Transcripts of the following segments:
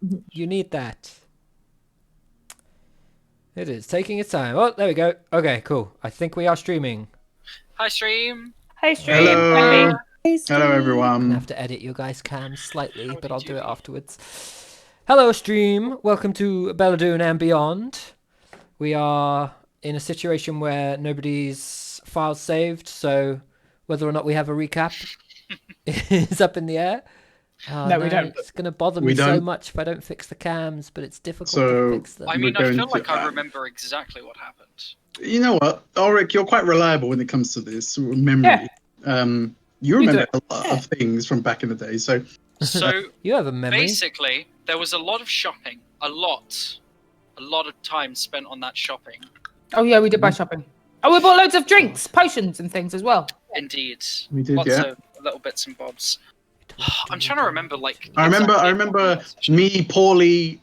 You need that. It is taking its time. Oh, there we go. Okay, cool. I think we are streaming. Hi, stream. Hey, stream. Hello. Hey. Hello, I'm gonna everyone. have to edit your guys' cams slightly, but I'll do it Howdy-doody. afterwards. Hello, stream. Welcome to Bela'Dun and beyond. We are in a situation where nobody's files saved, so whether or not we have a recap is up in the air. Oh, No, we don't. It's going to bother We me so don't. much if I don't fix the cams, but it's difficult to So, fix them. I mean, We're I going feel to- like I remember exactly what happened. You know what, Ulrich, you're quite reliable when it comes to this memory. Yeah. You remember do. a lot of things from back in the day. So, So You have a memory. basically, there was a lot of shopping. A lot of time spent on that shopping. Oh, yeah, we did buy shopping. Oh, we bought loads of drinks, potions, and things as well. Indeed. we did, Lots yeah. of little bits and bobs. I'm trying to remember, like. I remember me, Paulie,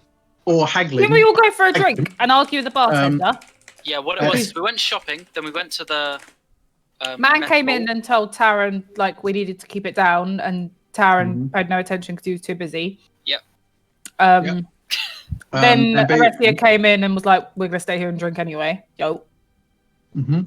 or haggling. Didn't we all go for a drink and argue with the bartender? Yeah, what it was, we went shopping, then we went to the. Man meth came in hall. and told Taran, like, we needed to keep it down, and Taran Mhm. paid no attention because he was too busy. Yep. Yep. Then and ba- Arestia came in and was like, we're going to stay here and drink anyway. Yo. Mhm.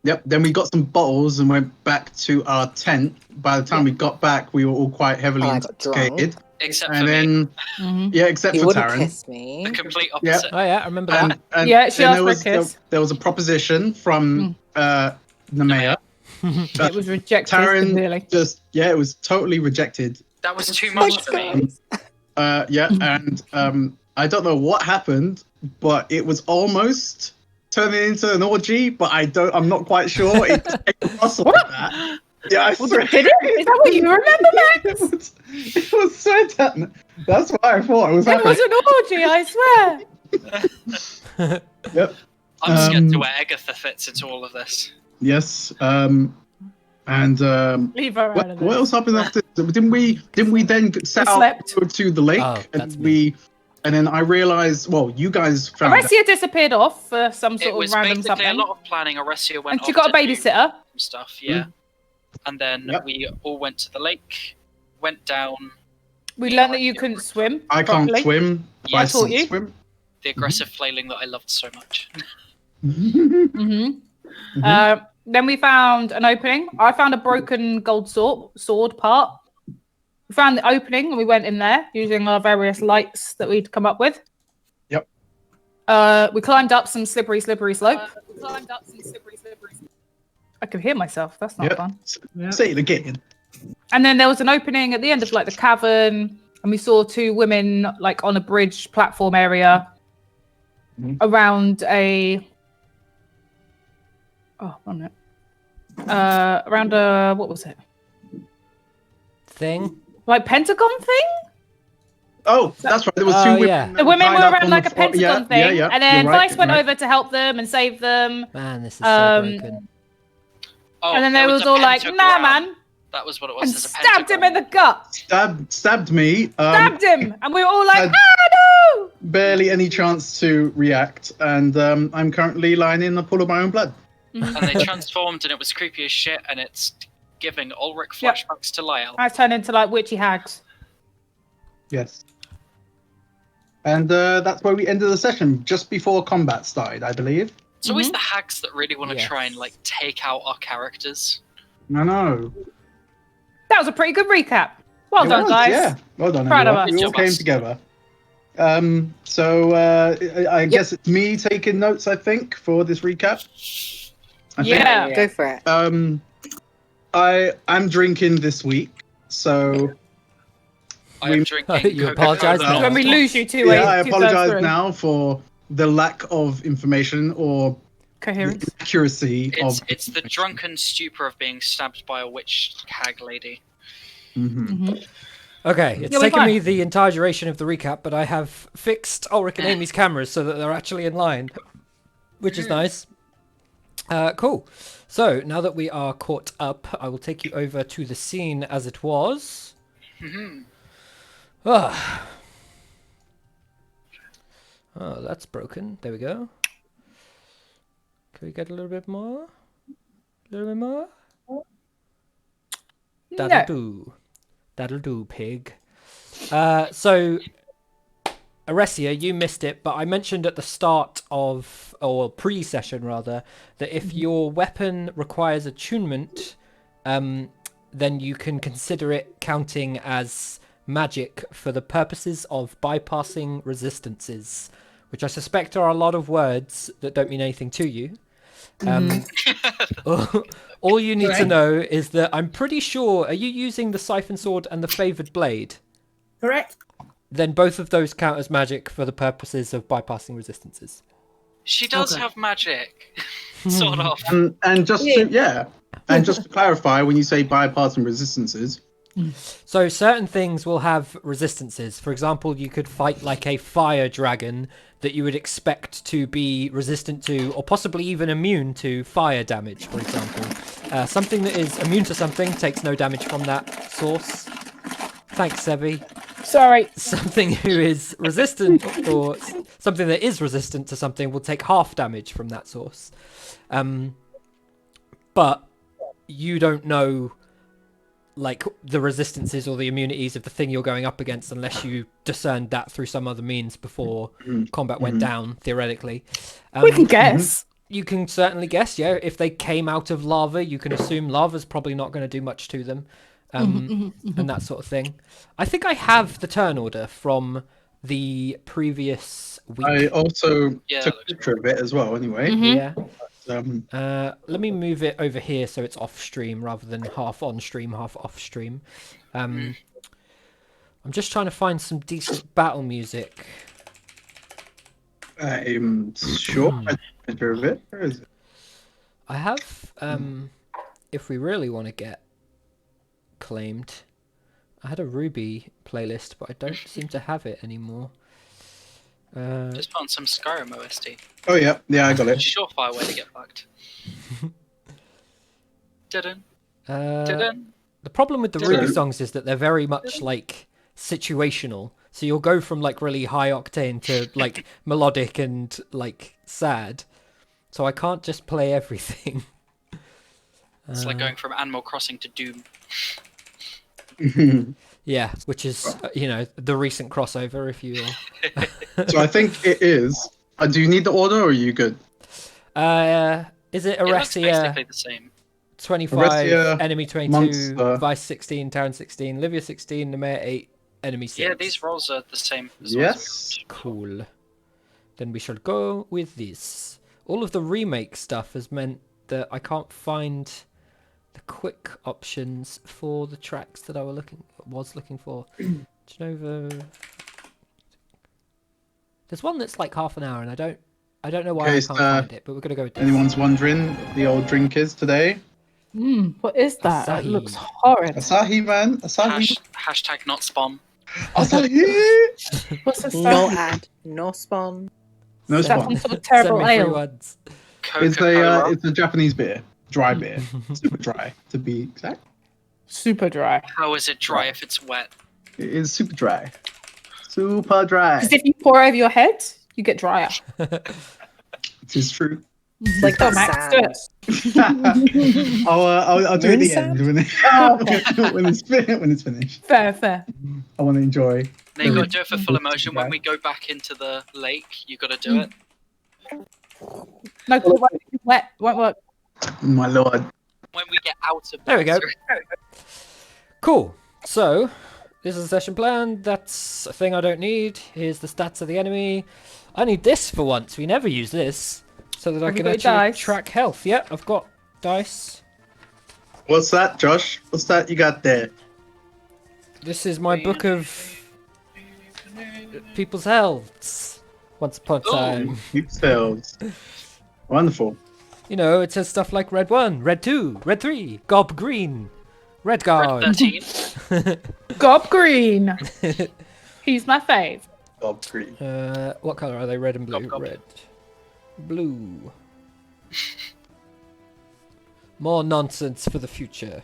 Yep. Then we got some bottles and went back to our tent. By the time we got back, we were all quite heavily I got intoxicated. Except for And me. then, Mm-hmm. yeah, except You for wouldn't Taryn. kiss me. The complete opposite. Oh yeah, I remember that. And Yeah, she then asked for a kiss. there was a proposition from the mayor. It was rejected Taryn severely. it was totally rejected. That was too much for me. And I don't know what happened, but it was almost turning into an orgy, but I'm not quite sure. It just came across like that. Yeah, I swear. Did it? Is that what you remember, Max? It was so damn. That's what I thought. It was It happening. was an orgy, I swear. Yep. I'm scared to where Agatha fits into all of this. Yes. And Leave her out of what this. else happened after? Didn't we then set out slept. to go to the lake? Oh, that's And then I realized. Well, you guys found. Arestia disappeared off for some It sort was of random basically something. a lot of planning. Aressia went And she off got a to do babysitter. some stuff, yeah. And then Yep. we all went to the lake, went down. We learned that you couldn't swim. I can't properly. swim. Yeah, I I taught can't you. swim. The aggressive flailing that I loved so much. Mm-hmm. Then we found an opening. I found a broken gold sword part. We found the opening and we went in there using our various lights that we'd come up with. Yep. We climbed up some slippery slope. I could hear myself. That's not Yep. fun. Say it again. And then there was an opening at the end of like the cavern, and we saw two women like on a bridge platform area Mhm. around a. Oh, one minute. Around a what was it? Thing. Like pentagon thing? Oh, that's right. There was two Oh, women. yeah. that The women tied were up around on like the a floor. pentagon Yeah, thing, yeah, and then you're right, Vice went you're right. over to help them and save them. Man, this is so broken. Oh, And then they there was a all like, "Nah, pentagram. man," That was what it was. and there's a stabbed him pentagram. in the gut. Stabbed me. Stabbed him, and we were all like, had- "Ah, no!" Barely any chance to react, and I'm currently lying in a pool of my own blood. And they transformed, and it was creepy as shit, and it's giving Ulrich Yep. flashbacks to Lyle. I turned into like witchy hags. Yes. And that's where we ended the session, just before combat started, I believe. It's always the hags that really want to Yes. try and like take out our characters. I know. That was a pretty good recap. Well It done, was, guys. Yeah, well done. Proud of everyone. us. We all Good job, came us. together. I guess it's me taking notes, I think, for this recap. I think. Yeah. Go for it. I'm drinking this week, so I am drinking. You Coca-Cola apologise now. now. When we lose you two yeah, ways, I apologize now for the lack of information or Coherence. the accuracy It's the drunken stupor of being stabbed by a witch hag lady. Mhm. Okay, it's Yeah, we're taken fine. me the entire duration of the recap, but I have fixed Ulrich and Amy's cameras so that they're actually in line, which is nice. Cool. So now that we are caught up, I will take you over to the scene as it was. Ah. Oh, that's broken. There we go. Can we get a little bit more? A little bit more? That'll No. do. That'll do, pig. So Aresia, you missed it, but I mentioned at the start of, or pre-session rather, that if your weapon requires attunement, then you can consider it counting as magic for the purposes of bypassing resistances, which I suspect are a lot of words that don't mean anything to you. All you need to know is that I'm pretty sure, are you using the Siphon Sword and the Favoured Blade? Correct. Then both of those count as magic for the purposes of bypassing resistances. She does have magic, sort of. And just to clarify, when you say bypassing resistances, So certain things will have resistances. For example, you could fight like a fire dragon that you would expect to be resistant to, or possibly even immune to fire damage, for example. Something that is immune to something takes no damage from that source. Thanks, Sebi. Sorry. Something who is resistant, or something that is resistant to something, will take half damage from that source. But you don't know like the resistances or the immunities of the thing you're going up against unless you discerned that through some other means before combat went down, theoretically. We can guess. You can certainly guess, yeah. If they came out of lava, you can assume lava's probably not going to do much to them, and that sort of thing. I think I have the turn order from the previous week. I also took a picture of it as well, anyway. Yeah. But, let me move it over here so it's off stream rather than half on stream, half off stream. I'm just trying to find some decent battle music. I'm sure I took a picture of it. Where is it? I have, if we really want to get claimed, I had a Ruby playlist, but I don't seem to have it anymore. Just found some Skyrim OST. Oh yeah, I got it. Surefire way to get fucked. Didn't. The problem with the Ruby songs is that they're very much like situational. So you'll go from like really high octane to like melodic and like sad. So I can't just play everything. It's like going from Animal Crossing to Doom. Yeah, which is, the recent crossover, if you will. So I think it is. Do you need the order or are you good? Is it It looks Aresia basically the same. 25, Aresia, Enemy 22, Monster. Vice 16, Terran 16, Livia 16, Nemea 8, Enemy 6. Yeah, these rolls are the same. Yes. Cool. Then we shall go with this. All of the remake stuff has meant that I can't find the quick options for the tracks that I was looking for. Genova. There's one that's like half an hour, and I don't know why I can't find it, but we're gonna go with this. Anyone's wondering what the old drink is today? What is that? Asahi. It looks horrid. Asahi, man. Asahi. Hashtag not spawn. Asahi. What's this? No ad, no spawn. No Is that spawn. some sort of terrible Send me ale? free ones. It's a Japanese beer, dry beer, super dry to be exact. Super dry. How is it dry if it's wet? It is super dry, super dry. Because if you pour over your head, you get drier. It is true. Like Go, that Max, do sound. it. I'll do it at the Moon end Oh, okay. when it's finished. Fair. I want to enjoy. No, you got to do it for full immersion. When we go back into the lake, you got to do it. No, wet. Won't work. My lord. When we get out of There we go. the Cool. So, this is a session plan. That's a thing I don't need. Here's the stats of the enemy. I need this for once. We never use this. So that I Have you can got actually dice? track health. Yeah, I've got dice. What's that, Josh? What's that you got there? This is my book of people's healths. Once upon a time. Keep cells. Wonderful. You know, it says stuff like red 1, red 2, red 3, gob green, red Red guard. 13. Gob green. He's my fave. Gob green. What color are they? Red and blue. Gob, gob. Red, blue. More nonsense for the future.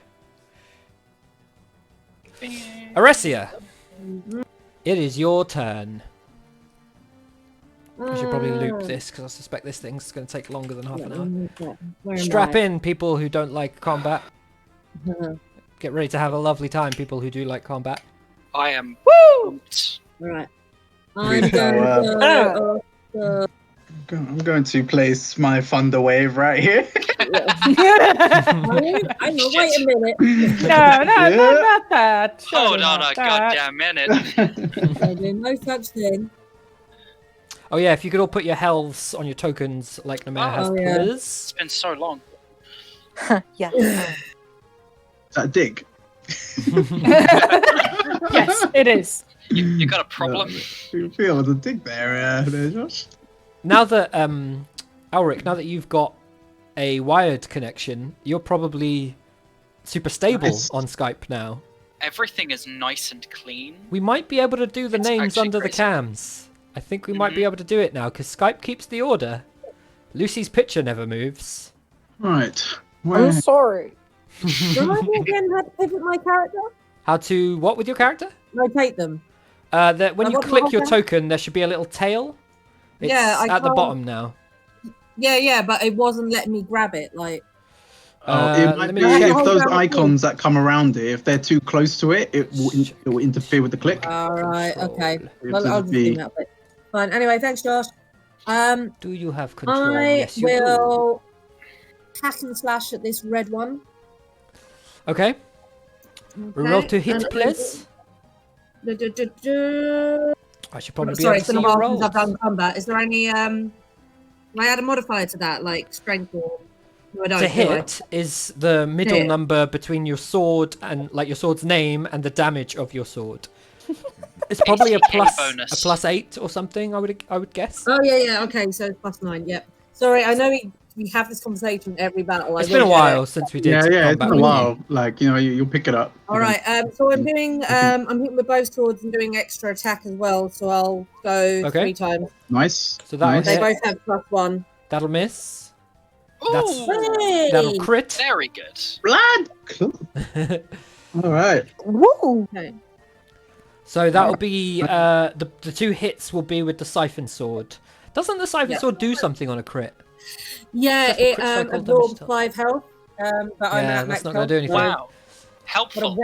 Aresia, it is your turn. I should probably loop this because I suspect this thing's going to take longer than half an hour. Strap in, people who don't like combat. Get ready to have a lovely time, people who do like combat. I am. Woo! Pooped. Right. I'm So, going to I'm going to place my thunder wave right here. I know. Wait a minute. No, not that. Hold Surely on not a that. goddamn minute. There'll be no such thing. Oh yeah, if you could all put your healths on your tokens like Namir has, Oh, yeah. please. It's been so long. Yeah. Is that a dig? Yes, it is. You got a problem? You feel there's a dig there, Josh. Now that Elric, now that you've got a wired connection, you're probably super stable Nice. on Skype now. Everything is nice and clean. We might be able to do the It's names actually under the crazy. cams. I think we might be Mhm. able to do it now because Skype keeps the order. Lucy's picture never moves. Right. I'm Where? sorry. Do I again have to pivot my character? How to what with your character? Rotate them. That when Like, you what do click I your do? token, there should be a little tail. It's Yeah, I at the can't- bottom now. Yeah, but it wasn't letting me grab it. Like, Oh, it might let be me check. if those Hold down. icons that come around it, if they're too close to it, it will interfere with the click. all right, okay. Control. Well, I'll just be- do that bit. Fine. Anyway, thanks, Josh. Do you have control? I Yes, you will hack and slash at this red one. do. Okay. Roll to Okay, hit, and please. I should probably be Sorry, able it's to been see a your while rolls. since I've done combat. Is there any can I add a modifier to that, like strength or? No, I don't. To do I? hit is the middle Hit. number between your sword and like your sword's name and the damage of your sword. It's probably a ATK plus bonus. 8 or something. I would guess. Oh yeah. Okay, so it's +9. Yep. Sorry, I know we have this conversation every battle. It's I been a will get while it. since we did. Yeah, it's combat been a with you. while. Like you'll pick it up. All right. So I'm doing. I'm hitting with both swords and doing extra attack as well. So I'll go Okay. 3 times. Nice. So that'll nice. They hit. both have +1. That'll miss. Ooh, Hey! That'll crit. very good. Blood. Cool. All right. Woo! Okay. So that'll be the 2 hits will be with the siphon sword. Doesn't the siphon Yeah. sword do something on a crit? Yeah, That's a it crit cycle damage absorbs stuff. 5 health. But I'm Yeah, at that's max not gonna health, do anything. so- Wow. Helpful.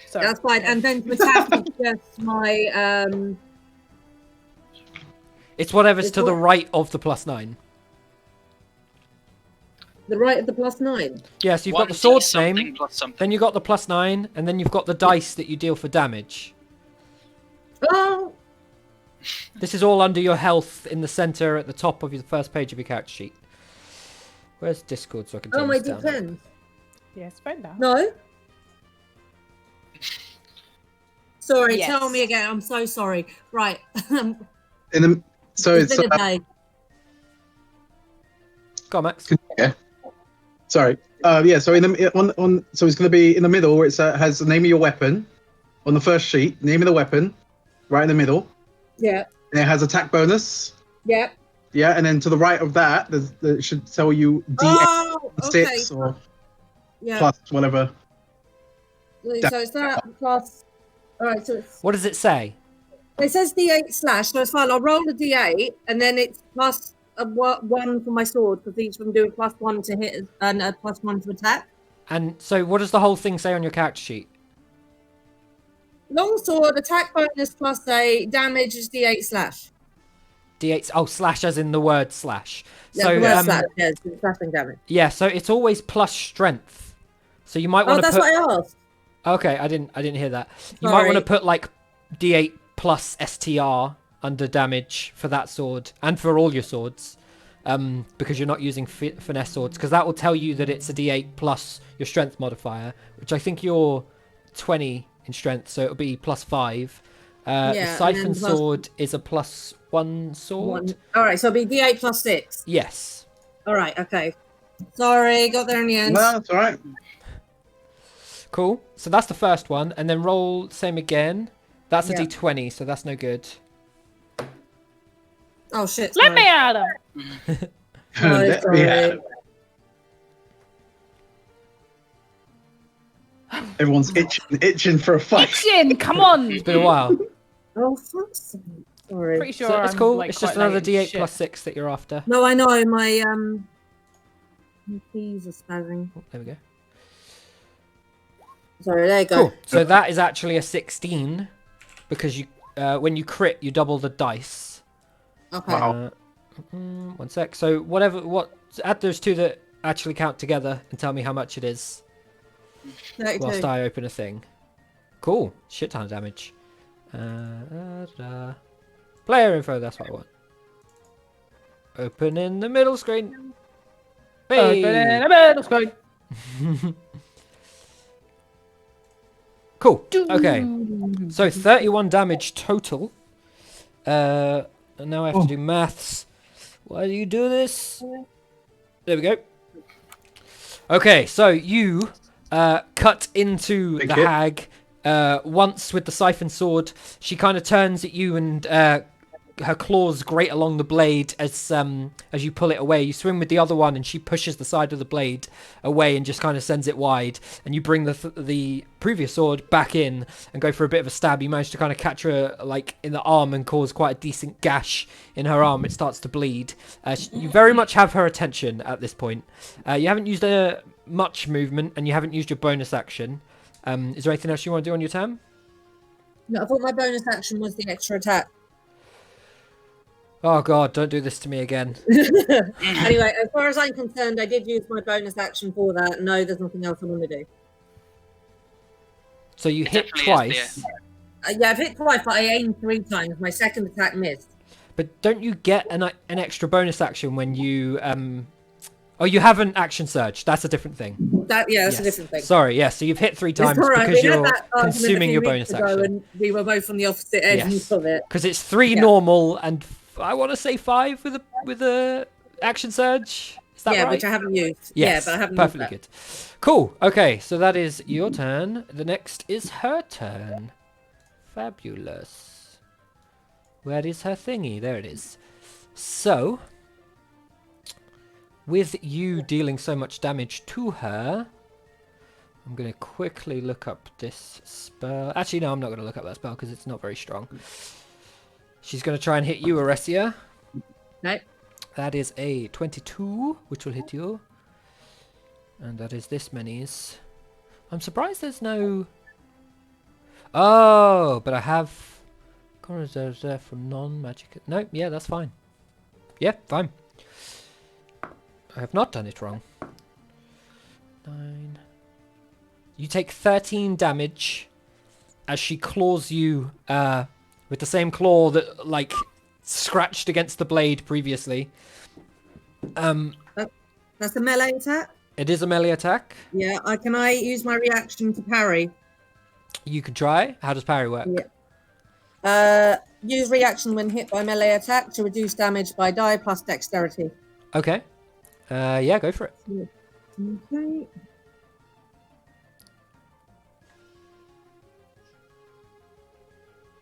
Sorry. That's fine. And then to attack, it's just my It's whatever's It's to the what- right of the +9. the right of the +9. Yeah, so you've got the 1d sword's something name, plus something. then you've got the +9, and then you've got the dice that you deal for damage. Oh, This is all under your health in the center at the top of your first page of your character sheet. Where's Discord so I can turn oh my this down? D10. Yes, right now. No. Sorry, Yes. tell me again. I'm so sorry. Right. In the so It's it's been a day. Go on, Max. sorry. Yeah. So in the on so it's going to be in the middle where it has the name of your weapon on the first sheet. Name of the weapon, right in the middle. Yeah. And it has attack bonus. Yeah. Yeah, and then to the right of that, it should tell you Oh, okay. D6 or Yeah. plus whatever. So it's that plus. All right. So it's. What does it say? It says D8 slash, so it's fine. I'll roll the D8, and then it's plus a 1 for my sword, because each of them do a +1 to hit and a +1 to attack. And so what does the whole thing say on your character sheet? Long sword, attack bonus +8, damage is D8 slash. D8. Oh, slash as in the word slash. Yeah, So the word slash, yeah, it's slashing damage. yeah, so it's always plus strength. So you might Oh, want to that's put. what I asked. Okay, I didn't hear that. You might want to Sorry. put like D8 plus STR under damage for that sword and for all your swords, because you're not using finesse swords, because that will tell you that it's a D8 plus your strength modifier, which I think you're 20 in strength, so it'll be +5. Yeah, The and siphon then plus- sword is a +1 sword. All right, so it'll be D8 +6. Yes. All right, okay. Sorry, got there in the end. No, that's all right. Cool. So that's the first one, and then roll same again. That's a Yeah. D20, so that's no good. Oh shit. Let sorry. me at him. Oh, Let me have sorry. it. Everyone's itching for a fight. Itching, come on. It's been a while. Oh, fuck's sake. Sorry. Pretty sure So it's I'm, cool. like, It's just quite another late and D8 shit. +6 that you're after. No, I know my keys are spazzing. Oh, there we go. Sorry, there you go. Cool. So that is actually a 16 because you, when you crit, you double the dice. Okay. Wow. 1 sec. So add those two that actually count together and tell me how much it is 32. whilst I open a thing. Cool. Shit ton of damage. Player info, that's what I want. Open in the middle screen. Open in the middle screen. Cool. Okay. So 31 damage total. And now I have to do maths. Why do you do this? There we go. Okay, so you cut into Thank the you. hag once with the siphon sword. She kind of turns at you and her claws grate along the blade as you pull it away. You swing with the other one and she pushes the side of the blade away and just kind of sends it wide. And you bring the previous sword back in and go for a bit of a stab. You manage to kind of catch her like in the arm and cause quite a decent gash in her arm. It starts to bleed. You very much have her attention at this point. You haven't used much movement and you haven't used your bonus action. Is there anything else you want to do on your turn? No, I thought my bonus action was the extra attack. Oh god, don't do this to me again. Anyway, as far as I'm concerned, I did use my bonus action for that. No, there's nothing else I want to do. So you It hit definitely twice, is Yeah, I've hit twice, but I aimed 3 times. My second attack missed. but don't you get an extra bonus action when you Oh, you have an action surge. That's a different thing. That's Yes. a different thing. Sorry, yes. So you've hit 3 It's times all right. because We had you're that argument a consuming few your weeks bonus ago, action. and we were both on the opposite ends Yes. of it. Because it's 3 Yeah. normal and I want to say 5 with a action surge. Is that Yeah, right? which I haven't used. Yes, Yeah, but I haven't perfectly used good. Cool. Okay, so that is your turn. The next is her turn. Fabulous. Where is her thingy? There it is. So, with you dealing so much damage to her, I'm going to quickly look up this spell. Actually, no, I'm not going to look up that spell because it's not very strong. She's going to try and hit you, Aresia. No. That is a 22, which will hit you. And that is this many's. I'm surprised there's no... Oh, but I have... Reserves there from non-magic... No, yeah, that's fine. Yeah, fine. I have not done it wrong. 9... You take 13 damage as she claws you with the same claw that, like, scratched against the blade previously. That's a melee attack? It is a melee attack. Yeah, can I use my reaction to parry? You can try. How does parry work? Yeah. Use reaction when hit by melee attack to reduce damage by die plus dexterity. Okay. Yeah, go for it. Okay.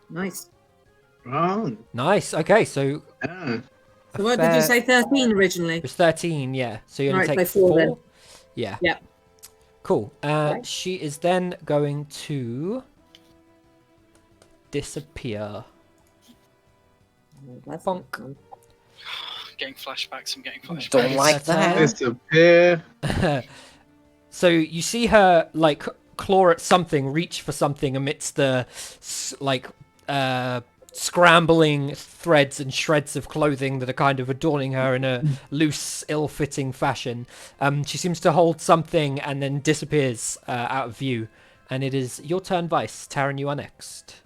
Nice. Oh, Nice. Okay, so yeah. So what did you say, 13 originally? it was 13, yeah. So you only Right, take so 4 4. then. Yeah. Yeah. Cool. Okay. She is then going to disappear. That's Bonk. fun. Getting flashbacks. I'm getting flashbacks. Don't like that. Disappear. So you see her like claw at something, reach for something amidst the scrambling threads and shreds of clothing that are kind of adorning her in a loose, ill-fitting fashion. She seems to hold something and then disappears out of view. And it is your turn, Vice. Taryn, you are next.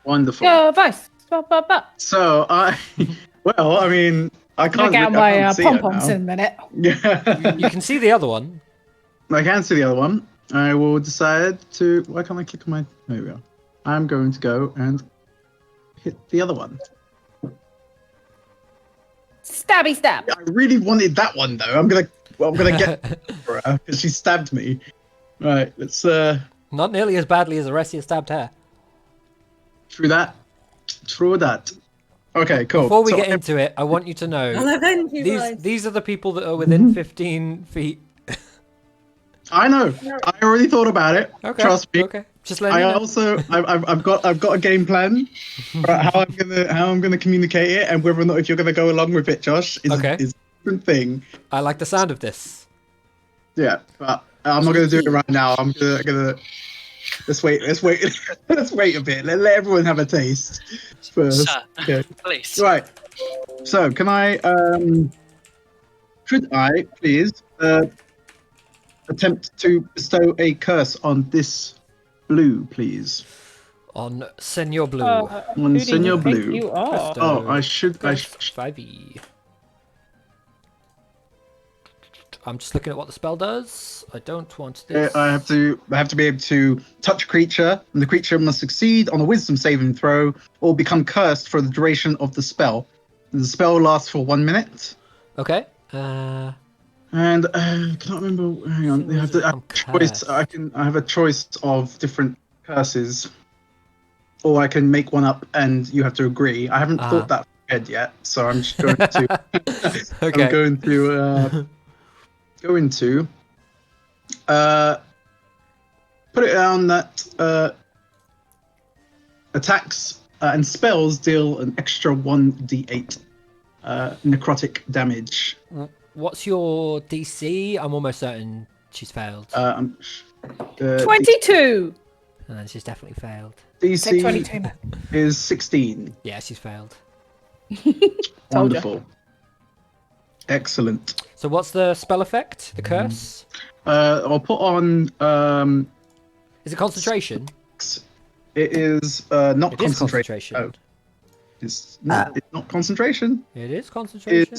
Wonderful. Yeah, Vice. So I mean, I I'm gonna can't. get on I my can't see pom it poms now. in a minute. Yeah. You can see the other one. I can see the other one. I will decide to. Why can't I click on my? There we go. I'm going to go and hit the other one. Stabby stab. I really wanted that one though. I'm gonna get for her because she stabbed me. Right. Let's Not nearly as badly as Aresia stabbed her. through that. Through that. Okay. Cool. Before we So get into it, I want you to know I'll avenge you guys. these are the people that are within 15 feet. I know. I already thought about it. Okay. Trust me. Okay. Just let me I know. also I've got a game plan for how I'm gonna communicate it and whether or not if you're gonna go along with it, Josh, is Okay. a different thing. I like the sound of this. Yeah, but I'm not gonna do it right now. I'm gonna Let's wait. Let's wait a bit. Let everyone have a taste first. Sir, Okay. please. Right. So, can I? Could I please attempt to bestow a curse on this blue, please? On Senor Blue. On Who do Senor you think Blue. you are? Oh, I should. Curse 5e. I'm just looking at what the spell does. I don't want this. I have to be able to touch a creature, and the creature must succeed on a Wisdom saving throw or become cursed for the duration of the spell. The spell lasts for 1 minute. Okay. And I cannot remember. Hang on. I have a choice. I have a choice of different curses, or I can make one up, and you have to agree. I haven't thought that ahead yet, so I'm just going to. Okay. I'm going to. Put it down that attacks and spells deal an extra 1d8 necrotic damage. What's your DC? I'm almost certain she's failed. 22. And then she's definitely failed. Say DC 22. is 16. Yeah, she's failed. Told ya. Wonderful. Excellent. So what's the spell effect? The curse? I'll put on. Is it concentration? It is not It is concentration. concentration. Oh, it's not concentration. It is concentration.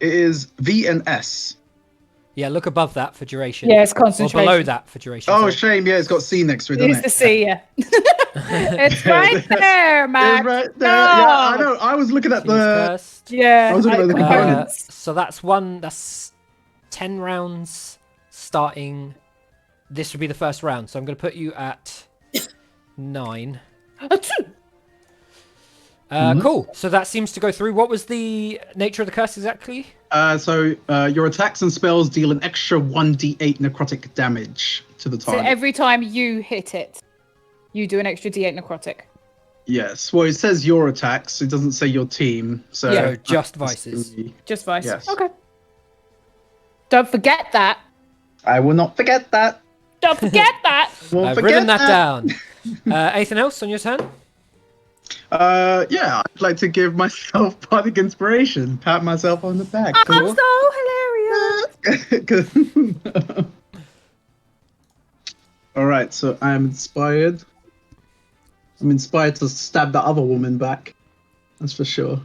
It is V and S. Yeah, look above that for duration. Yeah, it's Or concentration. below that for duration. Oh, sorry. shame. Yeah, it's got C next to it, It's doesn't the it? C, yeah. It's right there, It's Max. right there. No. Yeah, I know. I was looking at She's the. cursed. Yeah, I was looking at the components. So that's 10 rounds starting. This would be the first round. So I'm going to put you at 9. Cool. So that seems to go through. What was the nature of the curse exactly? So your attacks and spells deal an extra 1d8 necrotic damage to the So target. every time you hit it, you do an extra D8 necrotic. Yes. Well, it says your attacks. It doesn't say your team. So Yeah, just Vices. Just Vice. Yes. Okay. Don't forget that. I will not forget that. Don't forget that. Won't I've forget written that down. Anything else on your turn? Yeah, I'd like to give myself bardic inspiration. Pat myself on the back. I'm so hilarious. All right, so I'm inspired. I'm inspired to stab that other woman back. That's for sure.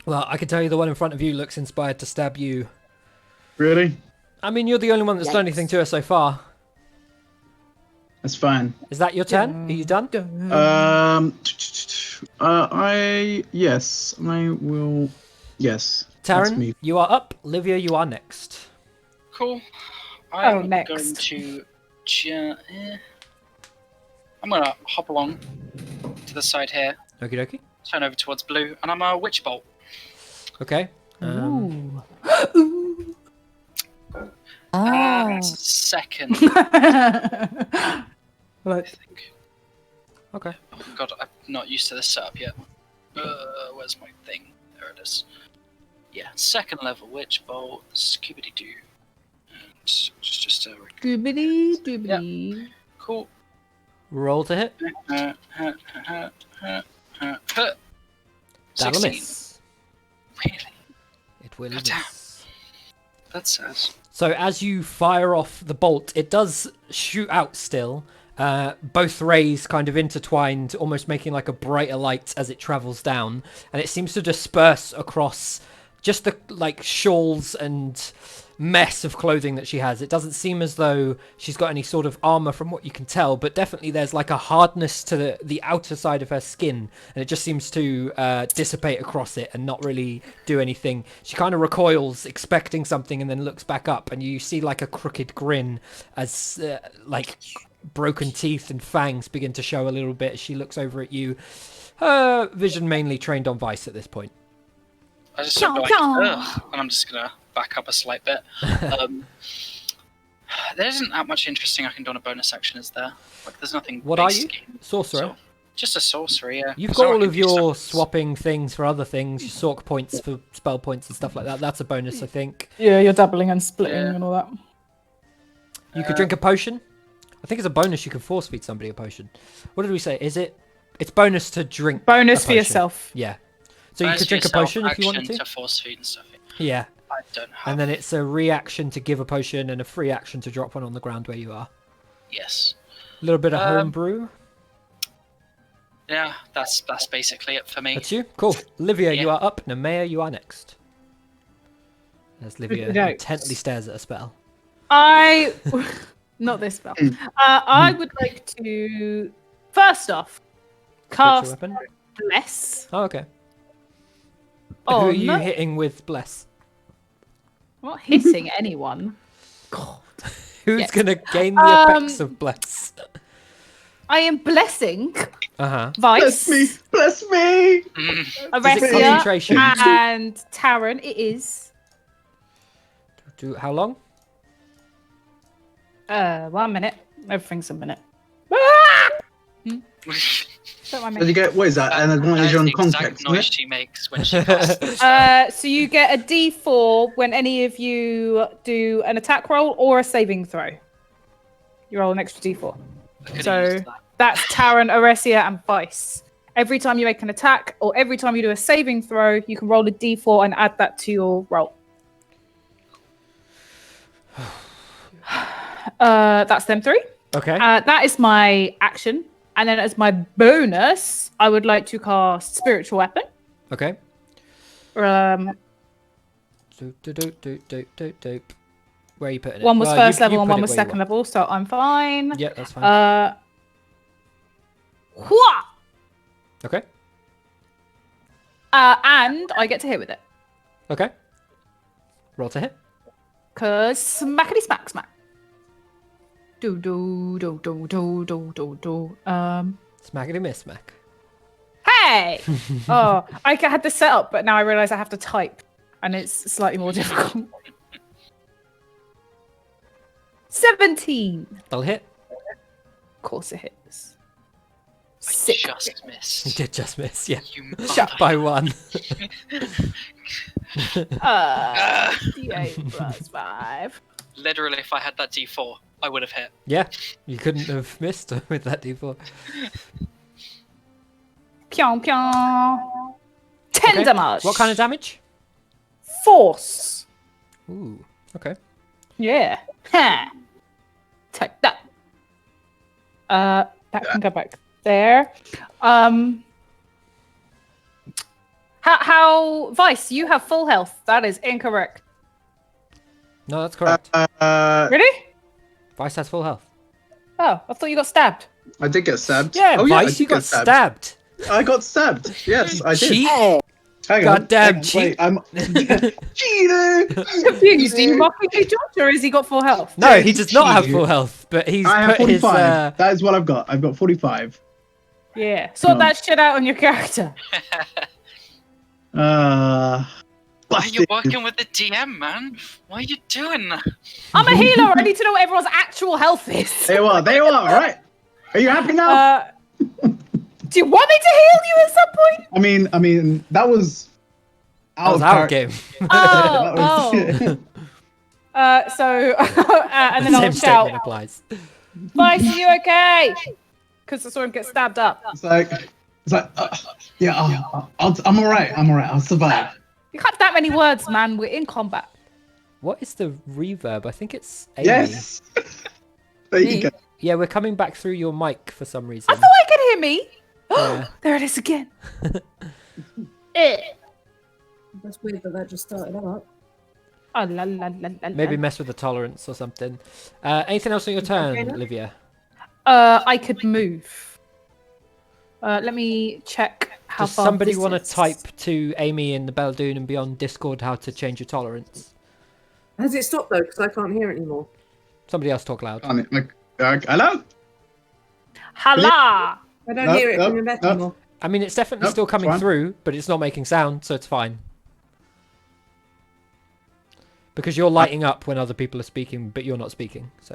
Well, I can tell you the one in front of you looks inspired to stab you. Really? I mean, you're the only one that's done anything to her so far. That's fine. Is that your turn? Are you done? Yes, I will. Yes. that's me. Taryn, you are up. Livia, you are next. Cool. I'm next. going to. I'm gonna hop along to the side here, Okie dokie. turn over towards blue, and I'm a witch bolt. Okay. Ooh. Second, I think. Okay. Oh god, I'm not used to this setup yet. Where's my thing? There it is. Yeah, second level witch bolt, skibbity doo. And just a Doobity doobity. cool. Roll to hit. That'll 16. Miss. Really? It will God damn. miss. That's sad. So as you fire off the bolt, it does shoot out still. Both rays kind of intertwined, almost making like a brighter light as it travels down. And it seems to disperse across just the like shawls and mess of clothing that she has. It doesn't seem as though she's got any sort of armor from what you can tell, but definitely there's like a hardness to the outer side of her skin, and it just seems to dissipate across it and not really do anything. She kind of recoils, expecting something, and then looks back up, and you see like a crooked grin as like broken teeth and fangs begin to show a little bit as she looks over at you. Her vision mainly trained on Vice at this point. I just sort of go like, ugh, and I'm just gonna back up a slight bit. There isn't that much interesting I can do on a bonus action, is there? Like, there's nothing. What are base you? game, Sorcerer? so- just a sorcerer, yeah. You've So got I all can of do your stuff. swapping things for other things, your sorc points for spell points and stuff like that. That's a bonus, I think. Yeah, you're doubling and splitting Yeah. and all that. You could drink a potion. I think it's a bonus you can force feed somebody a potion. What did we say? Is it? It's bonus to drink. Bonus a for potion. yourself. Yeah. So you Bonus could for drink a yourself, potion if you wanted action to. force feed and stuff. Yeah. I don't have. And then it's a reaction to give a potion and a free action to drop one on the ground where you are. Yes. A little bit of Um, homebrew. Yeah, that's basically it for me. That's you. Cool. Livia, Yeah. you are up. Nemea, you are next. As Livia Okey-dokes. intently stares at a spell. I not this spell. I would like to first off Spiritual cast weapon. bless. Oh, okay. Who Oh, are you no. hitting with bless? I'm not hitting anyone. God. Who's Yes. gonna gain the effects of bless? I am blessing Uh-huh. Vice, Bless me. Bless me. Aresia, concentration? and Taran. It is. How long? 1 minute. Everything's a minute. Ah! Don't mind Did you me. get, what is that? An advantage That on is the exact context, isn't noise it? she makes when she casts. So you get a D4 when any of you do an attack roll or a saving throw. You roll an extra D4. I could've So used that. that's Taran, Aresia, and Vice. Every time you make an attack or every time you do a saving throw, you can roll a D4 and add that to your roll. That's them three. Okay. That is my action. And then as my bonus, I would like to cast Spiritual Weapon. Okay. Um, Doop. Where are you putting it? one was Well, first you level and put one it was where you second want. level, so I'm fine. Yeah, that's fine. Hwah! Okay. And I get to hit with it. Okay. Roll to hit. Cause smackety smack smack. Do do do do do do do do. Smackety miss smack. Hey! Oh, I had this set up, but now I realise I have to type, and it's slightly more difficult. 17. That'll hit. Of course it hits. I 6. just You missed. did just miss, yeah. You Shut mother- By one. D8 plus 5. Literally, if I had that D4, I would have hit. Yeah. You couldn't have missed with that D4. Pyong pyong. 10 Okay. damage. What kind of damage? Force. Ooh. Okay. Yeah. Ha. Take that. That can go back there. How Vice, you have full health. That is incorrect. No, that's correct. Really? Vice has full health. Oh, I thought you got stabbed. I did get stabbed. Yeah, oh, yeah, I Vice, did you got get stabbed. I got stabbed. Yes, I did. Cheat. Hang Goddamn on, cheat. wait, I'm cheater. Confused. Are you mocking me, George, or has he got full health? No, he does not have Cheated. full health, but he's I have put his 45. That is what I've got. I've got 45. Yeah. Sort No. that shit out on your character. Why are you Busted. working with the DM, man? Why are you doing that? I'm a healer. I need to know what everyone's actual health is. There you are. There you are. Right. Are you happy now? Do you want me to heal you at some point? I mean, that was that was our game. That Oh, was- and then I'll Same shout, statement applies. Vice, are you okay? Because I saw him get stabbed up. it's like, yeah. I'm all right. I'm all right. I'll survive. You can't have that many words, man. We're in combat. What is the reverb? I think it's Amy. Yes. There you go. Yeah, we're coming back through your mic for some reason. I thought I could hear me. Yeah. There it is again. That's weird that just started up. Oh, la, la, la, la, Maybe la. mess with the tolerance or something. Anything else on your turn, Okay, then. Olivia? I could move. Let me check how Does far somebody this want to is. type to Amy in the Bela'Dun and Beyond Discord how to change your tolerance? Has it stopped though? Because I can't hear it anymore. Somebody else talk loud. Hello. Hala! I don't No, hear it no, coming back no. anymore. I mean, it's definitely Nope, still it's coming fine. through, but it's not making sound, so it's fine. Because you're lighting up when other people are speaking, but you're not speaking. So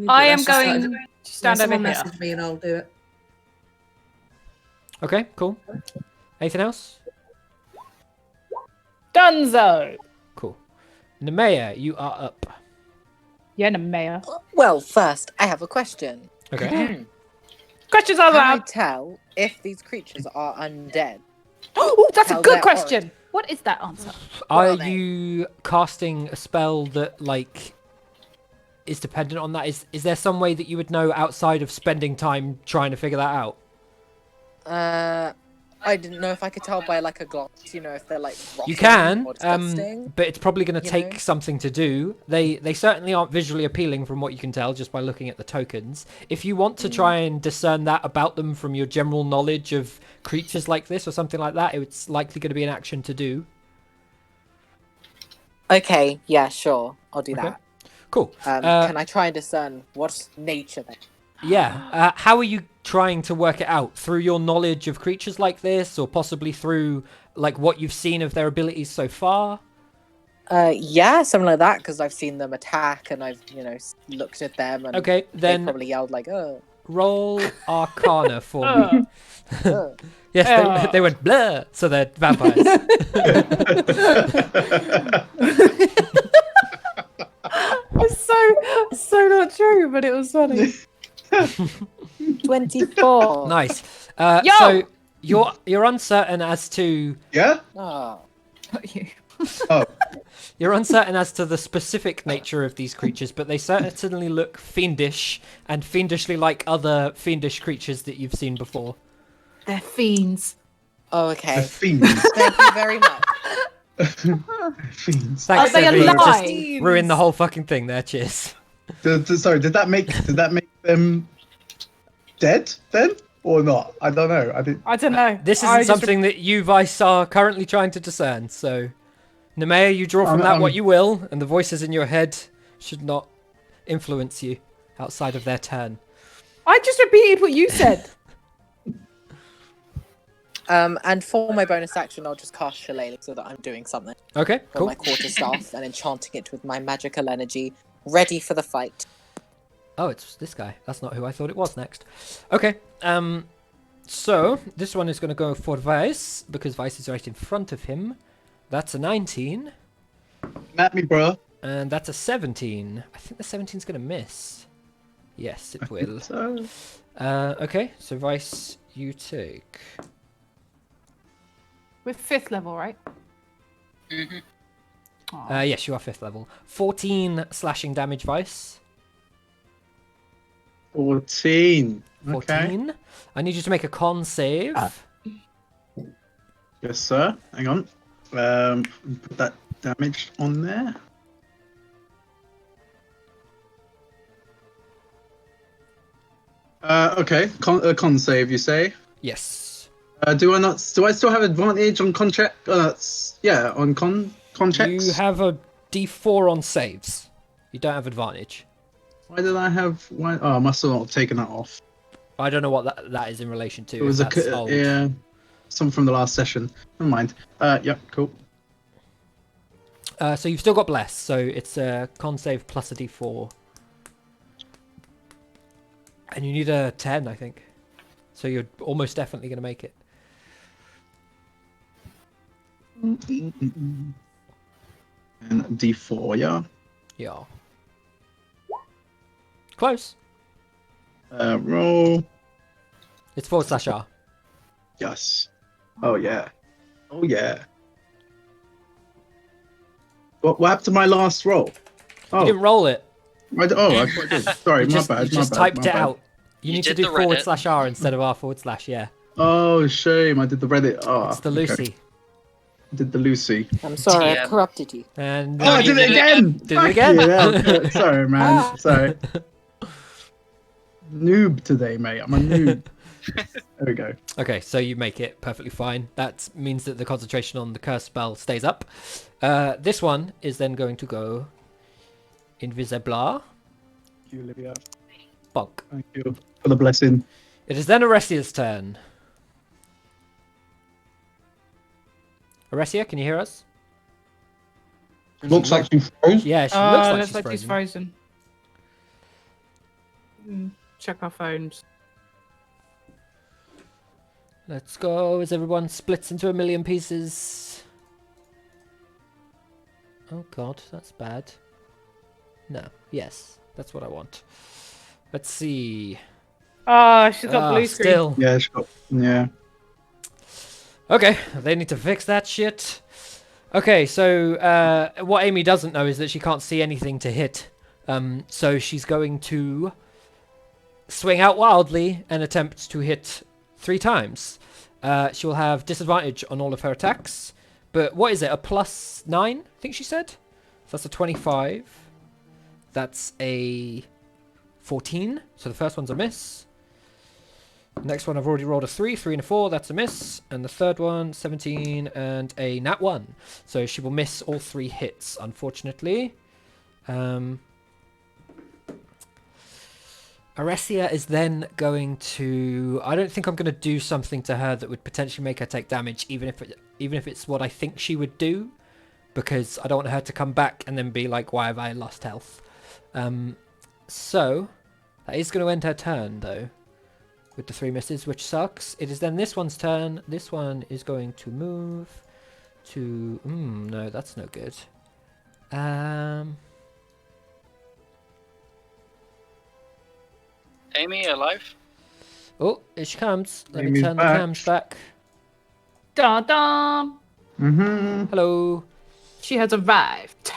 I am That's just going started- to stand over someone here. message me and I'll do it. okay, cool. Anything else? Dunzo! Cool. Nemea, you are up. Yeah, no, Mayor. Well, first, I have a question. Okay. Questions are Can I allowed. tell if these creatures are undead? Oh, that's a Tell good their question. What is that answer? Are are they? you casting a spell that like is dependent on that? Is there some way that you would know outside of spending time trying to figure that out? I didn't know if I could tell by like a glance, if they're like rotten You can, or disgusting. but it's probably going to you take know? something to do. They certainly aren't visually appealing from what you can tell just by looking at the tokens. If you want to try and discern that about them from your general knowledge of creatures like this or something like that, it's likely going to be an action to do. Okay, yeah, sure. I'll do Okay. that. Cool. Can I try and discern what nature they Yeah. How are you trying to work it out? Through your knowledge of creatures like this, or possibly through like what you've seen of their abilities so far? Yeah, something like that, because I've seen them attack and I've, looked at them and Okay, they then probably yelled like, roll Arcana for me. oh. Yes, they went blur, so they're vampires. It's so not true, but it was funny. 24. Nice. Yo! So you're uncertain as to Yeah? Oh. Not you. Oh, you're uncertain as to the specific nature of these creatures, but they certainly look fiendish and fiendishly like other fiendish creatures that you've seen before. They're fiends. Oh, the okay. fiends. Thank you very much. Fiends. Thanks, Are they Evie. You alive? just ruined the whole fucking thing there. Cheers. Sorry, did that make them dead then? Or not? I don't know. I don't know. This I isn't just- something that you, Vice, are currently trying to discern. So, Nemea, you draw from that what you will, and the voices in your head should not influence you outside of their turn. I just repeated what you said. And for my bonus action, I'll just cast Shillelagh so that I'm doing something. Okay, Or cool. my quarterstaff and enchanting it with my magical energy, ready for the fight. Oh, it's this guy. That's not who I thought it was next. Okay, so this one is going to go for Vice, because Vice is right in front of him. That's a 19, At me, bro. and that's a 17. I think the 17's going to miss. Yes, it will. So, Okay, so Vice, you take... With 5th level, right? Mm-hmm. Aw. Yes, you are 5th level. 14 slashing damage, Vice. 14. 14. Okay. I need you to make a con save. Yes, sir. Hang on. Put that damage on there. Okay. Con save, you say? Yes. Do I still have advantage on con check? Yeah, on con checks. You have a d4 on saves. You don't have advantage. Why did I have? Why? Oh, I must have not taken that off. I don't know what that is in relation to. It was if that's old. yeah, something from the last session. Never mind. Yep, cool. So you've still got bless. So it's a con save plus a d4. And you need a 10, I think. So you're almost definitely going to make it. And D4, yeah. Yeah. Close. Roll. It's /R. Yes. Oh yeah. Oh yeah. What happened to my last roll? You Oh, didn't roll it. I did. Sorry, You my just, bad. you just my typed bad, it my bad. out. You You need to did do the Reddit. /R instead of R//, yeah. Oh, shame. I did the Reddit. Oh, It's the okay. Lucy. Did the Lucy. I'm sorry, TM. I've corrupted you. And Oh, I you did it did it again. Did it Fuck again? you, yeah. Sorry, man. Sorry. Noob today, mate. I'm a noob. There we go. Okay, so you make it perfectly fine. That means that the concentration on the curse spell stays up. This one is then going to go invisible. Thank you, Olivia. Bonk. Thank you for the blessing. It is then Aresia's turn. Aresia, can you hear us? Looks like you froze. Yeah, she looks like she's she's frozen. frozen. Check our phones. Let's go as everyone splits into a million pieces. Oh god, that's bad. No, Yes, that's what I want. Let's see. Oh, she's got blue screen. Still. Yeah, sure. Yeah. Okay, they need to fix that shit. Okay, so what Amy doesn't know is that she can't see anything to hit. So she's going to swing out wildly and attempt to hit 3 times. She will have disadvantage on all of her attacks. But what is it? A +9, I think she said? So that's a 25. That's a 14. So the first one's a miss. Next one, I've already rolled a 3 and a 4. That's a miss. And the third one, 17 and a nat 1. So she will miss all 3 hits, unfortunately. Aresia is then going to... I don't think I'm going to do something to her that would potentially make her take damage, even if it's what I think she would do, because I don't want her to come back and then be like, why have I lost health? So, that is going to end her turn, though, with the 3 misses, which sucks. It is then this one's turn. This one is going to move to... no, that's no good. Amy, alive? Oh, here she comes. Let me Amy's turn the back. cams back. Dun dun. Mm-hmm. Hello. She has arrived.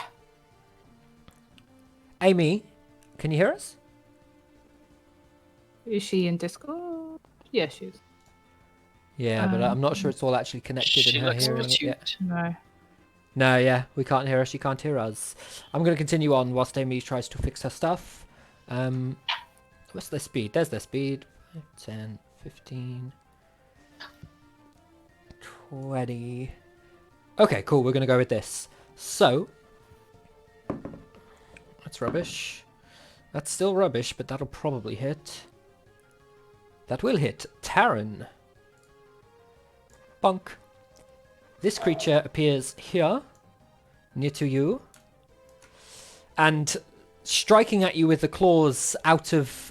Amy, can you hear us? Is she in Discord? Yeah, she is. Yeah, but I'm not sure it's all actually connected She in her looks hearing it yet. cute. No. No, yeah, we can't hear her. She can't hear us. I'm going to continue on whilst Amy tries to fix her stuff. What's their speed? There's their speed. 10, 15, 20. Okay, cool. We're going to go with this. So, that's rubbish. That's still rubbish, but that'll probably hit. That will hit. Taryn. Bonk. This creature appears here, near to you, and striking at you with the claws out of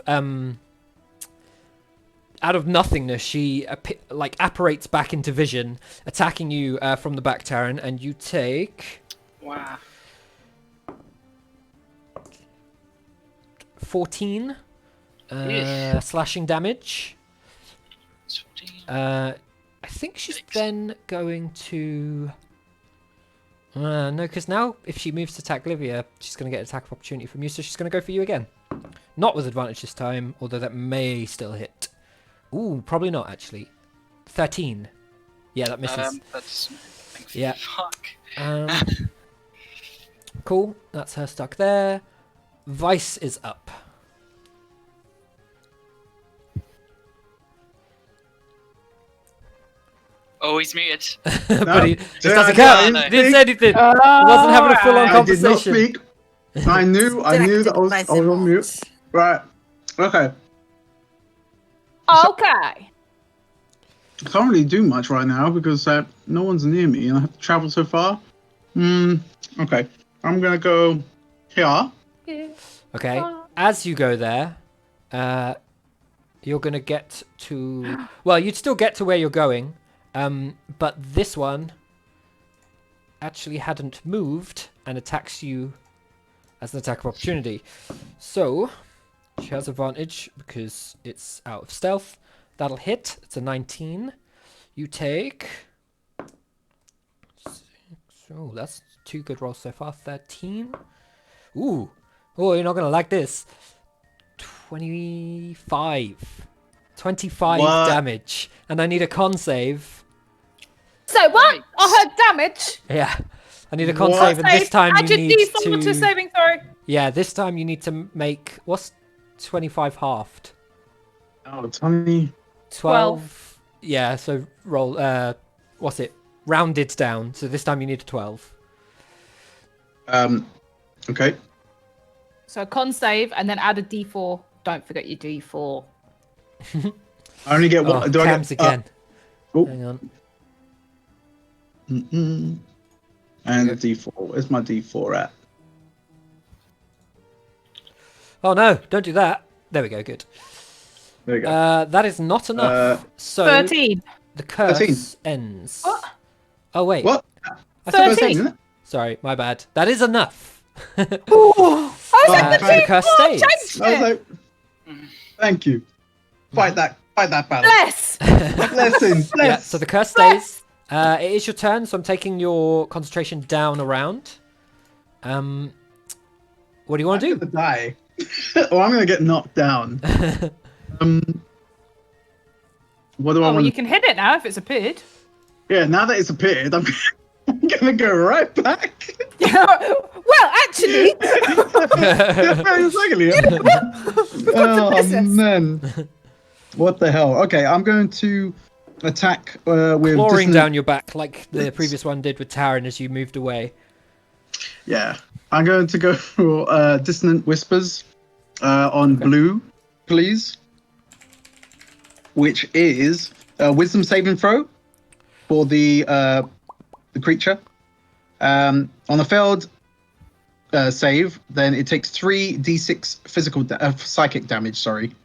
nothingness, she apparates back into vision, attacking you from the back, Taryn, and you take Wow. 14 Yeah. slashing damage. It's 14. I think she's Yikes. then going to... no, because now if she moves to attack Livia, she's going to get an attack of opportunity from you, so she's going to go for you again. Not with advantage this time, although that may still hit. Ooh, probably not, actually. 13. Yeah, that misses. That's... Yeah. Fuck. Cool, that's her stuck there. Vice is up. Oh, he's muted. But he just Yeah, doesn't I count. didn't He didn't say anything. He wasn't having a full-on I did not conversation. speak. I knew that I was on mute. Right. Okay. Okay. I can't really do much right now because no one's near me and I have to travel so far. Okay. I'm gonna go here. Okay, as you go there, you're going to get to... Well, you'd still get to where you're going, but this one actually hadn't moved and attacks you as an attack of opportunity. So, she has advantage because it's out of stealth. That'll hit. It's a 19. You take... Oh, that's 2 good rolls so far. 13. Ooh. Oh, you're not going to like this. 25. 25 What? damage. And I need a con save. So what? Right. I heard damage. Yeah. I need a con What? save, and this time Add you your need D4 to to... saving throw. Yeah, this time you need to make... What's 25 halved? Oh, 20. 12. Yeah, so roll... what's it? Rounded down. So this time you need a 12. Okay. So con save and then add a D4. Don't forget your D4. I only get one. Oh, Do I Cams get again. oh. Hang on. And the D4. Where's my D4 at? Oh no, don't do that. There we go, good. There we go. That is not enough. So 13. the curse 13. ends. What? Oh wait. What? I said 13. Isn't it? Sorry, my bad. That is enough. Oh, I was like, the curse stays. I was like, thank you. Fight that battle. Bless. Blessing. Yeah, Bless. so the curse stays. It is your turn, so I'm taking your concentration down a round. What do you want to I'm do? gonna die. Or I'm gonna get knocked down. What do I Oh, well, want? you can hit it now if it's appeared. Yeah, now that it's appeared, I'm gonna go right back. Well, actually, Exactly. Oh man. What the hell? Okay, I'm going to attack with Clawing dissonant... down your back like the previous one did with Taran as you moved away. Yeah, I'm going to go for dissonant whispers on blue, please. Which is wisdom saving throw for the creature. On a failed save, then it takes 3d6 physical psychic damage. Sorry,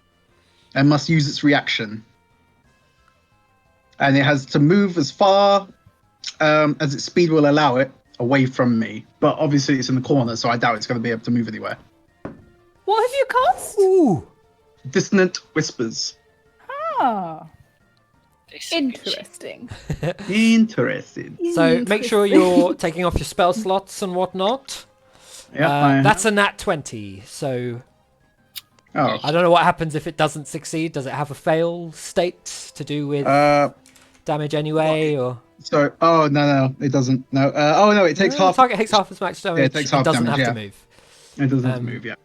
and must use its reaction. And it has to move as far as its speed will allow it away from me. But obviously, it's in the corner, so I doubt it's going to be able to move anywhere. what have you cast? Ooh! Dissonant whispers. Ah, They seem good. interesting. Interesting. So make sure you're taking off your spell slots and whatnot. Yeah, That's a nat 20, so Oh. I don't know what happens if it doesn't succeed. Does it have a fail state to do with damage anyway, or? So, no, it doesn't. No. No, it takes half. Target takes half as max damage. Yeah, it takes half doesn't damage, have to move. It doesn't have to move yet.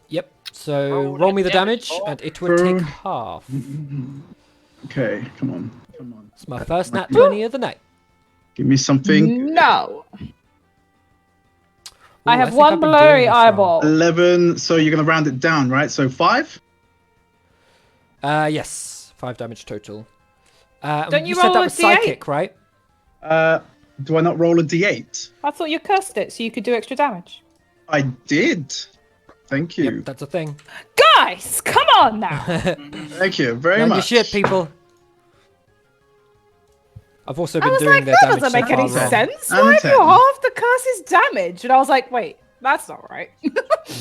Yep. So Roll roll that me the damage, damage, Bob. and it will take half. Okay, come on. It's my first nat 20 of the night. Give me something. No. Ooh, I have think one I've been doing blurry this wrong. eyeball. 11. So you're gonna round it down, right? So 5. Yes, 5 damage total. Don't you said roll that a was D8? psychic, right? Do I not roll a d8? I thought you cursed it so you could do extra damage. I did. Thank you. Yep, that's a thing. Guys, come on now. Thank you very Learn your much. shit, people. I've also I been was doing like, their that damage doesn't make so any far wrong. sense. I'm Why 10. do half the curse is damage? And I was like, wait, that's not right.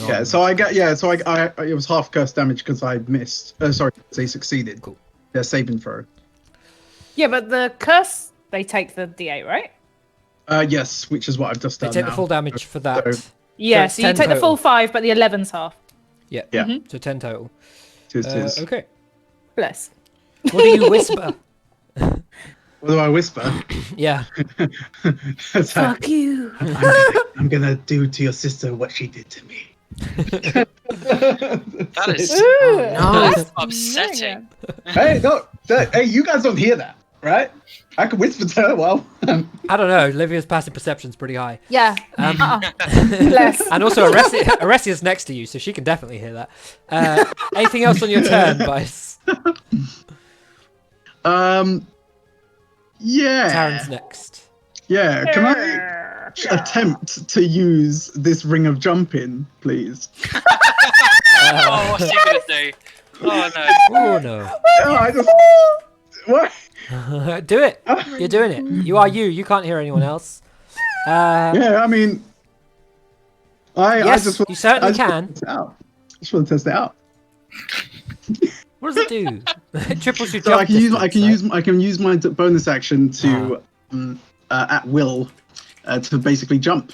Yeah. So I got. Yeah. So I it was half curse damage because I missed. Sorry, they succeeded. Cool. Yeah, saving throw. Yeah, but the curse, they take the D8, right? Yes, which is what I've just They done take now. the full damage for that. So- Yeah, it's so you 10 take the full total. 5, but the 11's half. Yeah. Yeah. So 10 total. Tis. Okay. Bless. What do you whisper? What do I whisper? Yeah. It's like, Fuck you. I'm gonna do to your sister what she did to me. That is Ooh, that's upsetting. Hey, no, hey, you guys don't hear that, right? I can whisper to her. Well, I don't know. Olivia's passive perception's pretty high. Yeah. Bless. And also, Aresia's next to you, so she can definitely hear that. Anything else on your turn, Vice? yeah. Taran's next. Yeah, can I attempt to use this ring of jumping, please? Oh, what's he gonna do? Oh no. Oh, no. Oh, I just what? Do it. You're doing it. You are you. You can't hear anyone else. Yeah, I mean, I Yes, just you certainly I just can. want to test it out. I just want to test it out. What does it do? It triples your So jump I can use distance, I can use my bonus action to at will to basically jump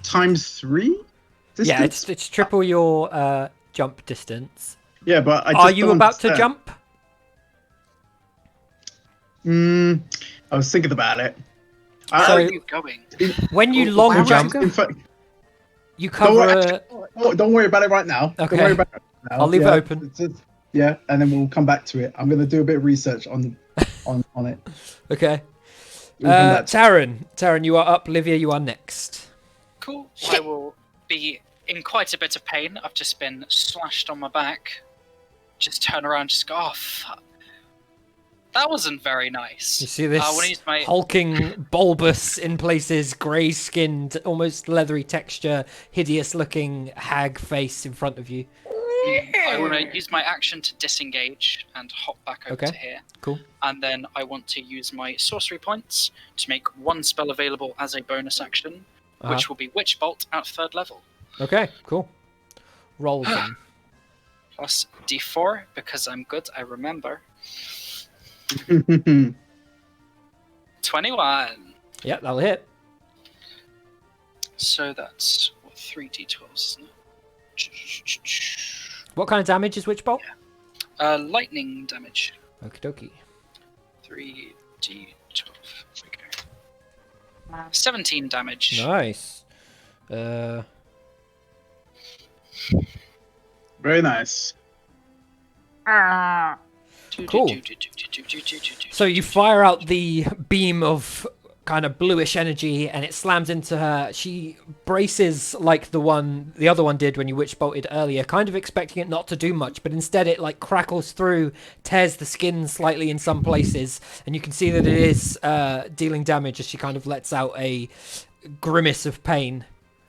times 3 distance. Yeah, it's triple your jump distance. Yeah, but I just Are you don't about to understand. jump? I was thinking about it. Where So- are you going? When you Where long would jump, you In fact, you don't worry, cover. don't worry about it right now. Okay. Don't worry about it right now. I'll leave it Yeah, open. it's just- yeah, and then we'll come back to it. I'm gonna do a bit of research on it. Okay. We'll come back to Taran, you are up. Livia, you are next. Cool. I will be in quite a bit of pain. I've just been slashed on my back. Just turn around, just go, oh, fuck. That wasn't very nice. You see this I want to use my. hulking, bulbous, in places, grey-skinned, almost leathery texture, hideous-looking hag face in front of you. I want to use my action to disengage and hop back over Okay. to here. Cool. And then I want to use my sorcery points to make one spell available as a bonus action, which will be Witch Bolt at 3rd level. Okay, cool. Roll them. Plus D4, because I'm good, I remember. 21. Yeah, that'll hit. So that's 3d12s, isn't it? What kind of damage is Witch Bolt? Lightning damage. Okie dokie. 3d12. There we go. 17 damage. Nice. Very nice. Cool. So you fire out the beam of kind of bluish energy and it slams into her. She braces like the other one did when you witch bolted earlier, kind of expecting it not to do much, but instead it like crackles through, tears the skin slightly in some places, and you can see that it is dealing damage as she kind of lets out a grimace of pain.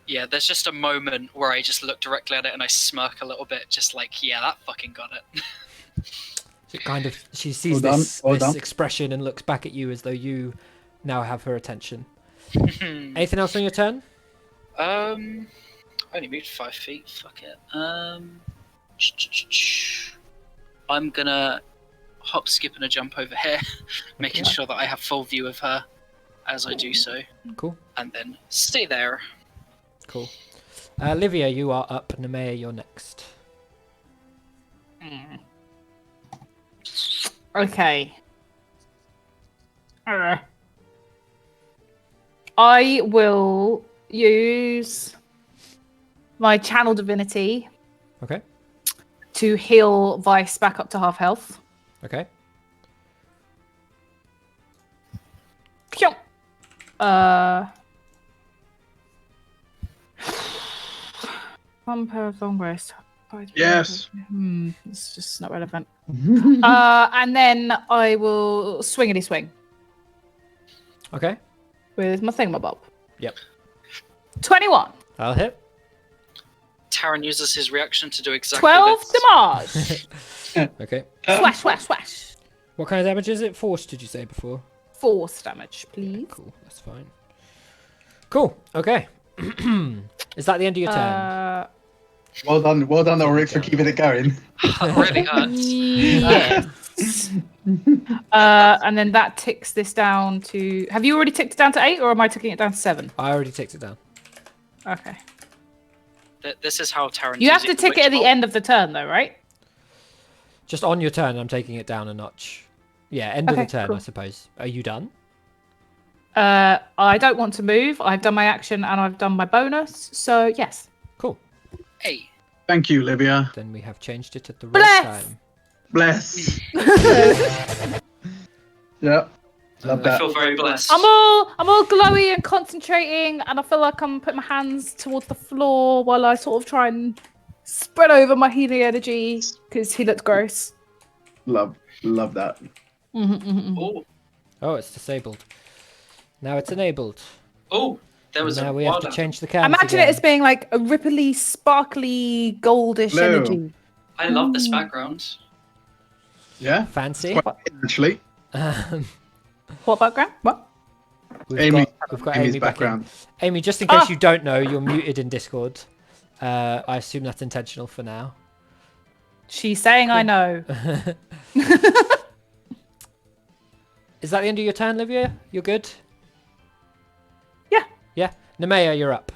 Yeah, there's just a moment where I just look directly at it and I smirk a little bit, just like, yeah, that fucking got it. She sees Well this done. expression and looks back at you as though you now have her attention. Anything else on your turn? I only moved 5 feet. Fuck it. I'm gonna hop, skip, and a jump over here, making sure that I have full view of her as I do so. Cool. And then stay there. Cool. Livia, you are up. Nemea, you're next. Okay. I will use my channel divinity Okay. to heal Vice back up to half health. Okay. Phew. One pair of long rest. Yes. It's just not relevant. And then I will swingity swing Okay. with my thingamabob. Yep. 21. I'll hit. Taran uses his reaction to do exactly 12 this. damage. Okay. Swash, swash, swash. What kind of damage is it? Force, did you say before? Force damage, please. Cool. That's fine. Cool. Okay. Is that the end of your turn? Well done, Ulrich, for keeping it going. That really hurts. Yes. And then that ticks this down to... Have you already ticked it down to 8, or am I ticking it down to 7? I already ticked it down. Okay. This is how Taran You have to uses tick it at the end of the turn, though, right? Just on your turn, I'm taking it down a notch. Yeah, end of the Okay, turn, cool. I suppose. Are you done? I don't want to move. I've done my action and I've done my bonus. So, yes. Cool. Hey. Thank you, Livia. Then we have changed it at the Bless! right time. Bless. Yep. Love I that. feel very blessed. I'm all glowy and concentrating, and I feel like I'm putting my hands towards the floor while I sort of try and spread over my healing energy because he looks gross. Love that. Oh, Oh, it's disabled. Now it's enabled. oh, there was Now a we have wild to animal. change the cams Imagine again. it as being like a ripply, sparkly, goldish Blue. energy. I love this background. Yeah. Fancy. Quite actually. What background? What? We've got Amy's Amy back in. background. Amy, just in case you don't know, you're muted in Discord. I assume that's intentional for now. She's saying I know. Is that the end of your turn, Livia? You're good? Yeah. Yeah? Nemea, you're up.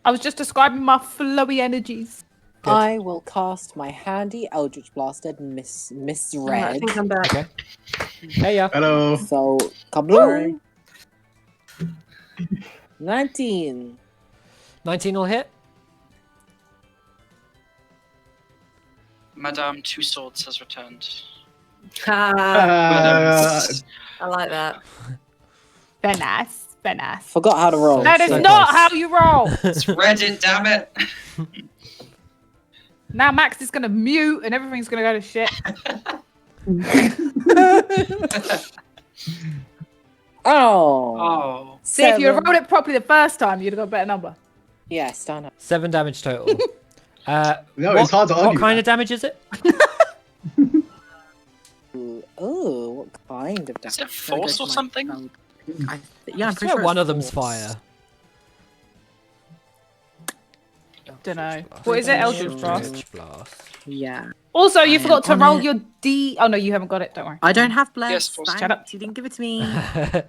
I was just describing my flowy energies. Good. I will cast my handy Eldritch Blaster, Miss I Red. think I'm back. Okay. Hey, yeah. Hello. So, kabloom! 19. 19 will hit. Madame Two Swords has returned. Ah, I like that. Very nice. Very nice. Forgot how to roll. That is so not close. how you roll. It's Reddit, damn it! Now Max is going to mute and everything's going to go to shit. Oh. Oh. See, if you had 7. rolled it properly the first time, you'd have got a better number. Yes, done it. 7 damage total. No, it's hard to argue. What kind that. of damage is it? Oh, what kind of damage? Is it force or something? Yeah, I'm I pretty swear sure one it's of them's force. fire. Don't know. Blast. What is it? Eldritch Eldritch Blast. Eldritch Blast. Yeah. Also, you I forgot to am on roll it. your D. Oh no, you haven't got it. Don't worry. I don't have bless. Yes, boss. Shut up. Thanks. You didn't give it to me. I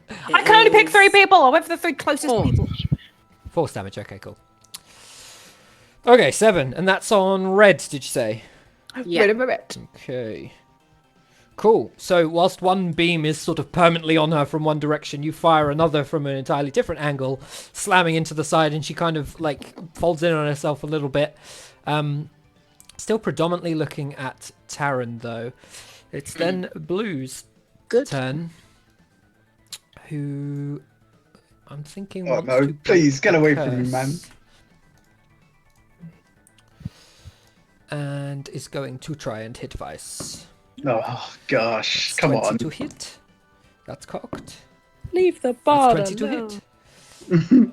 can only pick 3 people. I went for the 3 closest Four. people. Force damage. Okay, cool. Okay, 7, and that's on red. Did you say? Yeah. Wait a minute. Okay. Cool. So whilst one beam is sort of permanently on her from one direction, you fire another from an entirely different angle, slamming into the side, and she kind of like folds in on herself a little bit. Still predominantly looking at Taryn though. It's then Blue's Good. turn. Who I'm thinking. Oh wants no! to Please break get the away from me, curse. man. And is going to try and hit Vice. Oh gosh! That's Come 20 on. to hit. That's cocked. Leave the That's bard 20 to alone. hit.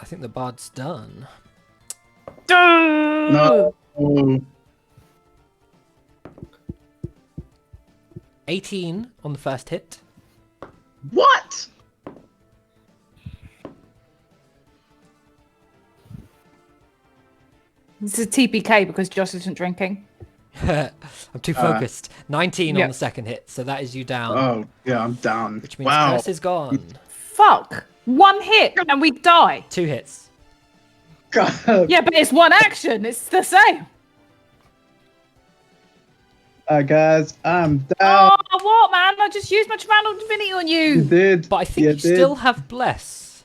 I think the bard's done. No. Oh, 18 on the first hit. what? This is TPK because Josh isn't drinking. I'm too focused. 19 Yeah. on the second hit, so that is you down. Oh yeah, I'm down. Which means wow. curse is gone. Fuck. 1 hit and we die. 2 hits. God. Yeah, but it's 1 action. It's the same. Guys, I'm down. Oh, what, man? I just used my Channel Divinity on You you. did. But I think you did. still have bless.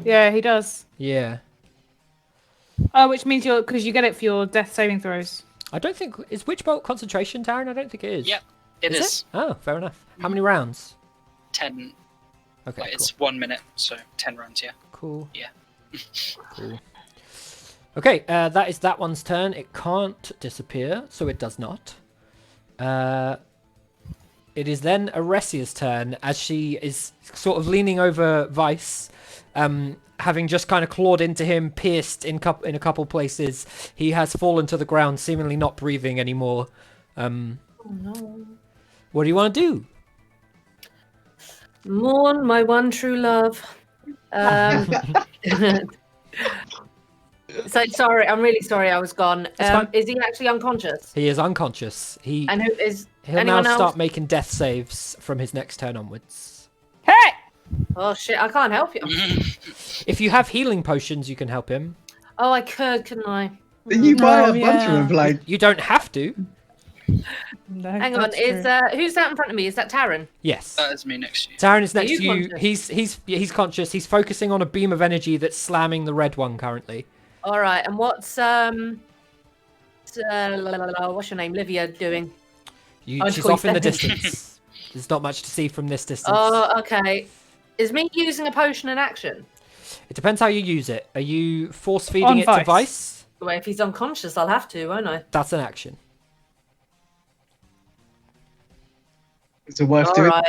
Yeah, he does. Yeah. Oh, which means because you get it for your death saving throws. I don't think is Witch Bolt concentration, Taryn? I don't think it is. Yep, it is. It? Oh, fair enough. How many rounds? 10. Okay, Like, cool. it's 1 minute, so 10 rounds. Yeah. Cool. Yeah. Cool. Okay, that is that one's turn. It can't disappear, so it does not. It is then Aresia's turn as she is sort of leaning over Vice, having just kind of clawed into him, pierced in a couple places. He has fallen to the ground, seemingly not breathing anymore. Oh no. What do you want to do? Mourn my one true love. So sorry, I'm really sorry I was gone. That's fine. Is he actually unconscious? He is unconscious. And who is He'll anyone now else? start making death saves from his next turn onwards. Hey! Oh shit, I can't help you. If you have healing potions, you can help him. Oh, I could, couldn't I? Did you buy a Oh, bunch yeah. of them? Like, You don't have to. No, Hang on, that's is true. who's that in front of me? Is that Taryn? Yes. That is me next to you. Taryn is Are next you to you. conscious? He's conscious. He's focusing on a beam of energy that's slamming the red one currently. All right, and what's what's your name, Livia, doing? I'd She's call you off in the Stephanie. distance. There's not much to see from this distance. Oh, okay. Is me using a potion in action? It depends how you use it. Are you force feeding On it to Vice. Vice? Well, if he's unconscious, I'll have to, won't I? That's an action. is it worth All doing? right.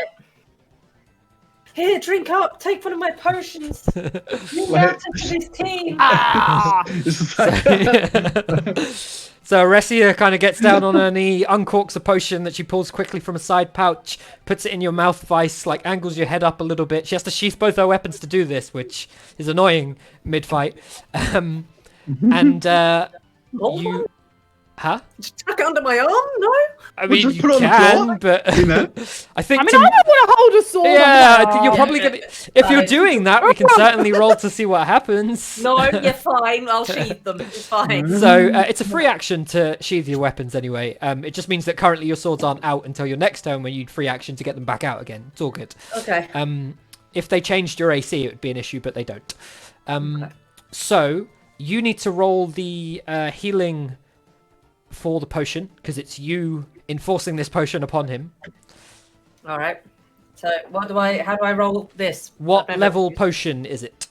Here, drink up. Take one of my potions. You Wait. matter to this team. Ah! It's like- So Aresia kind of gets down on her knee, uncorks a potion that she pulls quickly from a side pouch, puts it in your mouth, Vice, like angles your head up a little bit. She has to sheath both her weapons to do this, which is annoying mid-fight. And Hold you... on. Huh? Tuck it under my arm? No. I Well, mean, just you put it on the can, floor, but you know? I think I mean, to... I don't want to hold a sword. Yeah, I think you're Oh. probably gonna. If you're doing that, we can certainly roll to see what happens. No, you're fine. I'll sheath them. It's fine. So it's a free action to sheath your weapons anyway. It just means that currently your swords aren't out until your next turn when you'd free action to get them back out again. It's all good. Okay. If they changed your AC, it would be an issue, but they don't. Okay. So you need to roll the healing for the potion because it's you enforcing this potion upon him. All right. So how do I roll this? What I've never- level potion is it?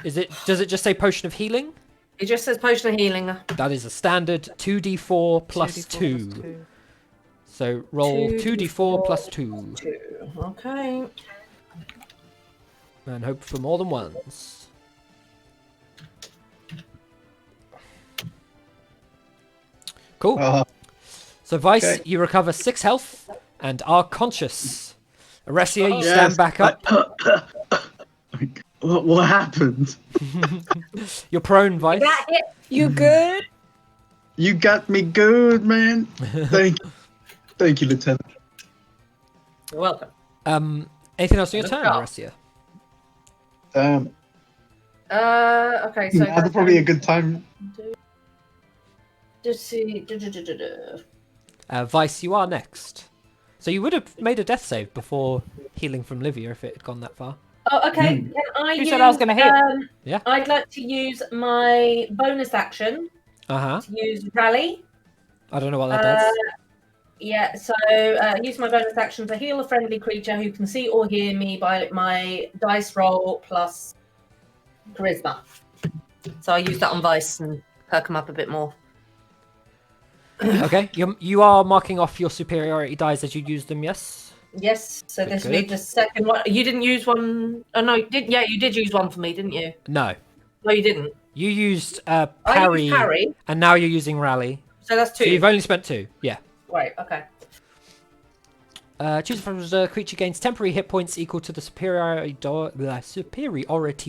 Does it just say potion of healing? It just says potion of healing. That is a standard 2d4 plus 2. So roll 2d4 plus 2 Okay. and hope for more than once. Cool. So Vice, okay. you recover 6 health and are conscious. Aresia, you Yes. stand back up. What happened? You're prone, Vice. That hit. You good? You got me good, man. Thank you, Lieutenant. You're welcome. Anything else on your Look turn, up. Arestia? Okay, so Now's probably a good time. Just see. Vice, you are next. So you would have made a death save before healing from Livia if it had gone that far. Oh, okay. Can I You use? said I was gonna hit. Yeah. I'd like to use my bonus action Uh-huh. to use rally. I don't know what that does. Yeah, so use my bonus action to heal a friendly creature who can see or hear me by my dice roll plus charisma. So I use that on Vice and perk him up a bit more. Okay, you are marking off your superiority dice as you use them, yes? Yes, so this Good. leaves a second one. You didn't use one. Oh no, you did use one for me, didn't you? No. No, you didn't. You used I parry, used parry, and now you're using rally. so that's two. So you've only spent 2, yeah. Right, okay. Choose from the creature gains temporary hit points equal to the superiority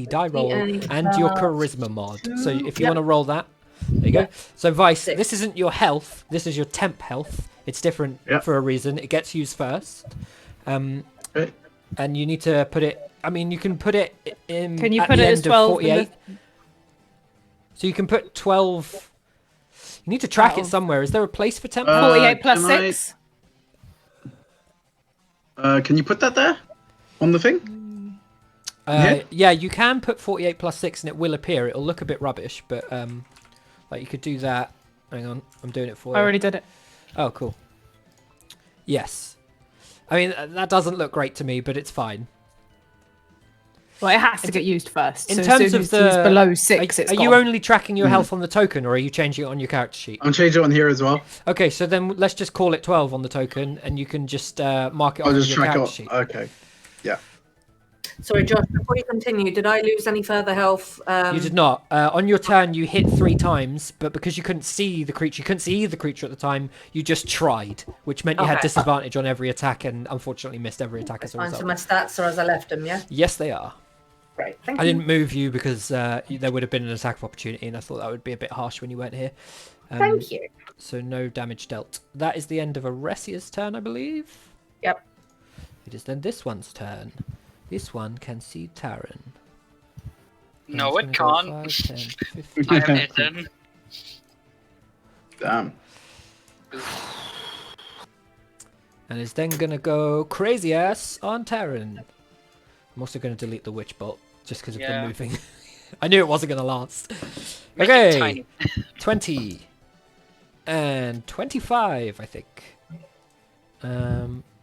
die roll and your charisma mod. So if you want to roll that, there you go. So Vice, 6. this isn't your health. This is your temp health. It's different for a reason. It gets used first. And you need to put it. I mean, you can put it in. Can you at put the it as end of 12? 48. So you can put 12. You need to track it Oh. somewhere. Is there a place for temp? 48 plus can I- 6. Can you put that there on the thing? Yeah, you can put 48 plus 6 and it will appear. It'll look a bit rubbish, but like you could do that. Hang on, I'm doing it for you. I already did it. Oh, cool. Yes. I mean, that doesn't look great to me, but it's fine. Well, it has to get used first. In so as terms soon of as it's the... below 6, it's Are you gone. only tracking your health on the token, or are you changing it on your character sheet? I'm changing it on here as well. Okay, so then let's just call it 12 on the token, and you can just mark it off I'll on just your track character it. sheet. Okay. Yeah. Sorry, Josh, before you continue, did I lose any further health? You did not. On your turn, you hit 3 times, but because you couldn't see the creature, you couldn't see either creature at the time, you just tried, which meant you had Okay. disadvantage on every attack, and unfortunately missed every attack as a Fine, result. so my stats are as I left them, yeah? Yes, they are. Great, thank I you. didn't move you because there would have been an attack of opportunity, and I thought that would be a bit harsh when you weren't here. Thank you. So no damage dealt. That is the end of Aresia's turn, I believe. Yep. It is then this one's turn. This one can see Taran. No, And it it's gonna can't. go 5, 10, 15. I am hidden. Damn. And is then gonna go crazy ass on Taran. I'm also gonna delete the witch bolt just because of Yeah. the moving. I knew it wasn't gonna last. Make it Okay, tiny. 20 and 25, I think.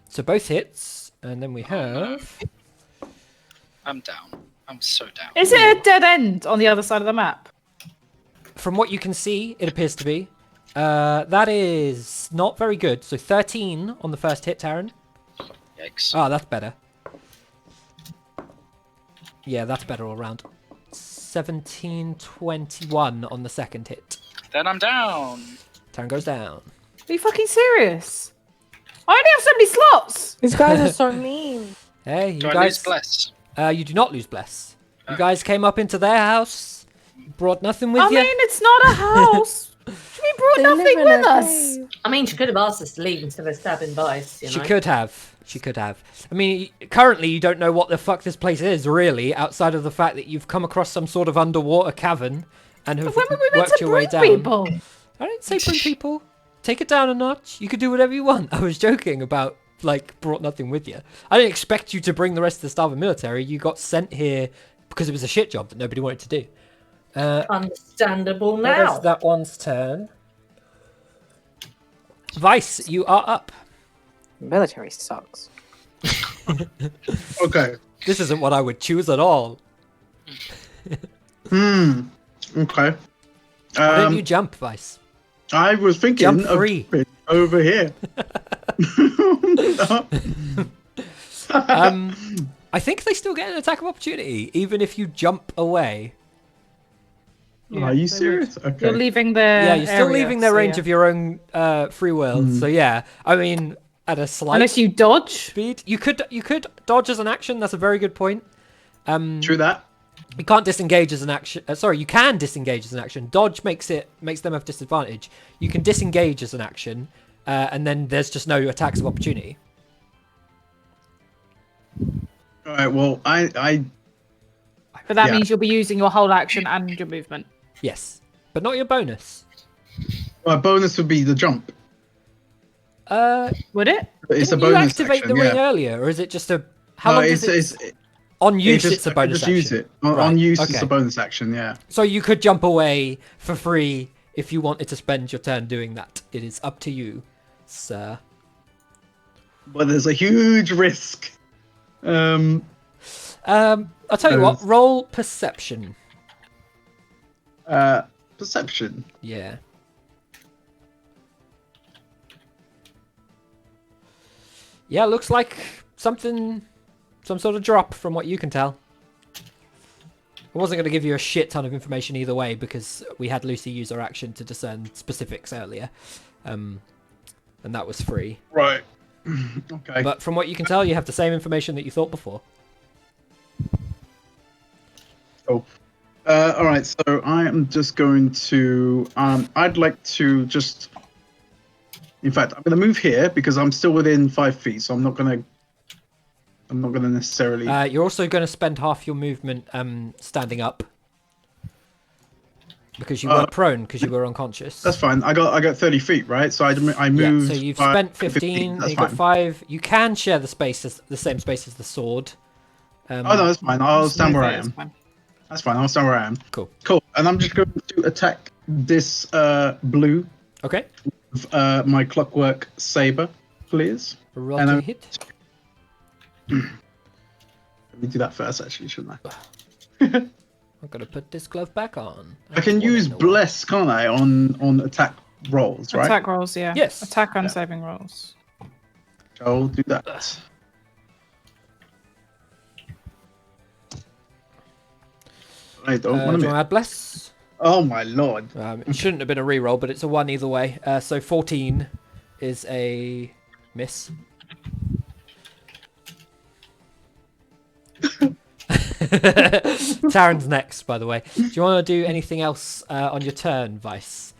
So both hits, and then we have. I'm down. I'm so down. Is it a dead end on the other side of the map? From what you can see, it appears to be. That is not very good. So 13 on the first hit, Taran. Yikes. Oh, that's better. Yeah, that's better all round. 17, 21 on the second hit. Then I'm down. Taran goes down. Are you fucking serious? I only have so many slots. These guys are so mean. Hey, you Do I guys. lose bless? You do not lose bless. You guys came up into their house, brought nothing with I you. mean, it's not a house. We brought They live nothing in with a us. cave. I mean, she could have asked us to leave instead of stabbing Vice, you know? She could have. She could have. I mean, currently you don't know what the fuck this place is, really, outside of the fact that you've come across some sort of underwater cavern and have When were we meant worked to your way bring down. people? I didn't say bring people. Take it down a notch. You could do whatever you want. I was joking about, like, brought nothing with you. I didn't expect you to bring the rest of the staff of military. You got sent here because it was a shit job that nobody wanted to do. Understandable That now. is that one's turn. Vice, you are up. Military sucks. Okay. This isn't what I would choose at all. Okay. Why don't you jump, Vice? I was thinking Jump of free. jumping over here. I think they still get an attack of opportunity, even if you jump away. Are you they serious? would. Okay. You're leaving their Yeah, you're still area, leaving their so range yeah. of your own free will. So yeah, I mean, at a slight Unless you dodge. speed, you could dodge as an action. That's a very good point. True that. You can't disengage as an action. Sorry, you can disengage as an action. Dodge makes them have disadvantage. You can disengage as an action, and then there's just no attacks of opportunity. All right. Well, I But that Yeah. means you'll be using your whole action and your movement. Yes, but not your bonus. my bonus would be the jump. Would it? It's a Didn't you bonus activate action. the ring Yeah. earlier, or is it just a? How long does it? On use, it's a bonus just action. use it. Right, On use, it's okay. a bonus action. Yeah. So you could jump away for free if you wanted to spend your turn doing that. It is up to you, sir. But there's a huge risk. I'll tell you what. Roll perception. Perception. Yeah. Yeah, looks like some sort of drop from what you can tell. I wasn't going to give you a shit ton of information either way because we had Lucy use her action to discern specifics earlier. And that was free. Right. Okay. But from what you can tell, you have the same information that you thought before. Oh. All right. So I am just going to. I'd like to just. In fact, I'm going to move here because I'm still within 5 feet, so I'm not going to necessarily. You're also going to spend half your movement standing up because you weren't prone because you were unconscious. That's fine. I got 30 feet, right? So I moved. Yeah, so you've 5, spent 15. That's You got fine. 5. You can share the same space as the sword. Oh no, that's fine. I'll stand where I That's am. fine. That's fine. I'll stand where I am. Cool. Cool. And I'm just going to attack this blue Okay. with my clockwork saber, please. Roll And to I'm- hit. Let me do that first, actually, shouldn't I? I'm gonna put this glove back on. I can use bless, can't I, on attack rolls, right? Attack rolls, yeah. Yes. Attack and saving rolls. I'll do that. I don't Do want you to. want to add bless? Oh my lord! It shouldn't have been a reroll, but it's a 1 either way. So 14 is a miss. Taryn's next, by the way. Do you want to do anything else on your turn, Vice?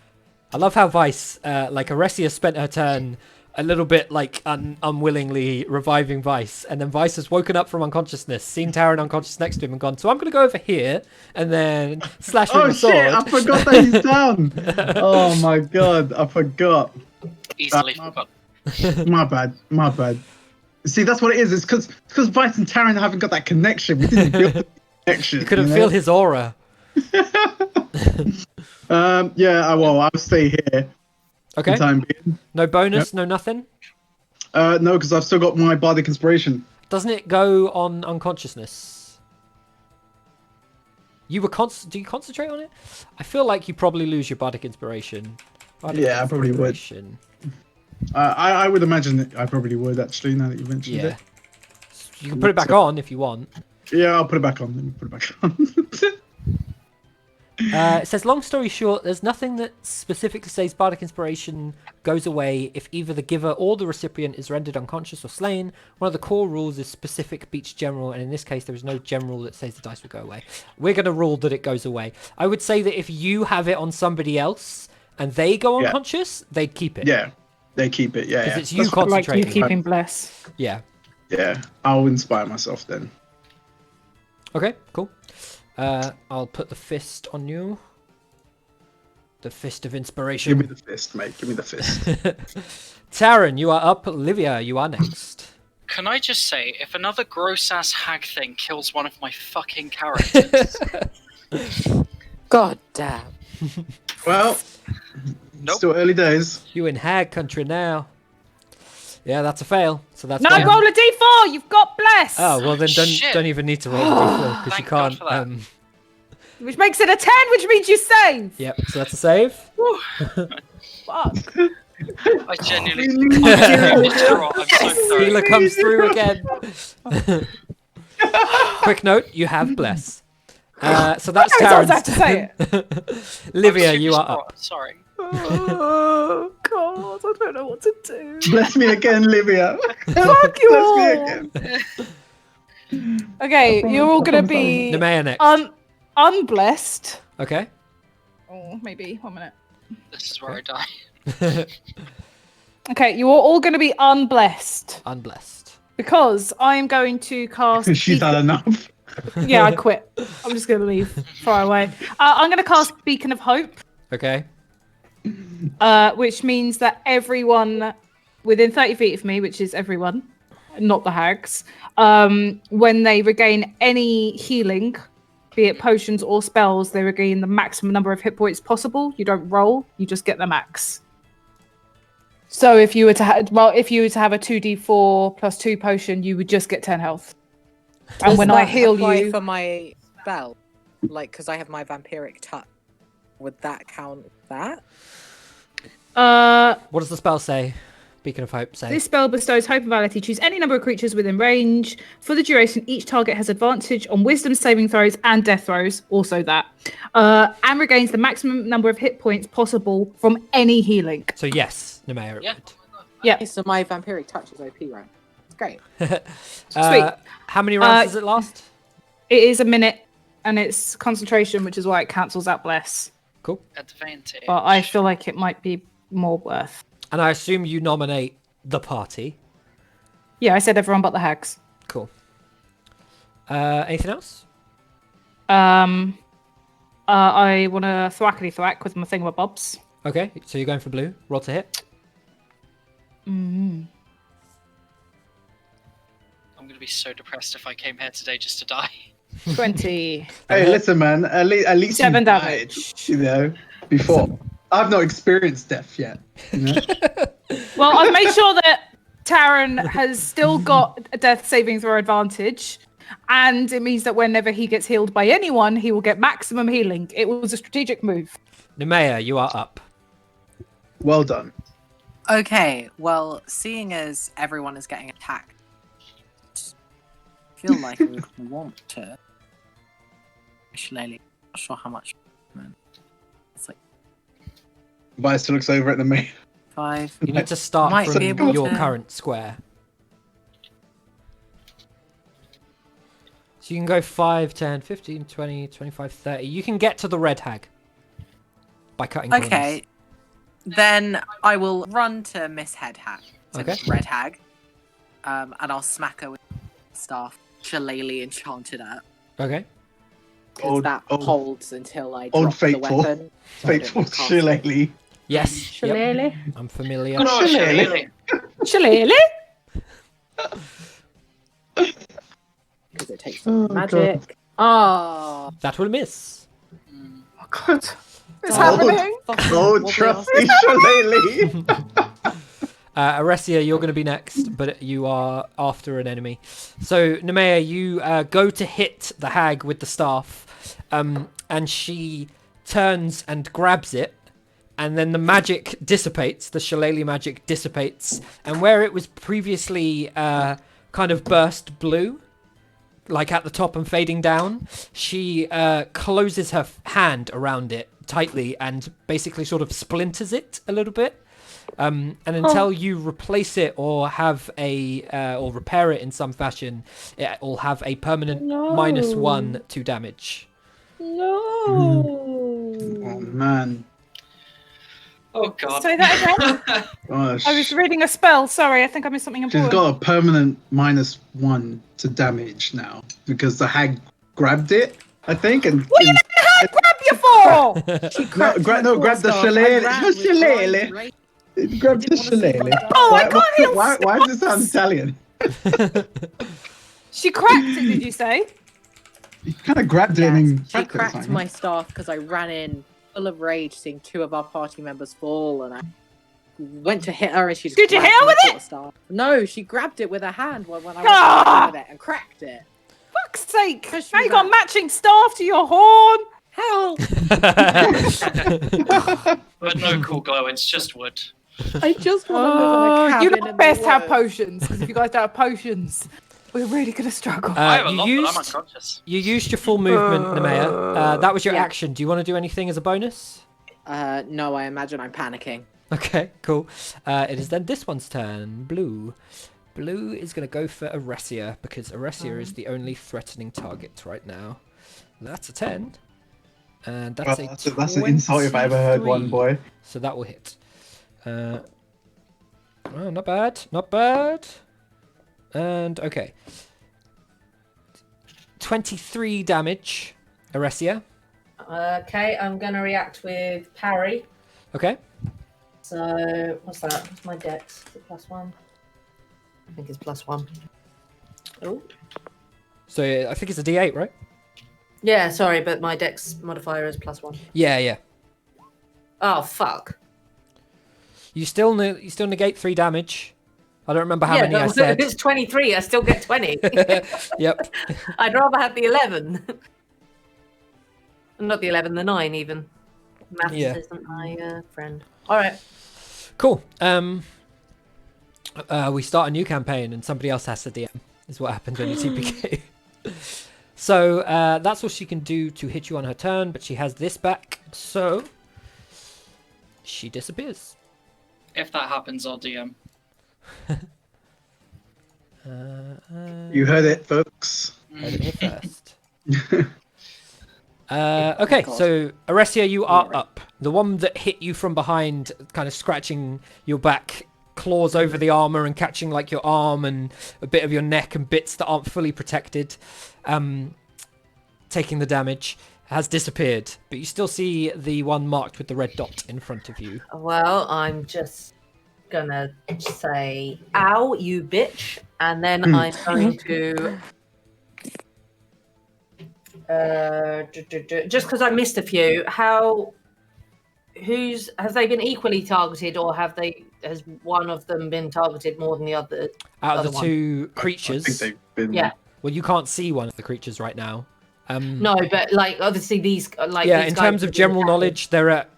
I love how Vice, like Aresia spent her turn a little bit like unwillingly reviving Vice, and then Vice has woken up from unconsciousness, seen Taryn unconscious next to him, and gone, so I'm going to go over here and then slash with Oh my sword. shit! I forgot that he's down. Oh my god! I forgot. Easily forgot. My bad. My bad. See, that's what it is. It's because Vice and Taryn haven't got that connection. We didn't build the connection. You couldn't know? feel his aura. Yeah. Well, I'll stay here. Okay. For the time being. No bonus, no nothing. No, because I've still got my bardic inspiration. Doesn't it go on unconsciousness? You were do you concentrate on it? I feel like you probably lose your bardic inspiration. Bardic Yeah, I probably would. inspiration. I would imagine that I probably would actually. Now that you mentioned Yeah. it. You can put it back on if you want. Yeah, I'll put it back on. Let me put it back on. It says, long story short, there's nothing that specifically says bardic inspiration goes away if either the giver or the recipient is rendered unconscious or slain. One of the core rules is specific beats general, and in this case, there is no general that says the dice will go away. We're going to rule that it goes away. I would say that if you have it on somebody else and they go Yeah. unconscious, they'd keep it. Yeah, they keep it. Yeah, Because yeah. it's you That's- Like you concentrating. keeping bless. Yeah. Yeah, I'll inspire myself then. Okay, cool. I'll put the fist on you. The fist of inspiration. Give me the fist, mate. Give me the fist. Taryn, you are up. Olivia, you are next. Can I just say, if another gross-ass hag thing kills one of my fucking characters... God damn. Well, Nope. still early days. You in hag country now. Yeah, that's a fail. So that's No, gone. roll a d4! You've got bless! Oh well, then Shit. don't even need to roll the d4 because you Thank God can't. for that. Which makes it a 10, which means you save! Yep. So that's a save. Fuck. I genuinely... I'm distraught. I'm so sorry. Healer comes through again. Quick note: you have bless. So that's I was about Taryn's to say turn. Livia, I'm so you are distraught. up. Sorry. Oh, God, I don't know what to do. Bless me again, Livia. Fuck you Bless me all! again. Okay, you're all gonna be Nemea next. unblessed. Okay. Oh, maybe 1 minute. This is where I die. Okay, you are all gonna be unblessed Unblessed. because I am going to cast. She's had enough. Yeah, I quit. I'm just gonna leave far away. I'm gonna cast Beacon of Hope, Okay. which means that everyone within 30 feet of me, which is everyone, not the hags, when they regain any healing, be it potions or spells, they regain the maximum number of hit points possible. You don't roll; you just get the max. So if you were to have a 2d4 plus 2 potion, you would just get 10 health. And Does when I that heal apply you, for my spell, like, because I have my vampiric touch, would that count that? What does the spell say? Beacon of Hope say. This spell bestows hope and vitality. Choose any number of creatures within range. For the duration, each target has advantage on wisdom saving throws and death throws, also that. And regains the maximum number of hit points possible from any healing. So yes, Nemea. it Yeah. would. Yeah. Okay, so my vampiric touch is OP, right? It's great. Sweet. How many rounds does it last? It is a minute, and it's concentration, which is why it cancels out bless. Cool. Advantage. But I feel like it might be more worth. And I assume you nominate the party. Yeah, I said everyone but the hags. Cool. Anything else? I want to thwackety thwack with my thingamabobs. Okay, so you're going for blue. Roll to hit. Mm. I'm going to be so depressed if I came here today just to die. 20. Hey, listen, man. At least 7 you died, damage. you know, before. I've not experienced death yet. You know? Well, I've made sure that Taran has still got a death saving throw advantage. And it means that whenever he gets healed by anyone, he will get maximum healing. It was a strategic move. Nemea, you are up. Well done. Okay, well, seeing as everyone is getting attacked, I feel like I would want to. Shillelagh, not sure how much. It's like Vice looks over at the main. 5. You need to start Might be from able your to- current square. So you can go 5, 10, 15, 20, 25, 30. You can get to the red hag by cutting corners. Okay, then I will run to Miss Head Hag, so Okay. Miss Red Hag, and I'll smack her with staff, Shillelagh enchanted at, Okay. because that holds until I old drop the faithful. weapon. so I don't Faithful cast it. Shillelagh. Yes. Yep. Shillelagh. I'm familiar. Good old Shillelagh. Shillelagh. Shillelagh? Because it takes Oh, some magic. Oh, That will miss. Mm. Oh, God. It's Oh. happening. Oh, trusty Shillelagh. Aresia, you're going to be next, but you are after an enemy. So, Nemea, you go to hit the hag with the staff, and she turns and grabs it, and then the magic dissipates, the Shillelagh magic dissipates, and where it was previously kind of burst blue, like at the top and fading down, she closes her hand around it tightly and basically sort of splinters it a little bit. And until you replace it or have or repair it in some fashion, it will have a permanent -1 to damage. No. Oh, man. Oh god. Say that again. Gosh. I was reading a spell. Sorry, I think I missed something She's important. got a permanent -1 to damage now because the hag grabbed it, I think. And What do you mean the hag grabbed you for? she No, cracked my grab the quarterstaff. I Shillelagh. ran Just with Shillelagh. blind rage. Grab the didn't wanna see Shillelagh. my Oh, I can't heal Why does it sound Italian? She cracked it, did you say? You kind of grabbed it Yes, and she cracked it. cracked Simon. my staff because I ran in full of rage, seeing 2 of our party members fall, and I went to hit her, and she just Did you hit grabbed her my with it? quarterstaff. No, she grabbed it with her hand when I Ah! was with it and cracked it. Fuck's sake. Push Now me you got back. matching staff to your horn. Hell, But no cool glow, it's just wood. I just want to live in a cabin You in lot the best have woods. potions, because if you guys don't have potions, we're really going to struggle. I have a You lot, but I'm used unconscious. you used your full movement, Nemea. That was your Yeah. action. Do you want to do anything as a bonus? No, I imagine I'm panicking. Okay, cool. It is then this one's turn. Blue. Blue is going to go for Aresia because Aresia is the only threatening target right now. That's a 10. And that's That's an insult if I ever heard one, 23. boy. So that will hit. Oh, not bad. Not bad. And okay. 23 damage, Aresia. Okay, I'm going to react with parry. Okay. So, what's that? What's my dex? Is it +1? I think it's +1. Oh. So I think it's a D8, right? Yeah, sorry, but my dex modifier is +1. Yeah, yeah. Oh, fuck. You still negate 3 damage. I don't remember how many but I said. If it's 23, I still get 20. Yep. I'd rather have the 11. Not the 11, the 9 even. Maths isn't my friend. All right. Cool. We start a new campaign and somebody else has to DM. Is what happens when you TPK. So that's what she can do to hit you on her turn, but she has this back, so she disappears. If that happens, I'll DM. You heard it, folks. Heard it here first. Okay, so Aresia, you are up. The one that hit you from behind, kind of scratching your back, claws over the armor and catching like your arm and a bit of your neck and bits that aren't fully protected, taking the damage, has disappeared. But you still see the one marked with the red dot in front of you. Well, I'm just gonna say, "Ow, you bitch," and then I'm going to. Just because I missed a few, has they been equally targeted, or has one of them been targeted more than the other? Out of the two creatures, I think they've been. Yeah. Well, you can't see one of the creatures right now. No, but like obviously these like yeah, these in guys terms of have been general attacked. knowledge, they're at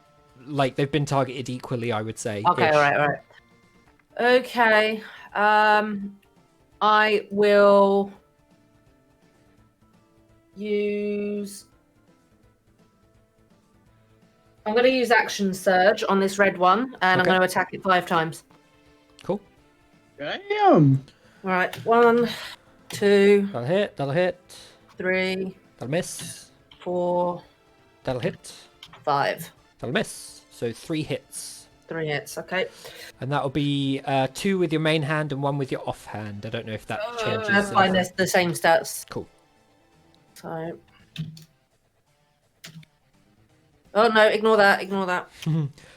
like they've been targeted equally, I would say. Okay, all right. Okay, I will use. I'm going to use Action Surge on this red one, and I'm Okay. going to attack it 5 times. Cool. Damn. All right, 1, 2, That'll hit. That'll hit. 3, That'll miss. 4, That'll hit. 5. That'll miss. So 3 hits. 3 hits. Okay. And that'll be 2 with your main hand and 1 with your offhand. I don't know if that changes. That's fine. That's the same stats. Cool. So. Oh no! Ignore that. Ignore that.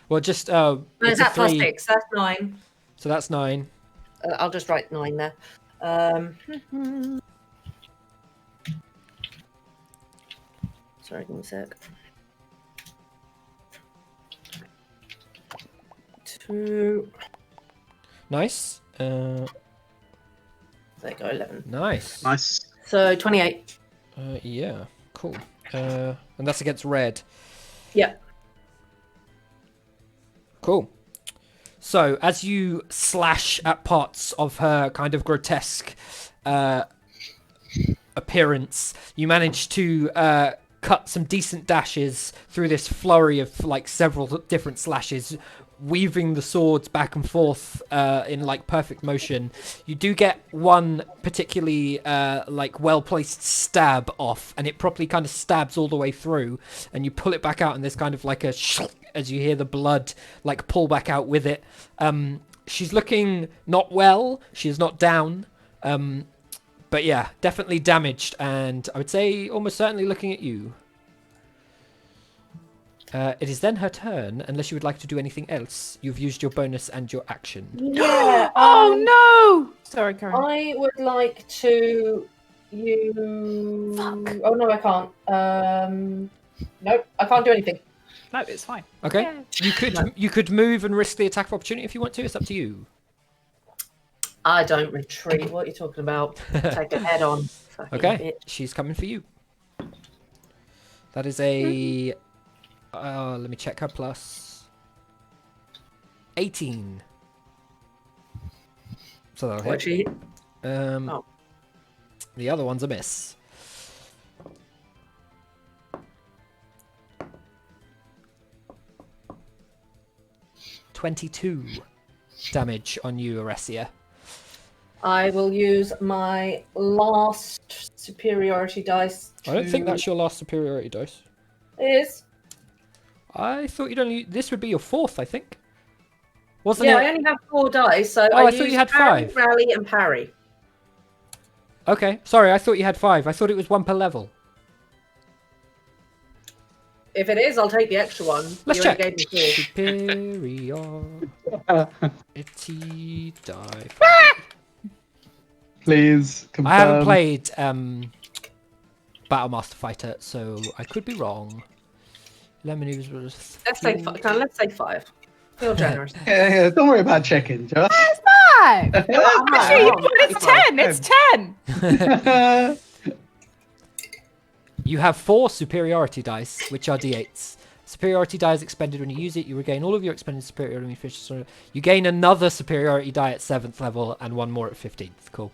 Well, just No, it's is a that 3, +6? That's 9. so that's 9. I'll just write 9 there. Sorry, give me a sec. 2. Nice. There you go. 11. Nice. Nice. So 28. Yeah. Cool. And that's against red. Yeah. Cool. So, as you slash at parts of her kind of grotesque appearance, you manage to cut some decent dashes through this flurry of like several different slashes, weaving the swords back and forth in like perfect motion. You do get one particularly like well-placed stab off, and it properly kind of stabs all the way through, and you pull it back out, and there's kind of like a as you hear the blood like pull back out with it. She's looking not well. She is not down. But yeah, definitely damaged, and I would say almost certainly looking at you. It is then her turn, unless you would like to do anything else. You've used your bonus and your action. Yeah. Oh no! Sorry, Karen. I would like to use. Fuck. Oh no, I can't. Nope, I can't do anything. No, it's fine. Okay, Yeah. you could move and risk the attack of opportunity if you want to. It's up to you. I don't retreat. What are you talking about? Take it head on. Fucking Okay, bitch. she's coming for you. That is a. Let me check her plus. 18. So that'll What hit. she? Oh. The other one's a miss. (22) damage on you, Aresia. I will use my last superiority dice. I don't think that's your last superiority dice. It is. I thought you'd only. This would be your 4th, I think. Wasn't Yeah, it? I only have 4 dice, so Oh, I thought use you had parry, 5. rally, and parry. Okay, sorry, I thought you had 5. I thought it was 1 per level. If it is, I'll take the extra one. Let's You check. only gave me superiority die. Please confirm. I haven't played Battlemaster Fighter, so I could be wrong. Lemon was. Let's say 5. Let's say 5. Feel generous. Yeah, don't worry about checking, just. It's 5. Actually, it's 10. It's 10. You have 4 superiority dice, which are d8s. Superiority die is expended when you use it. You regain all of your expended superiority when you finish. You gain another superiority die at 7th level and 1 more at 15th. Cool.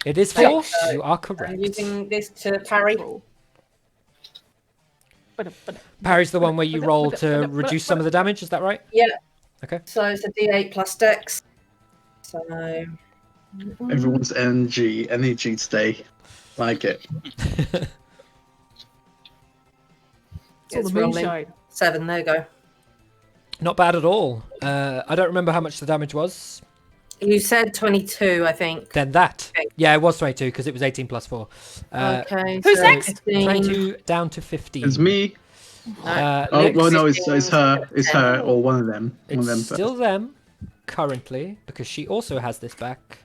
It is 4. You are correct. I'm using this to parry. Parry's the one where you roll to reduce some of the damage. Is that right? Yeah. Okay. So it's a D8 plus Dex. So. Everyone's energy today. Like it. It's rolling. 7. There you go. Not bad at all. I don't remember how much the damage was. You said 22, I think. Then that. Okay. Yeah, it was 22 because it was 18 plus 4. Okay. Who's so next? 15. 22 down to 15. It's me. Uh, Oh, Nick, well, no, it's her. It's her, or one of them. One of them it's still them currently because she also has this back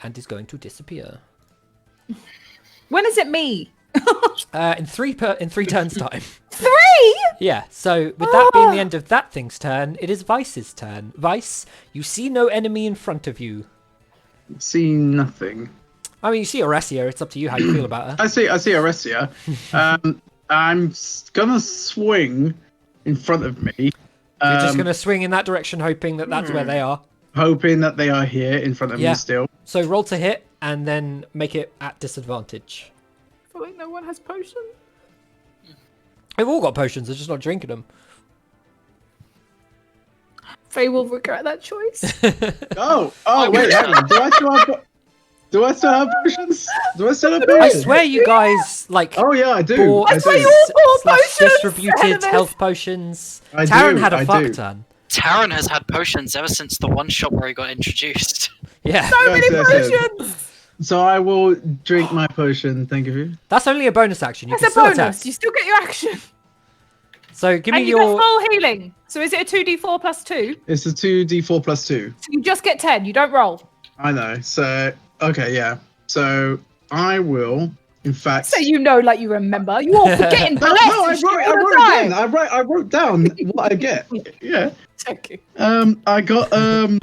and is going to disappear. When is it me? In three turns time. 3? Yeah, so with that being the end of that thing's turn, it is Vice's turn. Vice, you see no enemy in front of you. See nothing. I mean, you see Oresia. It's up to you how you feel about her. I see Aresia. I'm gonna swing in front of me. You're just going to swing in that direction, hoping that that's where they are. Hoping that they are here in front of Yeah. me still. So roll to hit and then make it at disadvantage. I feel like no one has potion. They've all got potions. They're just not drinking them. Faye will regret that choice. Oh, wait, hang on. Do I still have potions? Do I still have I potions? swear you guys like. Oh yeah, I do. bought I That's why do. you all bought slash potions. distributed health potions. I Taran do, had a I fuck do. ton. Taran has had potions ever since the one shop where he got introduced. Yeah, So many Yes. potions. So I will drink my potion. Thank you. that's only a bonus action. You That's can a still bonus. attack. You still get your action. So give me And you your. get full healing. So is it a 2d4 plus 2? It's a 2d4 plus 2. So you just get 10. You don't roll. I know. So okay, yeah. So I will, in fact. So you know, like you remember. You all forgetting No, blessed. I wrote again. I wrote down what I get. Yeah. Okay. I got all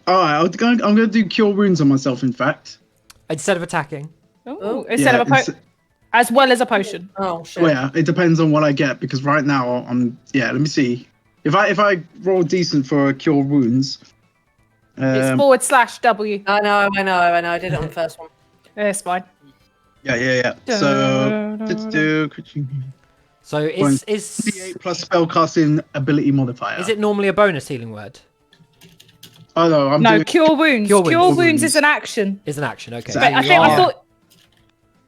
right. I'm gonna do cure wounds on myself. In fact. Instead of attacking. Oh, instead of a potion, as well as a potion. Oh, shit. Well, yeah, it depends on what I get because right now I'm. Yeah, let me see. If I roll decent for cure wounds. It's /W. I know. I did it on the first one. It's fine. Yeah. So let's do. So is D8 plus spellcasting ability modifier. is it normally a bonus healing word? Oh no, I'm No, doing. cure wounds. Cure Cure wounds. wounds is an action. Is an action. Okay. So But I you think I are- thought.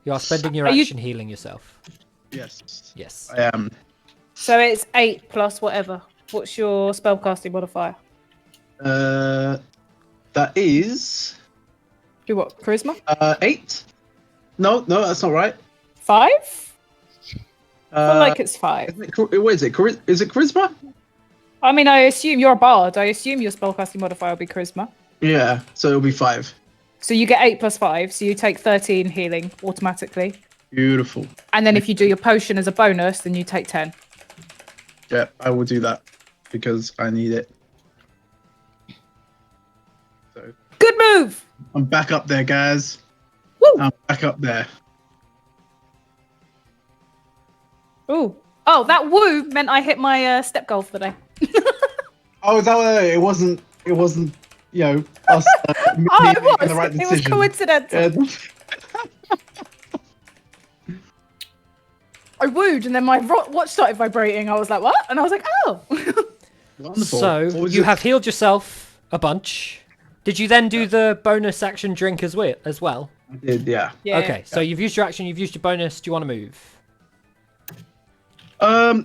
you are spending your Are you- action healing yourself. Yes, Yes. I am. So it's 8 plus whatever. What's your spellcasting modifier? That is Do what? Charisma? 8. No, that's not right. 5? I feel Uh, like it's 5. what is it? Is it charisma? I mean, I assume you're a bard. I assume your spellcasting modifier will be charisma. Yeah, so it'll be 5. So you get 8 plus 5, so you take 13 healing automatically. Beautiful. And then if you do your potion as a bonus, then you take 10. Yeah, I will do that because I need it. So Good move! I'm back up there, guys. Woo! I'm back up there. Ooh. Oh, that woo meant I hit my step goal for the day. Oh, is that what it wasn't? It wasn't. You know, us me Oh, it making was. the right It was decision. coincidental. I wooed, and then my watch started vibrating. I was like, what? And I was like, oh. Wonderful. So What was you it? have healed yourself a bunch. Did you then do the bonus action drink as well? I did, yeah. Yeah. Okay, so you've used your action, you've used your bonus. Do you want to move?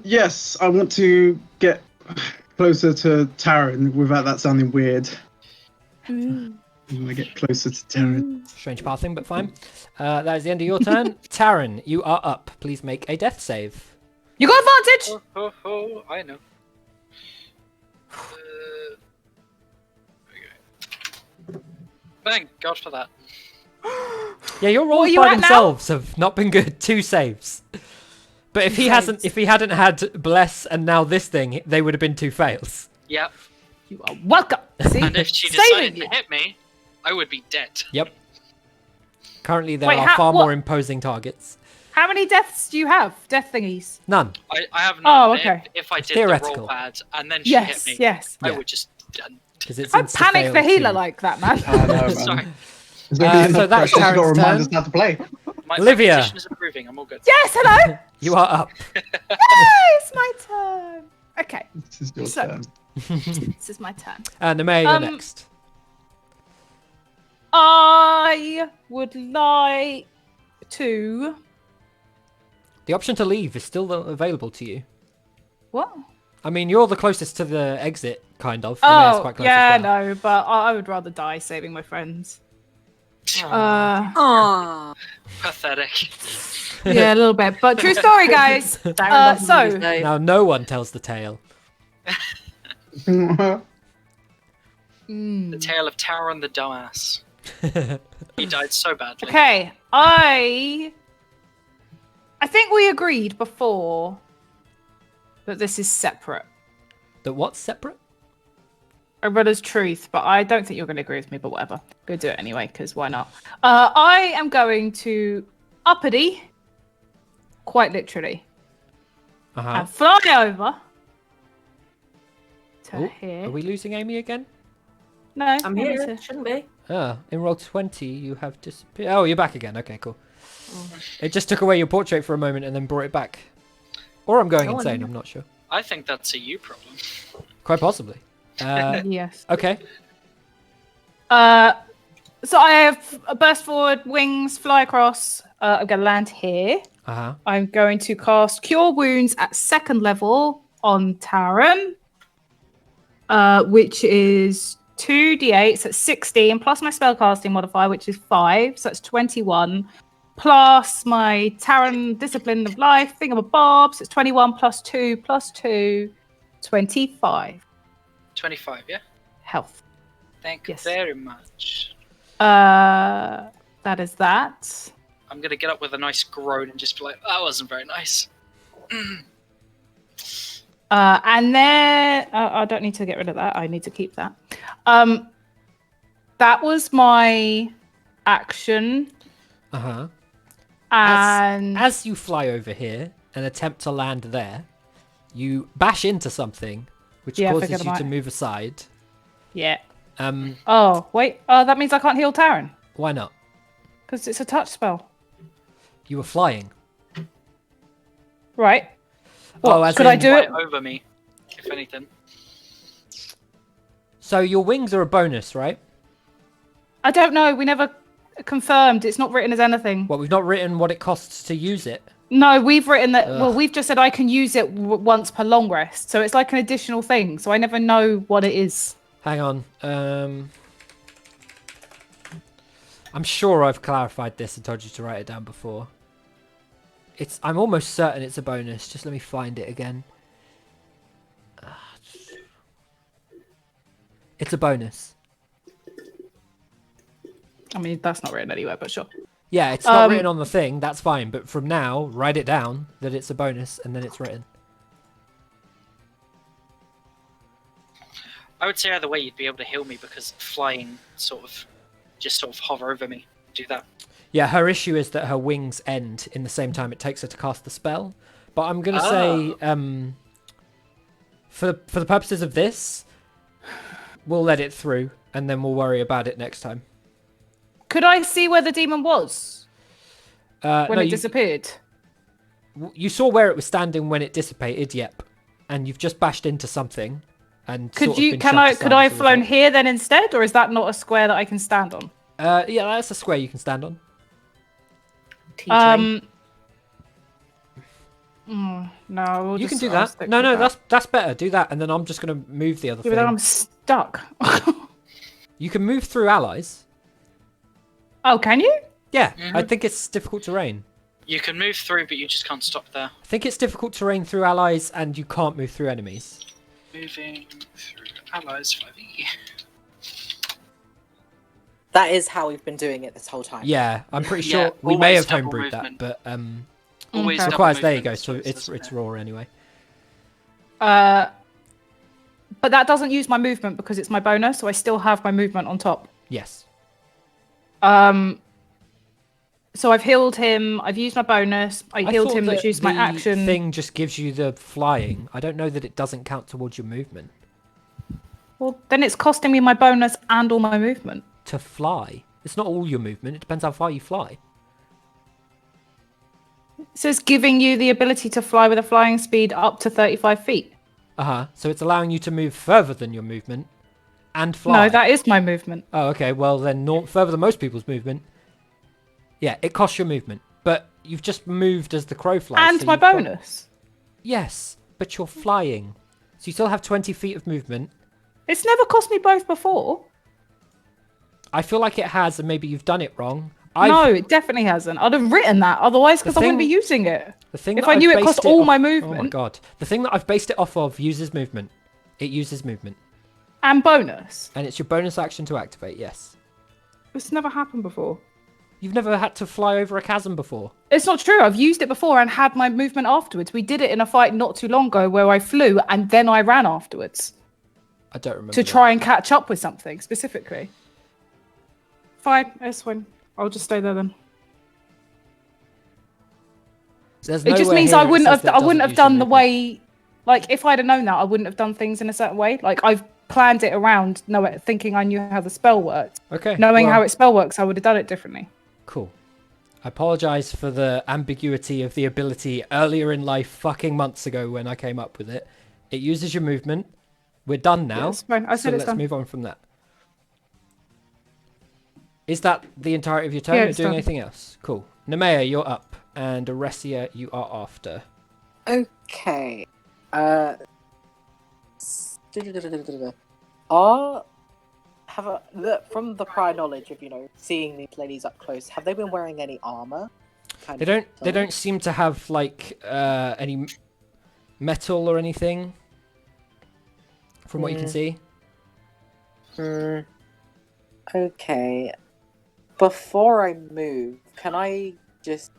Yes, I want to get closer to Taryn without that sounding weird. I want to get closer to Taryn. Strange pathing, but fine. That is the end of your turn. Taryn, you are up. Please make a death save. You got advantage. I know. Okay. Thank God for that. Yeah, your rolls you by at now? themselves have not been good. 2 saves. But if he hadn't had bless and now this thing, they would have been 2 fails. Yep. You are welcome. See? And if she Saving decided you. to hit me, I would be dead. Yep. Currently, there Wait, are far more imposing targets. How many deaths do you have? Death thingies. None. I have Oh, none. okay. If I did the Theoretical. roll bad and then she Yes, hit me, yes. I Yeah. would just. Because it's I panic the healer like that, man. I know, man. Sorry. There's gonna be enough so that's pressure, she's gotta Taryn's remind turn. us how to play. My Olivia. position is improving. I'm all good. Yes, hello. You are up. Yay, it's my turn. Okay, This is your So- turn. this is my turn. And Amaya, you're Um, next. I would like to. The option to leave is still available to you. What? I mean, you're the closest to the exit, kind of. Amaya's Oh, quite close yeah, as well. no, but I would rather die saving my friends. Aww. Pathetic. Yeah, a little bit, but true story, guys. Darren doesn't so- use those. Now, no one tells the tale. Mm. The tale of Taron the dumbass. He died so badly. Okay, I think we agreed before that this is separate. That what's separate? Arilla's truth, but I don't think you're going to agree with me, but whatever. Go do it anyway, because why not? I am going to uppity, quite literally, Uh-huh. and fly over to Oh, here. are we losing Amy again? No, I'm I need here. to- Shouldn't be. Ah, in roll 20, you have disappeared. Oh, you're back again. Okay, cool. It just took away your portrait for a moment and then brought it back. Or I'm going Oh, I insane, know. I'm not sure. I think that's a you problem. Quite possibly. Yes. Okay. So I have a burst forward, wings, fly across. I'm going to land here. Uh-huh. I'm going to cast Cure Wounds at 2nd level on Taran, which is 2d8, so that's 16, plus my spellcasting modifier, which is 5, so that's 21, plus my Taran Discipline of Life, thingamabob, so it's 21 plus 2, 25 25, yeah? health. Thank you Yes. very much. That is that. I'm gonna get up with a nice groan and just be like, that wasn't very nice. And then I don't need to get rid of that. I need to keep that. That was my action. Uh-huh. And As you fly over here and attempt to land there, you bash into something, which Yeah, I causes figured I you to might. move aside. yeah. Oh, Wait. That means I can't heal Taran why not? because it's a touch spell, You were flying. right? Oh, What, as could I in- do it? Right over me, if anything. So your wings are a bonus, right? I don't know. We never confirmed. It's not written as anything. Well, we've not written what it costs to use it. No, we've written that. Well, Ugh. we've just said I can use it once per long rest, so it's like an additional thing. So I never know what it is. Hang on. I'm sure I've clarified this and told you to write it down before. I'm almost certain it's a bonus. Just let me find it again. It's a bonus. I mean, that's not written anywhere, but sure. Yeah, it's not written on the thing. That's fine. But from now, write it down that it's a bonus, and then it's written. I would say either way you'd be able to heal me because flying just hover over me. Do that. Yeah, her issue is that her wings end in the same time it takes her to cast the spell. But I'm gonna say, for the purposes of this, we'll let it through, and then we'll worry about it next time. Could I see where the demon was when No, it disappeared? you saw where it was standing when it dissipated. Yep, and you've just bashed into something, and Could sort of you? been Can shoved I? aside Could I as have a flown result. here then instead, or is that not a square that I can stand on? Yeah, that's a square you can stand on. TJ. No, we'll You just, can do I'll that. stick No, with no, that. that's better. Do that, and then I'm just gonna move the other Yeah, but then thing. I'm stuck. You can move through allies. Oh, can you? Yeah, I Mhm. think it's difficult terrain. You can move through, but you just can't stop there. I think it's difficult terrain through allies, and you can't move through enemies. Moving through allies 5e. That is how we've been doing it this whole time. Yeah, I'm pretty Yeah, sure we may always have double homebrewed that, movement. but Always Okay. double requires. There you go. movement, So that's it's what it says raw anyway. But that doesn't use my movement because it's my bonus, so I still have my movement on top. Yes. So I've healed him. I've used my bonus. I healed thought him, which that used my the action. thing just gives you the flying. I don't know that it doesn't count towards your movement. Well, then it's costing me my bonus and all my movement. To fly, it's not all your movement. It depends how far you fly. So it's giving you the ability to fly with a flying speed up to 35 feet. So it's allowing you to move further than your movement and fly. No, that is my movement. Oh, okay. Well, then further than most people's movement. Yeah, it costs your movement, but you've just moved as the crow flies. And so my you've got- bonus. Yes, but you're flying, so you still have 20 feet of movement. It's never cost me both before. I feel like it has, and maybe you've done it wrong. No, it definitely hasn't. I'd have written that otherwise because I wouldn't be thing- using it. The thing If that I knew I've it cost based all off- my Oh my movement. god! The thing that I've based it off of uses movement. It uses movement, And bonus. and it's your bonus action to activate. Yes. It's never happened before. You've never had to fly over a chasm before. It's not true. I've used it before and had my movement afterwards. We did it in a fight not too long ago where I flew and then I ran afterwards I don't remember. to that. try and catch up with something specifically. Fine, it's fine. I'll just stay there then. There's It just nowhere means here I it wouldn't says have. that I doesn't wouldn't have use your done the movement. way. Like if I'd have known that, I wouldn't have done things in a certain way. Like I've planned it around, thinking I knew how the spell worked. Okay. Knowing well, how its spell works, I would have done it differently. Cool. I apologize for the ambiguity of the ability earlier in life, fucking months ago when I came up with it. It uses your movement. We're done now. Yeah, it's fine. I so said it's let's done. move on from that. Is that the entirety of your turn? Yeah, You're it's doing done. anything else? Cool. Nemea, you're up, and Aresia, you are after. Okay. From the prior knowledge of seeing these ladies up close, have they been wearing any armor? Kind They of don't. They don't stuff? seem to have like any metal or anything. From what you can see. Okay. Before I move, can I just,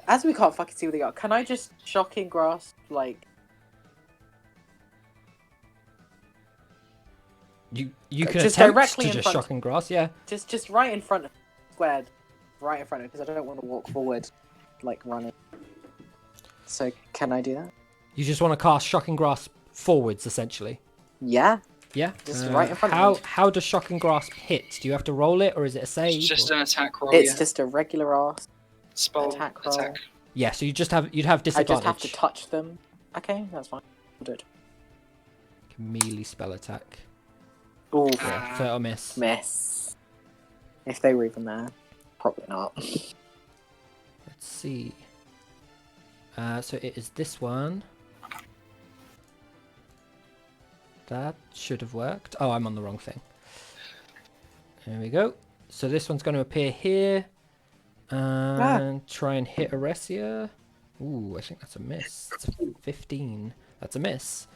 as we can't fucking see where they are, can I just shocking grasp You can Just attempt directly to in just front. shock and grass, yeah. just right in front of squared, right in front of because I don't want to walk forward, running. So can I do that? You just want to cast shock and grasp forwards, essentially. Yeah. Yeah. Just right in front of me. How does shock and grasp hit? Do you have to roll it, or is it a save? It's just or- an attack roll. It's yeah. just a regular ass. Spell attack roll. attack. Yeah. So you'd have I disadvantage. just have to touch them. Okay, that's fine. We'll do it. Melee spell attack. Ooh, Yeah, fail or miss. miss. If they were even there, probably not. Let's see. So it is this one. That should have worked. Oh, I'm on the wrong thing. There we go. So this one's going to appear here. And try and hit Aresia. Ooh, I think that's a miss. It's a 15. That's a miss.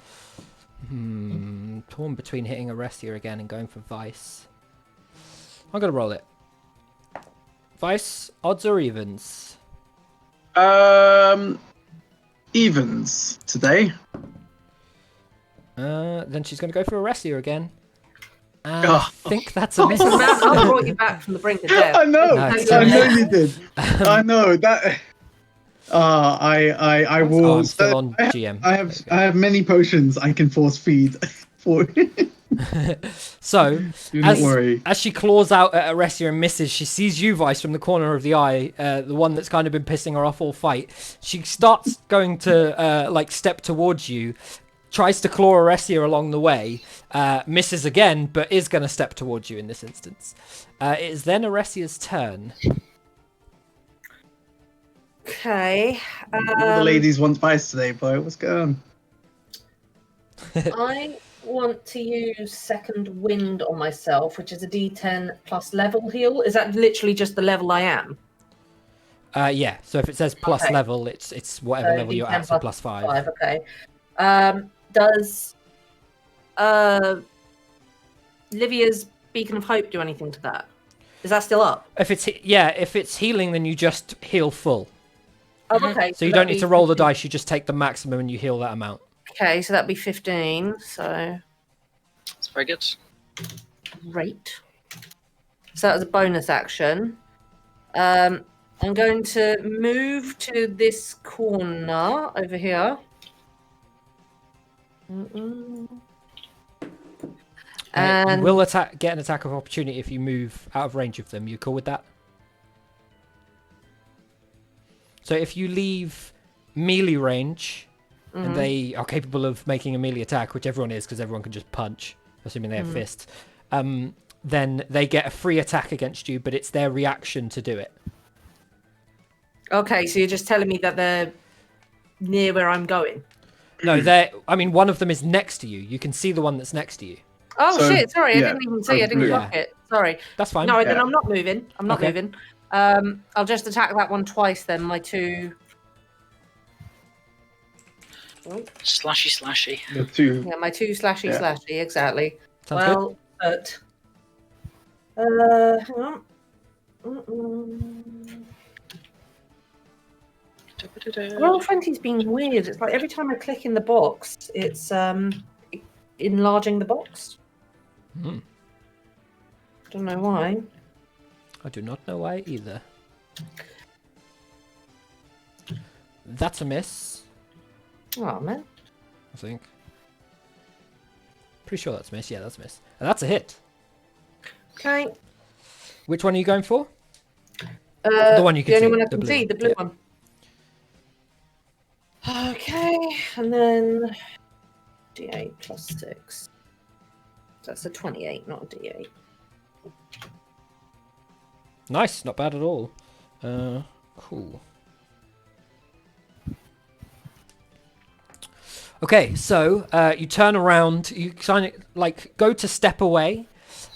Torn between hitting Aresia again and going for Vice. I'm going to roll it. Vice, odds or evens? Evens today. Then she's going to go for Aresia again. And Oh. I think that's a miss. Man, I brought you back from the brink of death. I know. Nice. I know you did. I know that. I will. Oh, I'm still on GM. I have many potions I can force feed for. So, Do not worry. as she claws out at Aresia and misses, she sees you, Vice, from the corner of the eye, the one that's kind of been pissing her off all fight. She starts going to, step towards you, tries to claw Aresia along the way, misses again, but is going to step towards you in this instance. It is then Aresia's turn. Okay. All the ladies want vice today, boy. What's going on? I want to use second wind on myself, which is a D10 plus level heal. Is that literally just the level I am? Yeah, so if it says plus Okay. level, it's whatever level you're at, D10 so plus 5. Okay. Does Livia's Beacon of Hope do anything to that? Is that still up? If it's healing, then you just heal full. Oh, okay. So you don't need to roll the dice, you just take the maximum and you heal that amount. Okay, so that'd be 15. So That's very good. great. So that was a bonus action. I'm going to move to this corner over here. And you will get an attack of opportunity if you move out of range of them. You cool with that? So if you leave melee range, and they are capable of making a melee attack, which everyone is because everyone can just punch, assuming they have fists, then they get a free attack against you, but it's their reaction to do it. okay, so you're just telling me that they're near where I'm going. No, one of them is next to you. You can see the one that's next to you. Oh So, shit! Sorry, I yeah, didn't even see. I didn't blue. clock it. Sorry. That's fine. No, then Yeah. I'm not moving. I'm not Okay. moving. I'll just attack that one twice. Then my two. Slashy. The two. Yeah, my two slashy Yeah. slashy. Exactly. Sounds good. Well, but. Hang on. Roll 20's been weird. It's like every time I click in the box, it's enlarging the box. Hmm. Don't know why. I do not know why either. That's a miss, Oh man. I think. Pretty sure that's a miss. Yeah, that's a miss. And that's a hit. Okay. Which one are you going for? The one you can the only see, one I the can blue see, one, the blue yeah. one. Okay, and then D8 plus 6. That's a 28, not a D8. Nice, not bad at all. Cool. Okay, so you turn around, you kind of like go to step away,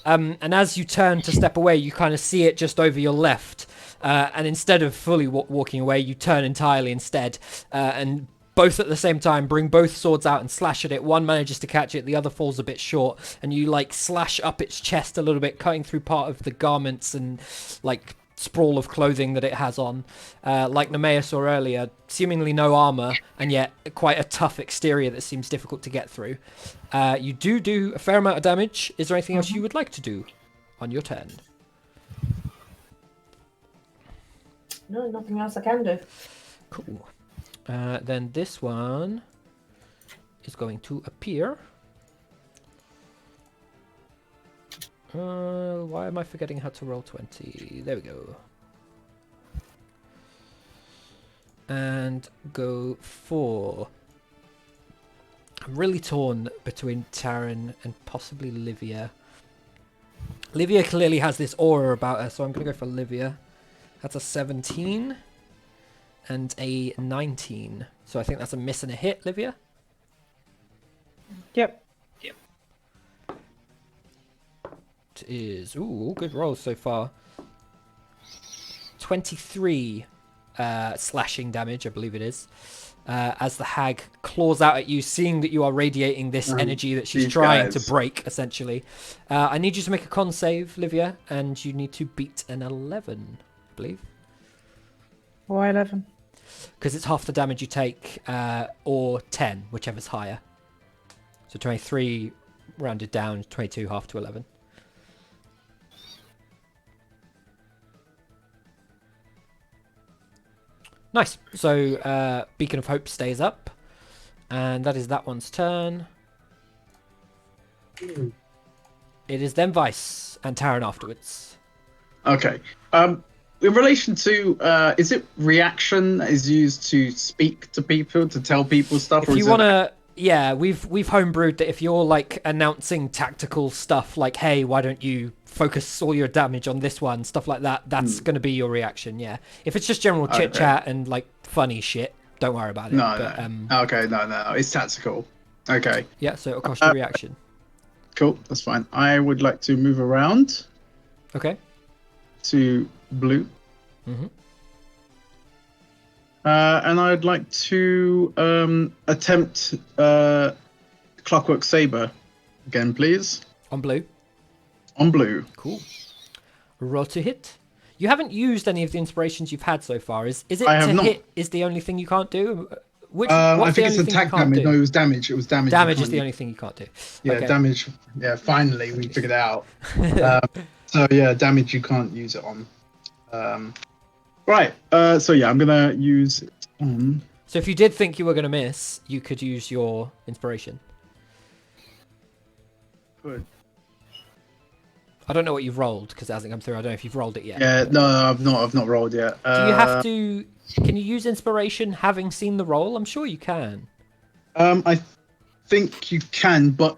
and as you turn to step away, you kind of see it just over your left, and instead of fully walking away, you turn entirely instead, and both at the same time bring both swords out and slash at it. One manages to catch it, the other falls a bit short, and you like slash up its chest a little bit, cutting through part of the garments and like sprawl of clothing that it has on. Like Nemea saw earlier, seemingly no armor, and yet quite a tough exterior that seems difficult to get through. You do a fair amount of damage. Is there anything else you would like to do on your turn? No, nothing else I can do. Cool. Then this one is going to appear. Why am I forgetting how to roll 20? There we go. And go for... I'm really torn between Taryn and possibly Livia. Livia clearly has this aura about her, so I'm going to go for Livia. That's a 17 and a 19. So I think that's a miss and a hit, Livia. Yep. It is, ooh, good rolls so far. 23 slashing damage, I believe it is. As the hag claws out at you, seeing that you are radiating this energy that she's these trying guys. to break, essentially. I need you to make a con save, Livia, and you need to beat an 11, I believe. Why 11? Because it's half the damage you take, or 10, whichever's higher. So 23 rounded down, 22 half to 11. Nice. So Beacon of Hope stays up, and that is that one's turn. It is then Vice and Taryn afterwards. Okay. In relation to, is it reaction that is used to speak to people, to tell people stuff? If or you is it- want to, yeah, we've homebrewed that if you're like announcing tactical stuff like, hey, why don't you focus all your damage on this one, stuff like that, that's going to be your reaction. Yeah. If it's just general chit chat and like funny shit, don't worry about it. Okay, no, it's tactical. Okay. Yeah, so it'll cost you reaction. Cool, that's fine. I would like to move around. Okay. To blue. Mm-hmm. And I'd like to attempt Clockwork Saber again, please. On blue. On blue. Cool. Roll to hit. You haven't used any of the inspirations you've had so far. Is it I have to not. hit is the only thing you can't do? I think it's attack damage. No, it was damage. It was damage. Damage is the only thing you can't do. Yeah, okay. Damage. Yeah, finally we figured it out. So yeah, damage you can't use it on. Right. So yeah, I'm gonna use it on. So if you did think you were gonna miss, you could use your inspiration. Good. I don't know what you've rolled because it hasn't come through. I don't know if you've rolled it yet. Yeah, no, I've not rolled yet. Do you have to? Can you use inspiration having seen the roll? I'm sure you can. I think you can, but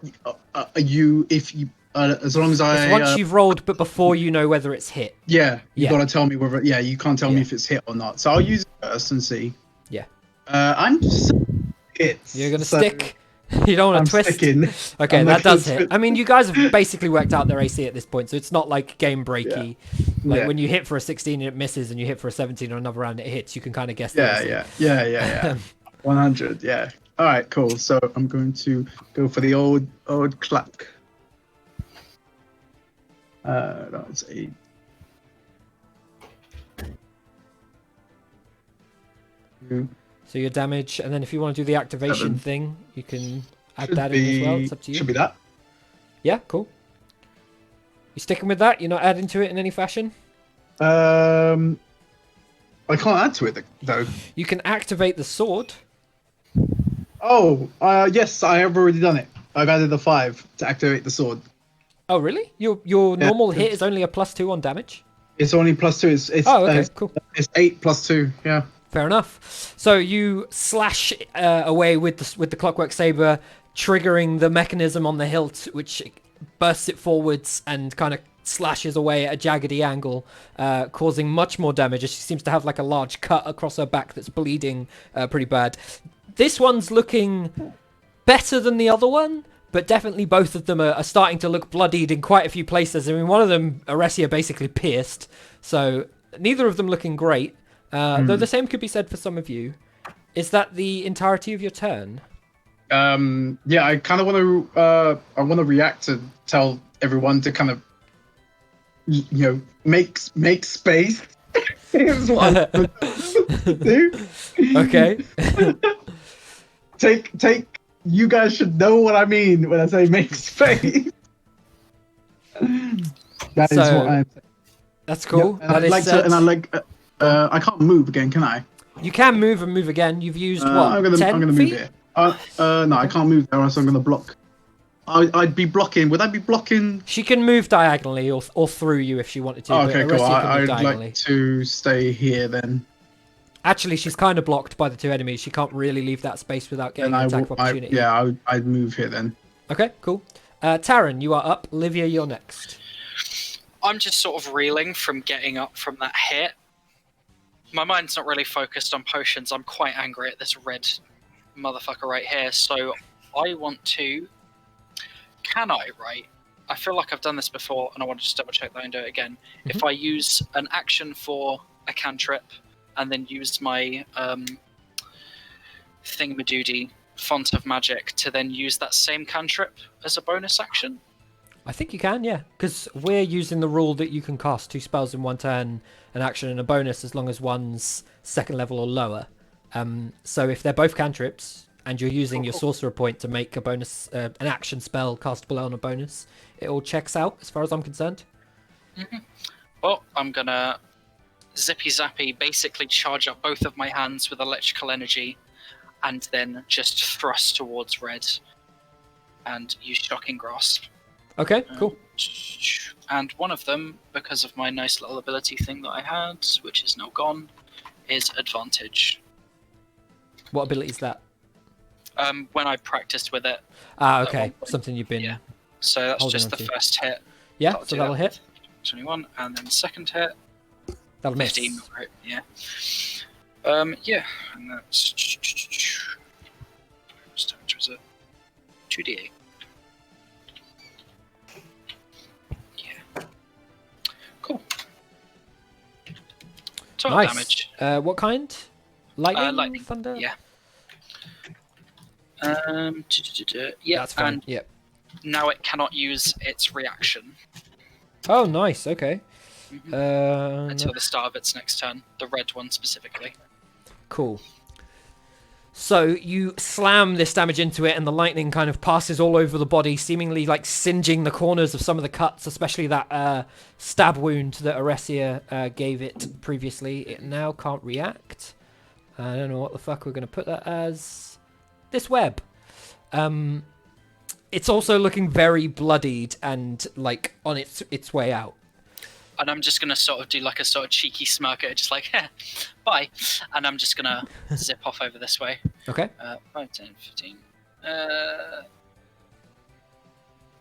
as long as It's once you've rolled, but before you know whether it's hit. Yeah, you gotta tell me whether. Yeah, you can't tell me if it's hit or not. So I'll use it first and see. Yeah. I'm just hits. You're gonna stick. You don't want to twist. Sticking. Okay, that does hit. I mean, you guys have basically worked out their AC at this point, so it's not like game breaky. Yeah. Like when you hit for a 16 and it misses, and you hit for a 17 on another round it hits, you can kind of guess. Yeah. 100. Yeah. All right, cool. So I'm going to go for the old clack. That's 8. So your damage, and then if you want to do the activation 7. thing, you can add that in as well. It's up to you. Should be that. Yeah, cool. You sticking with that? You're not adding to it in any fashion? I can't add to it though. You can activate the sword. Oh, yes, I have already done it. I've added the 5 to activate the sword. Oh, really? Your normal hit is only a +2 on damage? It's only +2. It's okay, cool. It's 8 +2. Yeah. Fair enough. So you slash away with the Clockwork Saber, triggering the mechanism on the hilt, which bursts it forwards and kind of slashes away at a jaggedy angle, causing much more damage. She seems to have like a large cut across her back that's bleeding pretty bad. This one's looking better than the other one, but definitely both of them are starting to look bloodied in quite a few places. I mean, one of them, Aresia, basically pierced, so neither of them looking great. Though the same could be said for some of you. Is that the entirety of your turn? Yeah, I kind of want to react to tell everyone to kind of, make space. Is what I'm do. Okay. Take. You guys should know what I mean when I say make space. That is what I'm saying. That's cool. Yeah, I can't move again, can I? You can move and move again. You've used what? I'm gonna 10 move feet? it. No, I can't move there, or else I'm gonna block. I'd be blocking. Would I be blocking? She can move diagonally or through you if she wanted to. Okay, cool. I'd diagonally. like to stay here then. Actually, she's kind of blocked by the 2 enemies. She can't really leave that space without getting an attack of opportunity. I'd move here then. Okay, cool. Taryn, you are up. Livia, you're next. I'm just sort of reeling from getting up from that hit. My mind's not really focused on potions. I'm quite angry at this red motherfucker right here. So I want to... Can I, right? I feel like I've done this before, and I want to just double check that and do it again. Mm-hmm. If I use an action for a cantrip, and then use my thingamadoody, Font of Magic, to then use that same cantrip as a bonus action? I think you can, yeah. Because we're using the rule that you can cast 2 spells in one turn, an action and a bonus, as long as one's 2nd level or lower. So if they're both cantrips, and you're using your sorcerer point to make a bonus, an action spell castable on a bonus, it all checks out as far as I'm concerned. Mm-hmm. Well, I'm gonna zippy zappy basically charge up both of my hands with electrical energy, and then just thrust towards red and use shocking grasp. Okay, cool. And one of them, because of my nice little ability thing that I had, which is now gone, is advantage. What ability is that? When I practiced with it. Ah, At okay. one point. Something you've been. Yeah. So that's Holding just on the to. first hit. Yeah, That'll so do that'll that. hit. 21, and then second hit. That'll miss. 15, right? Yeah. Yeah, and that's. How much damage was it? 2d8. Yeah. Cool. Total Nice. damage. What kind? Lightning? Lightning, Thunder? yeah. Yeah, That's fine. and Yep. now it cannot use its reaction Oh, nice. Okay. until the start of its next turn. The red one specifically. Cool. So you slam this damage into it, and the lightning kind of passes all over the body, seemingly like singeing the corners of some of the cuts, especially that stab wound that Aresia gave it previously. It now can't react. I don't know what the fuck we're going to put that as. This web. It's also looking very bloodied and like on its way out. And I'm just gonna sort of do like a sort of cheeky smirk at it, just like, bye. And I'm just gonna zip off over this way. Okay. 5, 10, 15.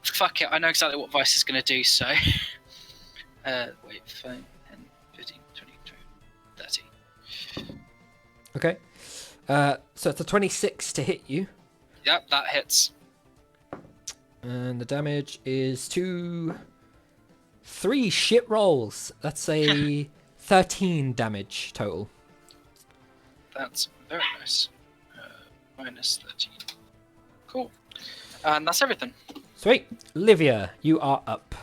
Fuck it, I know exactly what Vice is gonna do, so. Wait, 5, 10, 15, 20, 30. Okay. So it's a 26 to hit you. Yep, that hits. And the damage is 3 shit rolls. That's a 13 damage total. That's very nice. Minus 13. Cool. And that's everything. Sweet. Livia, you are up.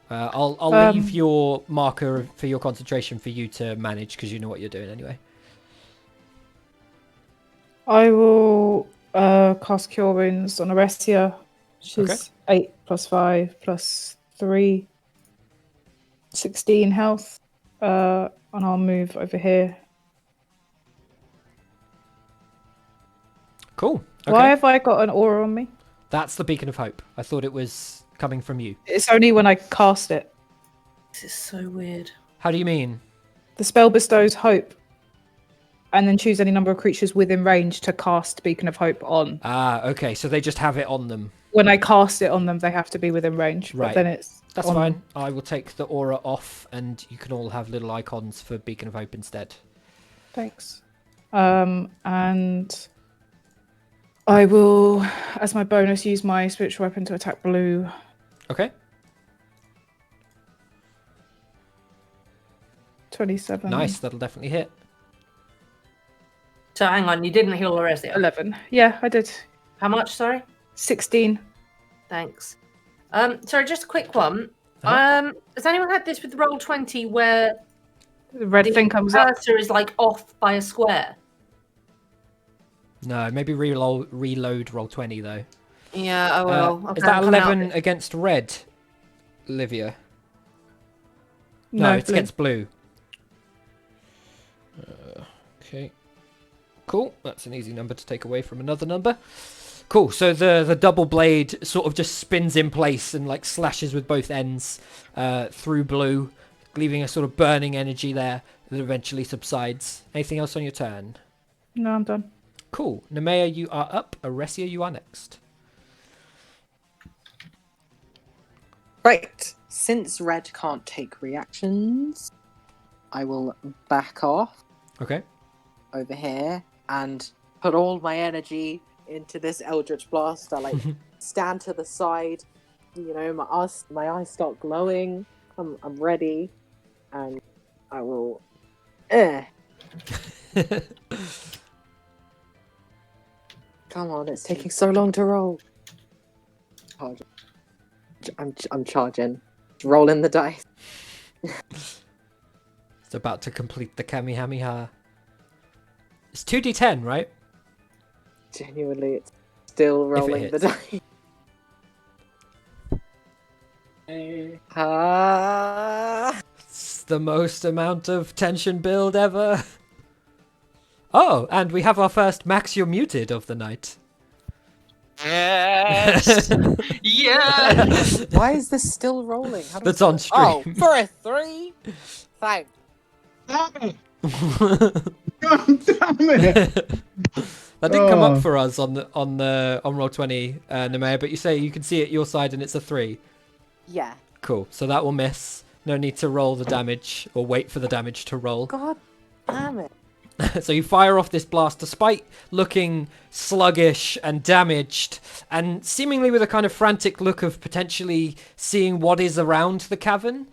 I'll leave your marker for your concentration for you to manage because you know what you're doing anyway. I will cast Cure Wounds on Aresia, which is 8 plus 5 plus 3, 16 health. And I'll move over here. Cool. Okay. Why have I got an aura on me? That's the Beacon of Hope. I thought it was coming from you. It's only when I cast it. This is so weird. How do you mean? The spell bestows hope, and then choose any number of creatures within range to cast Beacon of Hope on. Ah, okay. So they just have it on them. When I cast it on them, they have to be within range. Right. But then it's That's on fine. them. I will take the aura off, and you can all have little icons for Beacon of Hope instead. Thanks. And I will, as my bonus, use my spiritual weapon to attack blue. Okay. 27. Nice. That'll definitely hit. So hang on, you didn't heal Aresia. 11. Yeah, I did. How much, sorry? 16. Thanks. Sorry, just a quick one. Uh-huh. Has anyone had this with roll 20 where The red the thing comes up. cursor is like off by a square? No, maybe reload roll 20 though. Yeah, I will. Okay, Is that I'm coming out 11 of it. against red, Livia? No, No, it's blue. against blue. Okay. Cool. That's an easy number to take away from another number. Cool. So the double blade sort of just spins in place and like slashes with both ends through blue, leaving a sort of burning energy there that eventually subsides. Anything else on your turn? No, I'm done. Cool. Nemea, you are up. Aresia, you are next. Right. Since red can't take reactions, I will back off Okay. over here and put all my energy into this Eldritch Blast. I like stand to the side, you know, my eyes start glowing. I'm ready, and I will. Come on, it's taking so long to roll. Charge. I'm charging. Rolling the dice. It's about to complete the Kamehameha. It's 2d10, right? Genuinely, it's still rolling the hits. dice. Ah. It's the most amount of tension build ever. Oh, and we have our first Max You're Muted of the night. Yes! Yes! Why is this still rolling? How do That's I- on stream. Oh, for a 3? Thanks. Damn it! God damn it! That didn't come up Oh. for us on Roll20, Nemea, but you say you can see it your side and it's a 3. Yeah. Cool. So that will miss. No need to roll the damage or wait for the damage to roll. God damn it. So you fire off this blast despite looking sluggish and damaged and seemingly with a kind of frantic look of potentially seeing what is around the cavern.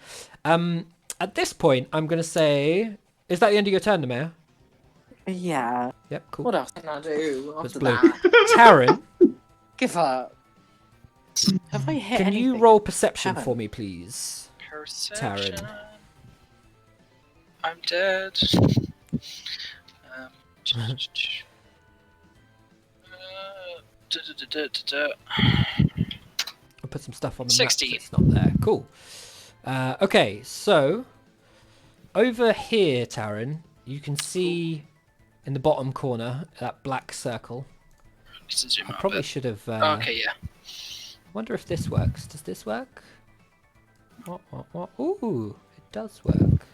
At this point, I'm going to say... Is that the end of your turn, Nemea? Yeah. Yep, cool. What else can I do That's after blue. that? Taryn, Give up. Have I hit can you anything? roll perception Haven't. for me, please? Perception. Taryn. I'm dead. I'll put some stuff on the 16. map. It's not there. Cool. Okay, so over here, Taryn, you can see in the bottom corner that black circle. I probably should have. Okay, yeah. I wonder if this works. Does this work? What? Ooh, it does work.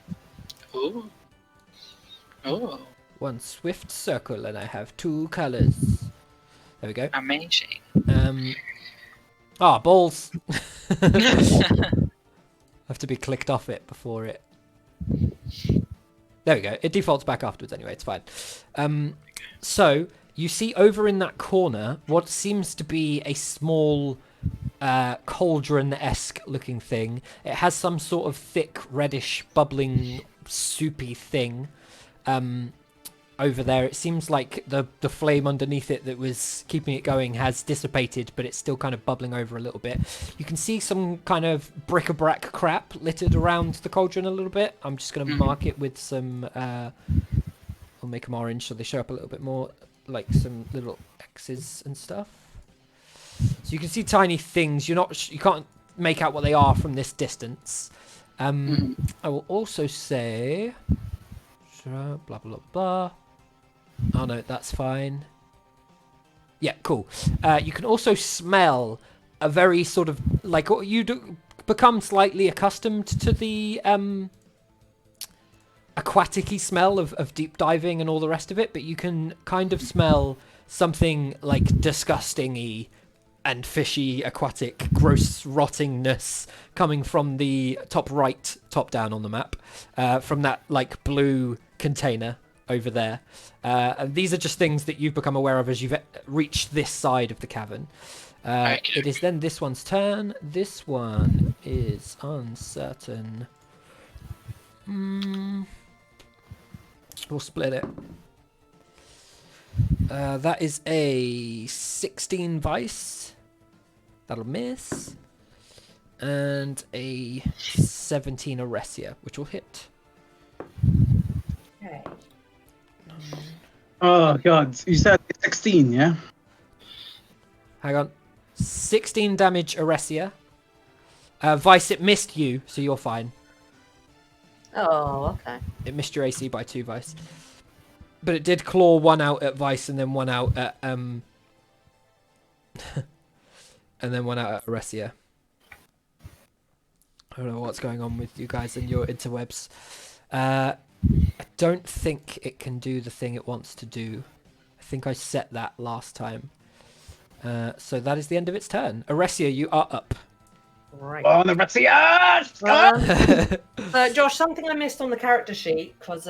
Ooh. Oh, One swift circle, and I have 2 colors. There we go. amazing. Balls. Have to be clicked off it before it. There we go. It defaults back afterwards anyway. It's fine. So you see over in that corner what seems to be a small cauldron-esque looking thing. It has some sort of thick, reddish, bubbling, soupy thing over there. It seems like the flame underneath it that was keeping it going has dissipated, but it's still kind of bubbling over a little bit. You can see some kind of bric-a-brac crap littered around the cauldron a little bit. I'm just going to mark it with some... I'll make them orange so they show up a little bit more, like some little X's and stuff. So you can see tiny things. You can't make out what they are from this distance. I will also say... Blah, blah, blah, blah. Oh, no, that's fine. Yeah, cool. You can also smell a very sort of... Like, you become slightly accustomed to the aquatic-y smell of deep diving and all the rest of it, but you can kind of smell something, like, disgusting-y and fishy, aquatic, gross rottingness coming from the top right, top down on the map, from that, like, blue container over there. And these are just things that you've become aware of as you've reached this side of the cavern. It is then this one's turn. This one is uncertain. We'll split it. That is a 16 Vice. That'll miss. And a 17 Aresia, which will hit. Okay. Oh god, you said 16, yeah? Hang on. 16 damage Aresia. Vice, it missed you, so you're fine. Oh, okay. It missed your AC by 2, Vice. But it did claw 1 out at Vice and then 1 out at and then 1 out at Aresia. I don't know what's going on with you guys and your interwebs. I don't think it can do the thing it wants to do. I think I set that last time. So that is the end of its turn. Aresia, you are up. Right. Oh, the So, Josh, something I missed on the character sheet, because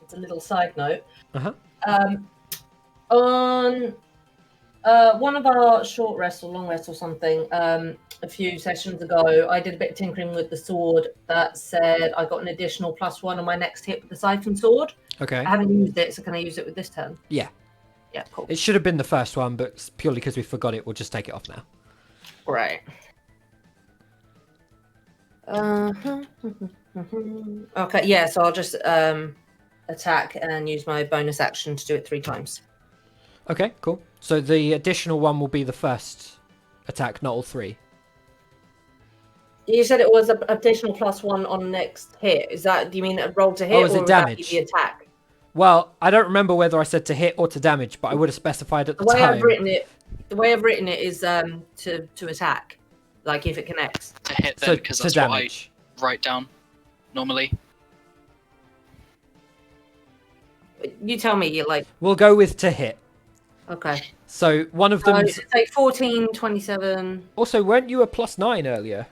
it's a little side note. Uh-huh. On one of our short rests or long rests or something, a few sessions ago, I did a bit of tinkering with the sword that said I got an additional +1 on my next hit with the siphon sword. Okay. I haven't used it, so can I use it with this turn? Yeah. Yeah, cool. It should have been the first one, but purely because we forgot it, we'll just take it off now. Right. Okay, yeah, so I'll just attack and use my bonus action to do it 3 times. Okay, cool. So the additional one will be the first attack, not all 3. You said it was an additional +1 on next hit. Is that, do you mean a roll to hit, Oh, is it or would that damage? be the attack? Well, I don't remember whether I said to hit or to damage, but I would have specified at the The way time. I've written it is to attack, like if it connects. To hit So them, because to that's what I damage. write down normally. You tell me, like, We'll go with to hit. Okay. So one of So them. it's like 14, 27. Also, weren't you a +9 earlier?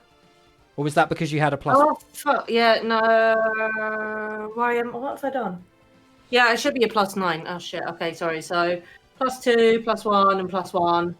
Or was that because you had a plus? Oh, fuck. Yeah, no. What have I done? Yeah, it should be a +9. Oh, shit. Okay, sorry. So +2, +1, and +1.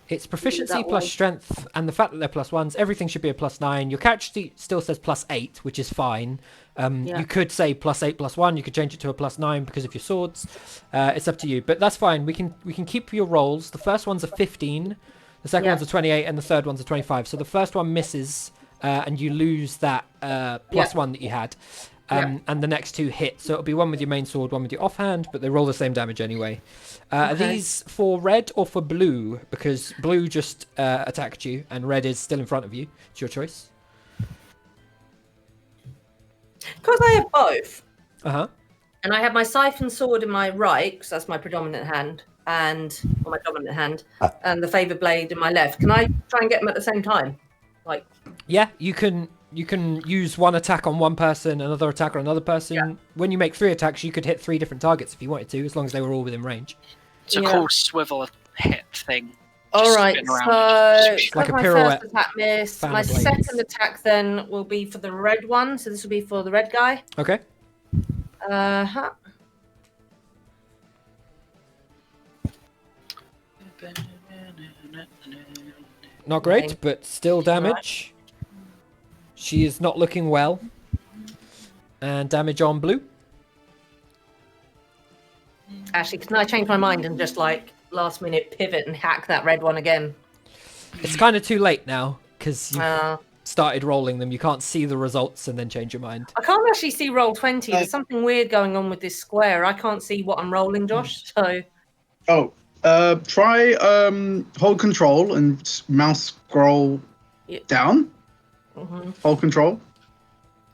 It's proficiency that plus way. strength, and the fact that they're +1s, everything should be a +9. Your character sheet still says +8, which is fine. Yeah. You could say +8, +1. You could change it to a +9 because of your swords. It's up to you, but that's fine. We can keep your rolls. The first one's a 15, the second Yeah. one's a 28, and the third one's a 25. So the first one misses, and you lose that +1 that you had. And the next two hit. So it'll be one with your main sword, one with your offhand, but they roll the same damage anyway. Are Okay. these for red or for blue? Because blue just attacked you, and red is still in front of you. It's your choice. Because I have both, Uh-huh. and I have my siphon sword in my right, because that's my predominant hand, or my dominant hand, and the favor blade in my left. Can I try and get them at the same time? Like, Yeah, you can use one attack on one person, another attack on another person. Yeah. When you make 3 attacks, you could hit 3 different targets if you wanted to, as long as they were all within range. It's a Yeah. cool swivel hit thing. all Just right. spin around So and just- Like a my pirouette, first attack missed. fan My of blades. second attack then will be for the red one. So this will be for the red guy. Okay. Uh-huh. Not great, Okay. but still damage. She is not looking well. And damage on blue. Actually, can I change my mind and just like last minute pivot and hack that red one again? It's kind of too late now, because you Uh, started rolling them. You can't see the results and then change your mind. I can't actually see roll 20. There's something weird going on with this square. I can't see what I'm rolling, Josh. So Try hold control and mouse scroll Yeah. down. mhm. Hold control.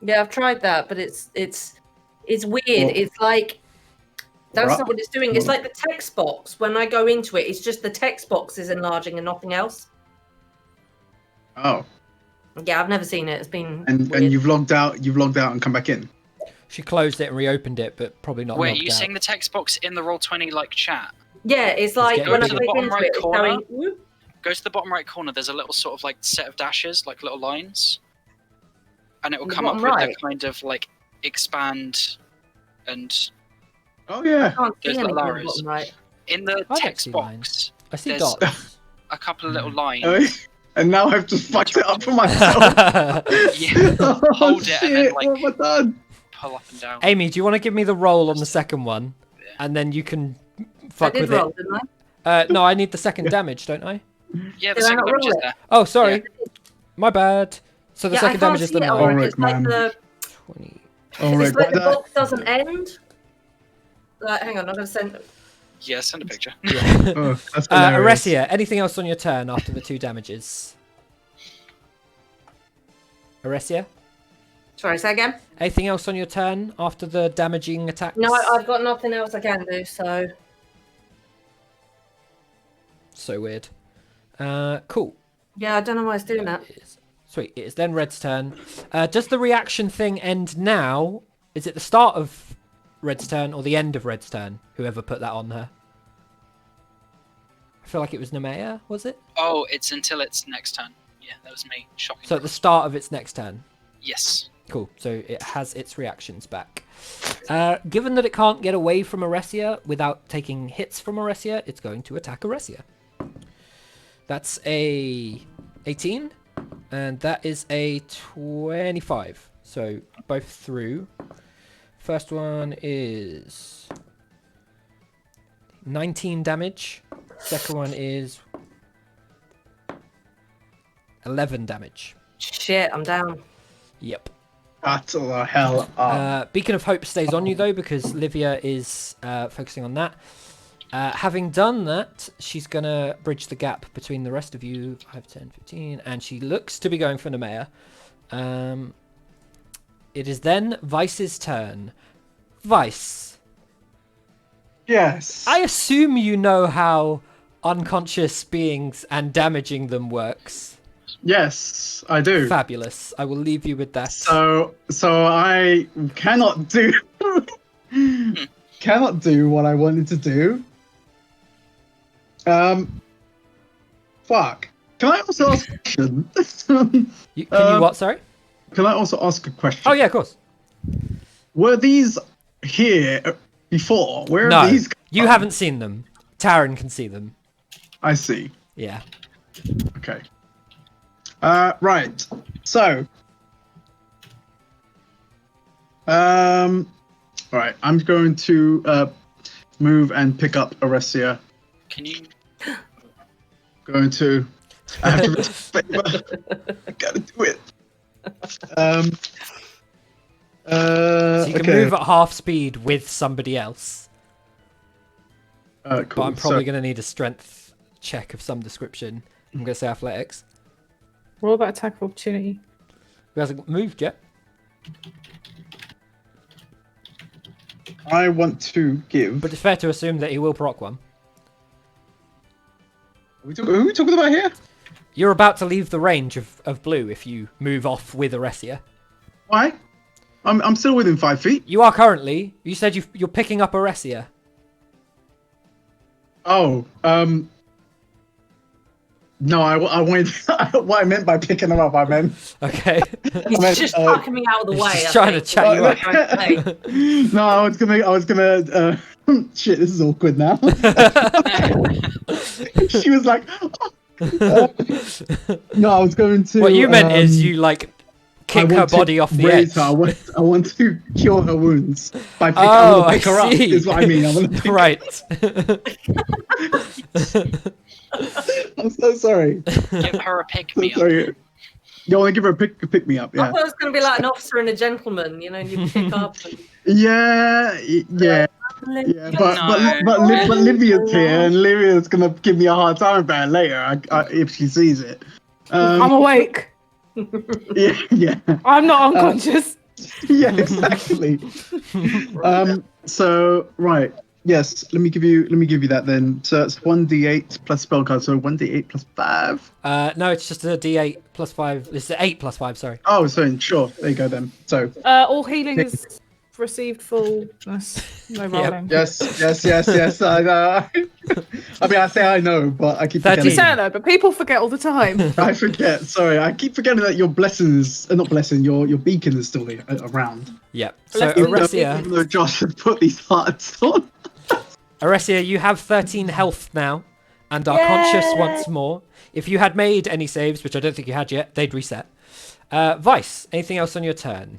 Yeah, I've tried that, but it's weird. Well- It's like that's Right. not what it's doing. It's like the text box. When I go into it, it's just the text box is enlarging and nothing else. Oh, Yeah, I've never seen it. It's been and weird. you've logged out. You've logged out and come back in. She closed it and reopened it, but probably not Wait, logged you out. seeing the text box in the Roll20 like chat? Yeah, it's like getting when I bigger. click Bottom into right it, it's corner. going whoop. Go to the bottom right corner. There's a little sort of like set of dashes, like little lines, and it will The come up with bottom the right? kind of like expand and Oh yeah. I can't see There's the anything on the arrows. bottom right. in the don't text see box. I see There's- dots. A couple of little lines. Oh, and now I've just fucked it up for myself. Yeah, Oh, hold it and then, shit, like- what have I done? pull up and down. Amy, do you want to give me the roll on the second one? And then you can fuck I did with roll, it. didn't I? No, I need the second damage, don't I? Yeah, the Did I second not damage roll is it? there. Oh, sorry. Yeah. My bad. So the Yeah, I second can't damage is see the it 9. already. Alright, It's like man. the 20. Alright, it's like the that- box doesn't end. Like, hang on, I'm gonna send. Yeah, send a picture. Yeah. Oh, that's hilarious. Aresia, anything else on your turn after the 2 damages? Aresia? Sorry, say again. Anything else on your turn after the damaging attacks? No, I've got nothing else I can do. So So weird. Cool. yeah, I don't know why it's doing that. Sweet. It is then Red's turn. Does the reaction thing end now? Is it the start of Red's turn or the end of Red's turn? Whoever put that on her. I feel like it was Nemea, was it? Oh, it's until its next turn. Yeah, that was me. Shocking. So at the start of its next turn. Yes. Cool. So it has its reactions back. Given that it can't get away from Aresia without taking hits from Aresia, it's going to attack Aresia. That's a 18, and that is a 25. So both through. First one is 19 damage. Second one is 11 damage. Shit, I'm down. Yep. Battle the hell up. Beacon of Hope stays on you though because Livia is focusing on that. Having done that, she's gonna bridge the gap between the rest of you, 5, 10, 15, and she looks to be going for Nemea. It is then Vice's turn. Vice, Yes. I assume you know how unconscious beings and damaging them works. Yes, I do. Fabulous. I will leave you with that. So I cannot do cannot do what I wanted to do. Fuck. Can I also ask a question? Can you what? Sorry. Can I also ask a question? Oh yeah, of course. Were these here before? Where are No, these? you haven't seen them. Taryn can see them. I see. Yeah. Okay. Right. So. Right. I'm going to move and pick up Aresia. Can you? Going to. I have to respect. I gotta do it. So you can okay. move at half speed with somebody else. Cool. But I'm probably going to need a strength check of some description. I'm going to say athletics. What about attack of opportunity? Who hasn't moved yet? I want to give. But it's fair to assume that he will proc one. Who are we talking about here? You're about to leave the range of blue if you move off with Aresia. Why? I'm still within 5 feet. You are currently. You said you're picking up Aresia. Oh, no, I wanted. What I meant by picking them up, I meant. Okay. He's just fucking me out of the way. He's I trying to think. chat you up. Trying to say. No, I was gonna. Shit, this is awkward now. She was like, no, I was going to. What you meant is you like kick her body off the edge. Her. I want to cure her wounds by picking Oh, pick her up. see. Is what I mean. I want to pick Right. I'm so sorry. Give her a pick So me up. sorry. You want to give her a pick me up? I Yeah. thought it was going to be like an officer and a gentleman, you know, and you pick up. And... Yeah. Yeah. Yeah, but Livia's here, and Livia's gonna give me a hard time about it later if she sees it. I'm awake. Yeah. I'm not unconscious. Yeah, exactly. So right, yes. Let me give you that then. So it's 1d8 plus spell card. So 1d8 plus 5. No, it's just a D8 plus 5. This is 8 plus 5. Sorry. Oh, so sure. There you go then. So All healing is received fullness. No rolling. yes. I know. I mean, I say I know, but I keep forgetting. You say I know, but people forget all the time. I forget. Sorry, I keep forgetting that your blessings, not blessing, your beacon is still around. Yep. So Blessing. Aresia, Even though Josh has put these hearts on. Aresia, you have 13 health now, and are conscious once more. If you had made any saves, which I don't think you had yet, they'd reset. Vice, anything else on your turn?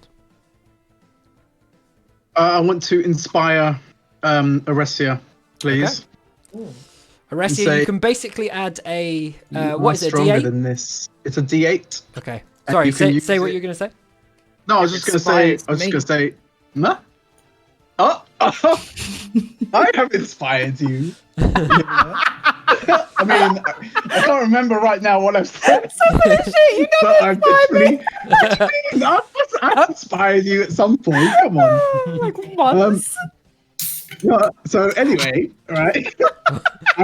I want to inspire Aresia, please. Okay. Aresia, you can basically add a what is it? Stronger D8? than this. It's a D8. Okay. And Sorry. you can Say use what it. you're gonna say. No, I was just gonna say. Nah. Oh, I have inspired you. I mean, I can't remember right now what I've said. You But I've I've inspired you at some point. Come on. Like once. So anyway, right.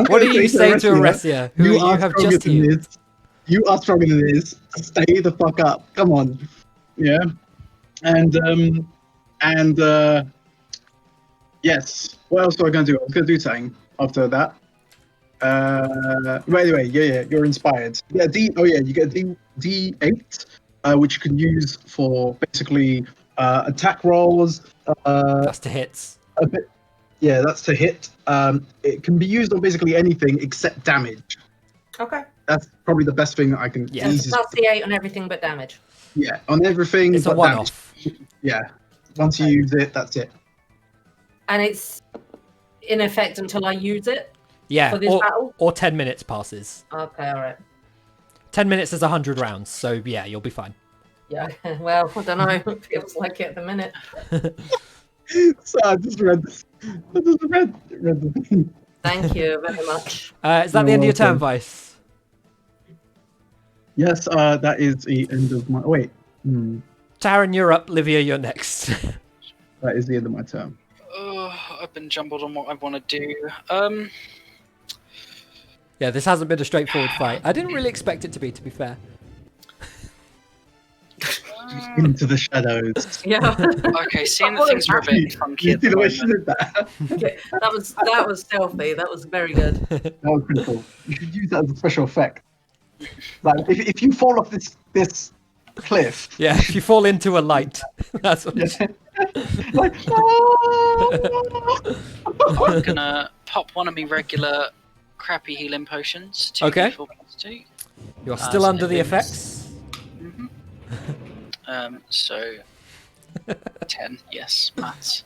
What do you say to Aresia, who you have just healed? You are stronger than this. Stay the fuck up. Come on. Yeah. And yes. What else was I gonna do? I was gonna do something after that. But anyway, yeah, you're inspired. Yeah, you get a D8, which you can use for basically attack rolls. That's to hits. A bit, yeah, that's to hit. It can be used on basically anything except damage. Okay. That's probably the best thing that I can Yeah. easily. Plus the 8 on everything but damage. Yeah, on everything. It's a but one-off. damage. Yeah, once you use it, that's it. And it's in effect until I use it Yeah. for this battle? Or 10 minutes passes. Okay, alright. 10 minutes is 100 rounds, so yeah, you'll be fine. Yeah, well, I don't know. It feels like it at the minute. So I just read this. I just read the thing. Thank you very much. Is that the You're end of your turn, welcome. Vice? Yes, that is the end of my. Wait, Taryn, you're up. Livia, you're next. that is the end of my turn. I've been jumbled on what I want to do. Yeah, this hasn't been a straightforward fight. I didn't really expect it to be fair. Into the shadows. Yeah. Okay, seeing that things are a bit funky You at the see the way she moment. did that? Okay, that was stealthy. That was very good. That was pretty cool. You should use that as a special effect. Like if you fall off this cliff, Yeah, if you fall into a light, that's what. yeah, like I'm gonna pop one of me regular crappy healing potions. 2d4 Okay. plus 2. You're still so under the it's- effects. So 10, yes, maths.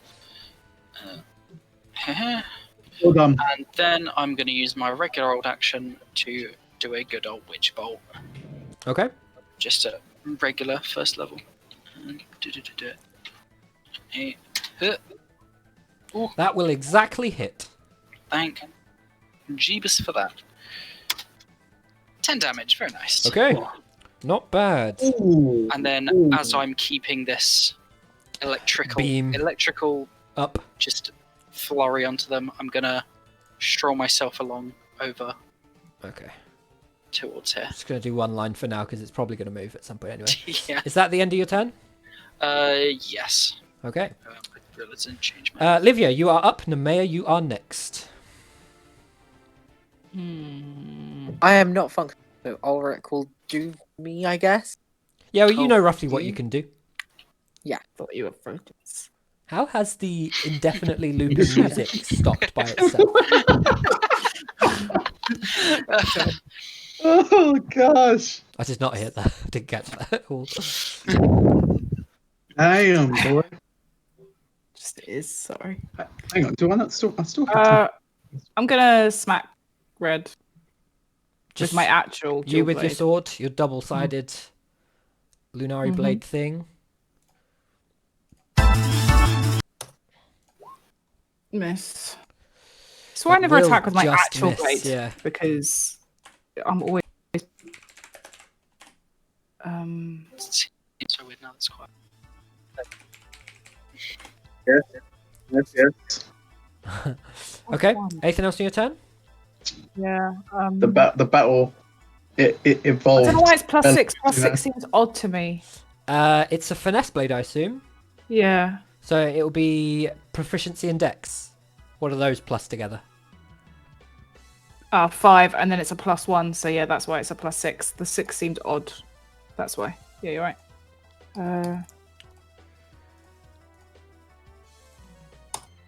well done. And then I'm going to use my regular old action to do a good old witch bolt. Okay. Just a regular first level. And That will exactly hit. thank Jeebus for that. 10 damage, very nice. Okay. Not bad. Ooh. And then Ooh. as I'm keeping this Beam. electrical Up. just flurry onto them, I'm gonna stroll myself along over Okay. towards here. Just going to do one line for now because it's probably going to move at some point anyway. Yeah. Is that the end of your turn? Yes. Okay. Bela'Dun change my... Livia, you are up. Nemea, you are next. I am not functional, so Ulrich will do me, I guess. Yeah, well, you Oh, know roughly what do you you? can do. Thought you were Brutus. How has the indefinitely looping music stopped by itself? Oh gosh. I did not hear that. I didn't catch that at all. Damn, boy. Just is, sorry. Hang on, do I not still? I still have I'm gonna smack Red Just with my actual you dual with your blade. sword, your double-sided Lunari blade thing. Miss. So I never Will attack with my just actual miss, blade yeah. because I'm always. It's so weird now, it's quite... yes. Okay. Anything else on your turn? Yeah. The battle, it I evolved. don't know why it's plus and- 6. Plus yeah. 6 seems odd to me. It's a finesse blade, I assume. Yeah. So it will be proficiency and dex. What are those plus together? 5, and then it's a plus 1. So yeah, that's why it's a plus 6. The 6 seemed odd. That's why. Yeah, you're right.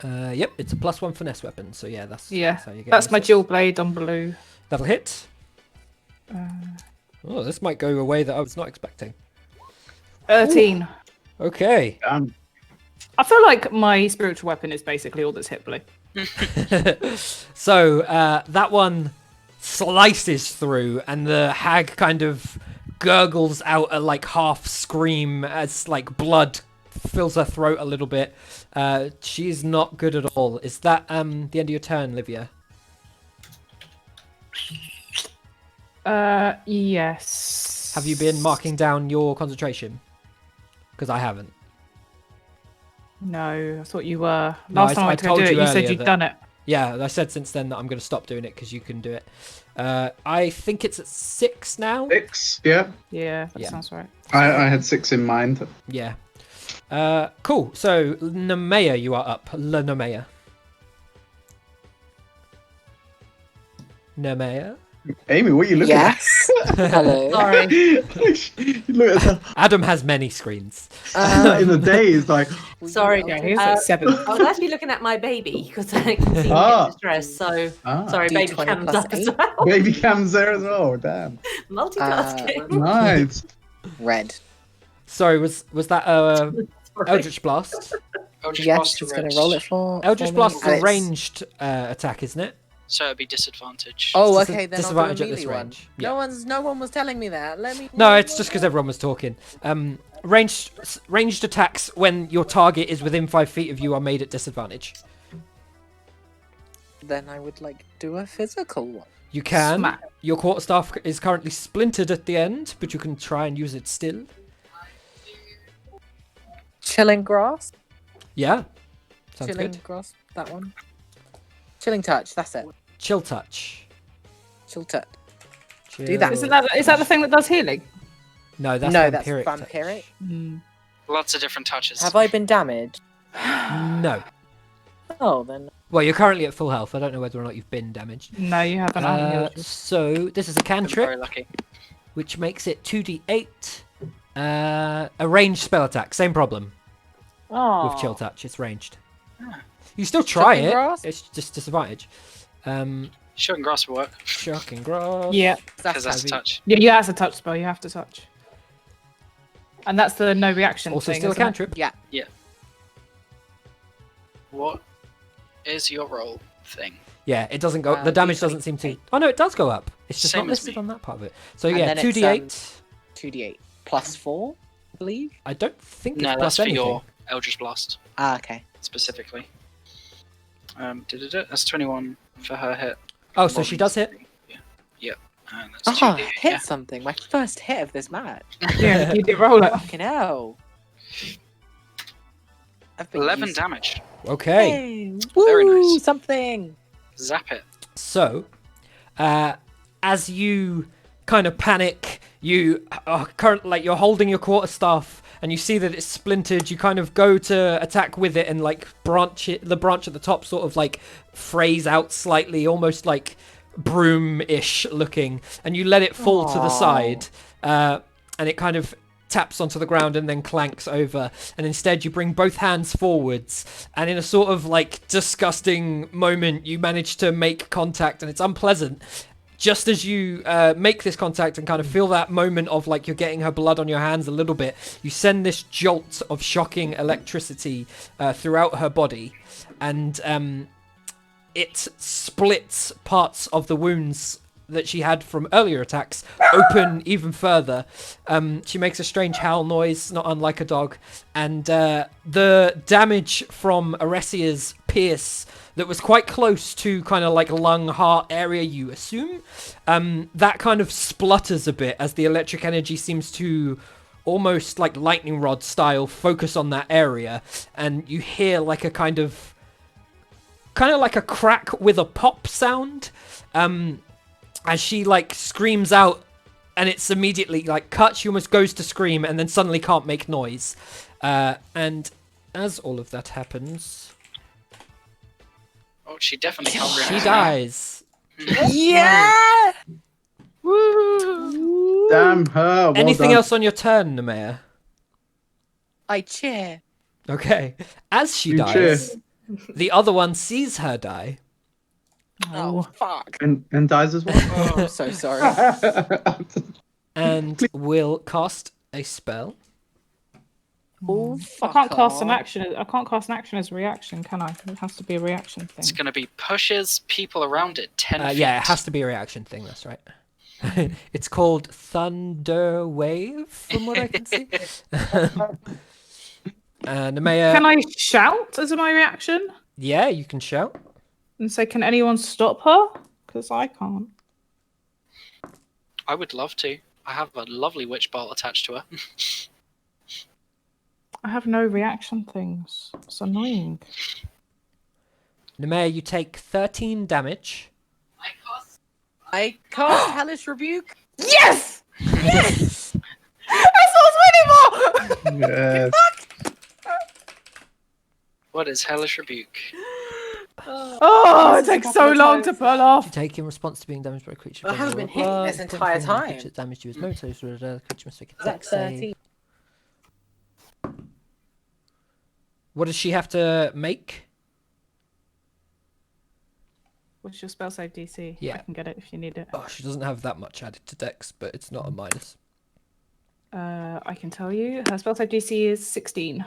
Yep, it's a +1 finesse weapon. So yeah, that's how you get. That's your my six. dual blade on blue. That'll hit. Oh, this might go a way that I was not expecting. 13. Okay. I feel like my spiritual weapon is basically all that's hit blue. So that one slices through, and the hag kind of gurgles out a like half scream as like blood fills her throat a little bit. She's not good at all. Is that the end of your turn, Livia? Yes. Have you been marking down your concentration? Because I haven't. No, I thought you were. No, Last time I went to go told do it, you you said earlier you'd that- done it. Yeah, I said since then that I'm going to stop doing it because you can do it. I think it's at 6 now. 6, yeah. Yeah, that Yeah. sounds right. I had 6 in mind. Yeah. Cool. So, Nemea, you are up. Nemea. Nemea? Amy, what are you looking Yes. Hello. Sorry. at? You look at Adam has many screens. in the day. It's like, Sorry. Yeah, he's Uh, at 7. I was actually looking at my baby because I can see him Ah. in distress. So sorry, D20 baby cam's plus up as 8. well. baby cam's there as well. Damn. Multitasking. Nice. Red. Sorry, was that Eldritch Blast? Eldritch Yes, Blast she's to going red. to roll it for. Eldritch for me. Blast is And a it's- ranged attack, isn't it? So it'd be disadvantage. Oh, It's okay. Then disadvantage I'll at do a this melee one. range. Yeah. No one was telling me that. Let me. No, it's just because everyone was talking. Ranged attacks when your target is within 5 feet of you are made at disadvantage. Then I would like do a physical one. You can. Smack. Your quarterstaff is currently splintered at the end, but you can try and use it still. Chilling grass. Yeah. Sounds Chilling good. grass. That one. Chilling touch. That's it. Chill touch. Chill touch. Chill. Do that. Is that the thing that does healing? No, that's no, that's vampiric. touch. vampiric. Mm. Lots of different touches. Have I been damaged? No. Oh, then. Well, you're currently at full health. I don't know whether or not you've been damaged. No, you haven't. I healed you. So this is a Been very cantrip, lucky. which makes it 2d8. A ranged spell attack. Same problem Oh. with chill touch. It's ranged. Ah. You still try Shocking it. grasp? It's just disadvantage. Shocking grasp will work Shocking grasp. Yeah. because that's a heavy. touch. Yeah, that's a touch spell. You have to touch. And that's the no reaction Also thing. still a isn't it? cantrip. Yeah. What is your roll thing? Yeah, it doesn't go. The damage doesn't seem to. Oh no, it does go up. It's just Same not as listed me. on that part of it. So And yeah, then it's, 2d8. 2d8 plus 4, I believe. I don't think No, it's that's plus for anything. your Eldritch Blast Ah, okay. specifically. That's 21 for her hit. Oh, so she does hit. Yeah. And that's Ah, 2d8, hit yeah. something. My first hit of this match. Yeah, you did roll it. Fucking hell. I've been 11 used- damage. Okay. Hey, Very woo, nice. something. Zap it. So, as you kind of panic, you are like you're holding your quarterstaff, and you see that it's splintered. You kind of go to attack with it, and like the branch at the top sort of like frays out slightly, almost like broom-ish looking, and you let it fall to the Aw. side, and it kind of taps onto the ground and then clanks over, and instead you bring both hands forwards, and in a sort of like disgusting moment you manage to make contact, and it's unpleasant. Just as you make this contact and kind of feel that moment of like you're getting her blood on your hands a little bit, you send this jolt of shocking electricity throughout her body, and it splits parts of the wounds that she had from earlier attacks open even further. She makes a strange howl noise, not unlike a dog, and the damage from Aresia's pierce that was quite close to kind of like lung heart area, you assume, that kind of splutters a bit as the electric energy seems to almost like lightning rod style focus on that area, and you hear like a kind of like a crack with a pop sound as she like screams out, and it's immediately like cut. She almost goes to scream and then suddenly can't make noise, and as all of that happens, Oh, she definitely can't she react. dies. Yeah! Damn her. Well Anything done. else on your turn, Nemea? I cheer. Okay. As she You dies, the other one sees her die Oh, fuck. And dies as well. Oh, I'm so sorry. and will cast a spell. Oh, I fuck can't cast an off. action. I can't cast an action as a reaction, can I? It has to be a reaction It's thing. going to be pushes people around it 10 feet. Yeah, it has to be a reaction thing. That's right. It's called Thunder Wave, from what I can see. Nemea, Can I shout as my reaction yeah, you can shout. and say, "Can anyone stop her?" Because I can't. I would love to. I have a lovely witch bolt attached to her. I have no reaction things. It's annoying. Nemea, you take 13 damage. I cast Hellish Rebuke. Yes! Yes! I was winning more! Yes. What is Hellish Rebuke? Oh, it takes so long to pull You off. take in response to being damaged by a creature. I haven't been hitting this entire time. Creature damaged you as no total. The creature must make a Is that dex save. 13? What does she have to make? What's your spell save DC? Yeah. I can get it if you need it. Oh, she doesn't have that much added to dex, but it's not a minus. I can tell you. Her spell save DC is 16.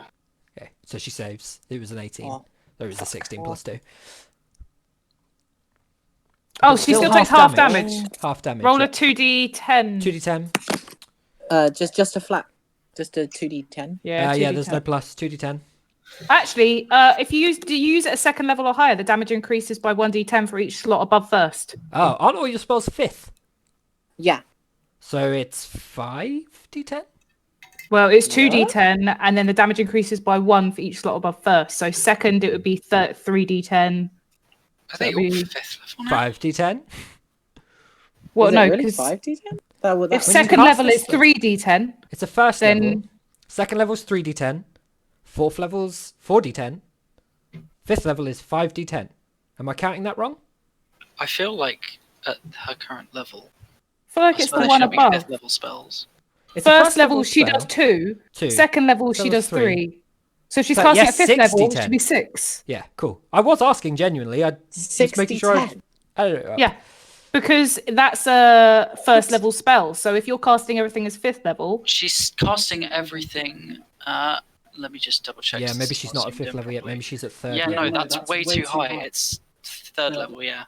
Okay, so she saves. It was an 18. Oh. There was a 16 plus 2. Oh, she still takes half damage. Half damage. Roll yeah. a 2d10. 2d10. Just a flat. Just a 2d10. Yeah, Yeah, there's 2d10. no plus. 2d10. Actually, if you use it at second level or higher, the damage increases by 1d10 for each slot above first. Oh, aren't all your spells fifth? Yeah. So it's 5d10? Well, it's 2d10, and then the damage increases by 1 for each slot above first. So second, it would be 3d10. Are they That'd all be- 5th level now? 5d10? Well, Is it no, really because 5d10? That If you second cast level this is spell- 3d10, It's a first Then- level. Second level's 3d10. Fourth level's 4d10. Fifth level is 5d10. Am I counting that wrong? I feel like at her current level, I feel like I it's swear the there one should be above. fifth level spells. It's a First level, she spell. does 2. Two. Second level, she Level does 3. 3. So she's So, casting yes, at 5th level, 60-10. it should be 6. Yeah, cool. I was asking genuinely. I just making sure. 60-10. I don't know. Yeah. Because that's a first level spell. So if you're casting everything as 5th level, She's casting everything. Let me just double check. Yeah, to maybe see she's if not I at zoomed 5th in level yet. properly. Maybe she's at 3rd. Yeah, level. no, that's way too high. It's 3rd level, yeah.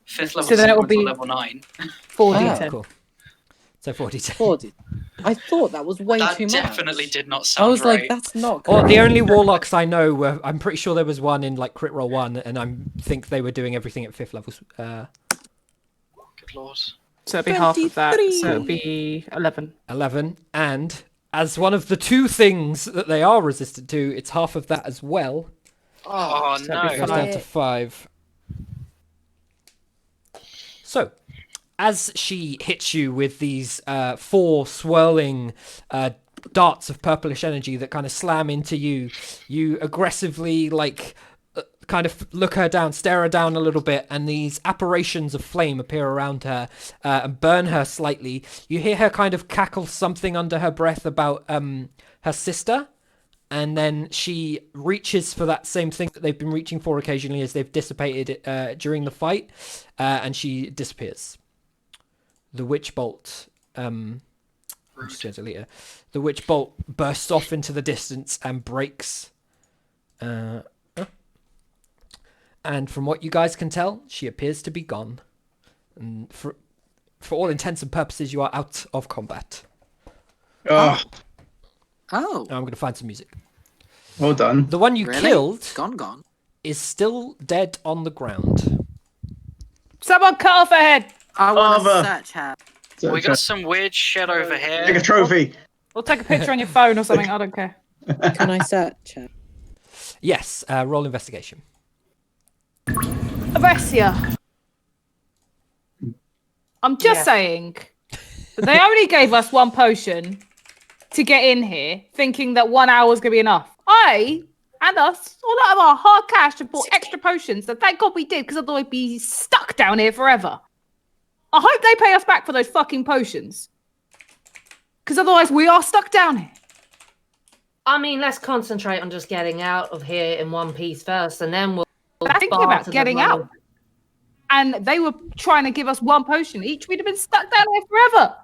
5th level So then is it'll be- level 9. 4d10. Cool. So 40. 40. I thought that was way That too much. definitely did not I sound was right. like, that's not. Or the correct. only warlocks I know were. I'm pretty sure there was one in like Crit Roll 1, and I think they were doing everything at 5th levels. Good lord. So it'll be half of that. 23. So it'll be 11. 11, and as one of the 2 things that they are resistant to, it's half of that as well. Oh, so it'll be Goes no. down to 5. So, as she hits you with these 4 swirling darts of purplish energy that kind of slam into you, you aggressively kind of look her down, stare her down a little bit, and these apparitions of flame appear around her and burn her slightly. You hear her kind of cackle something under her breath about her sister, and then she reaches for that same thing that they've been reaching for occasionally as they've dissipated during the fight, and she disappears. The witch bolt. I'm just going to delete her. The witch bolt bursts off into the distance and breaks. And from what you guys can tell, she appears to be gone. And for all intents and purposes, you are out of combat. Oh, Oh, Now I'm going to find some music. well done. The one you really? killed Gone. is still dead on the ground. Someone cut off her head! I want to Lava. search her. We got some weird shit over here. Take a trophy. Or take a picture on your phone or something, I don't care. Can I search it? Yes, roll investigation. Avesia. I'm just Yeah. saying. that They only gave us 1 potion to get in here, thinking that 1 hour was going to be enough. I and us all out of our hard cash and bought extra potions. So thank God we did, because otherwise we'd be stuck down here forever. I hope they pay us back for those fucking potions. Because otherwise we are stuck down here. I mean, let's concentrate on just getting out of here in one piece first, and then we'll. I'm thinking barter about the getting money. out. And they were trying to give us 1 potion each. We'd have been stuck down here forever.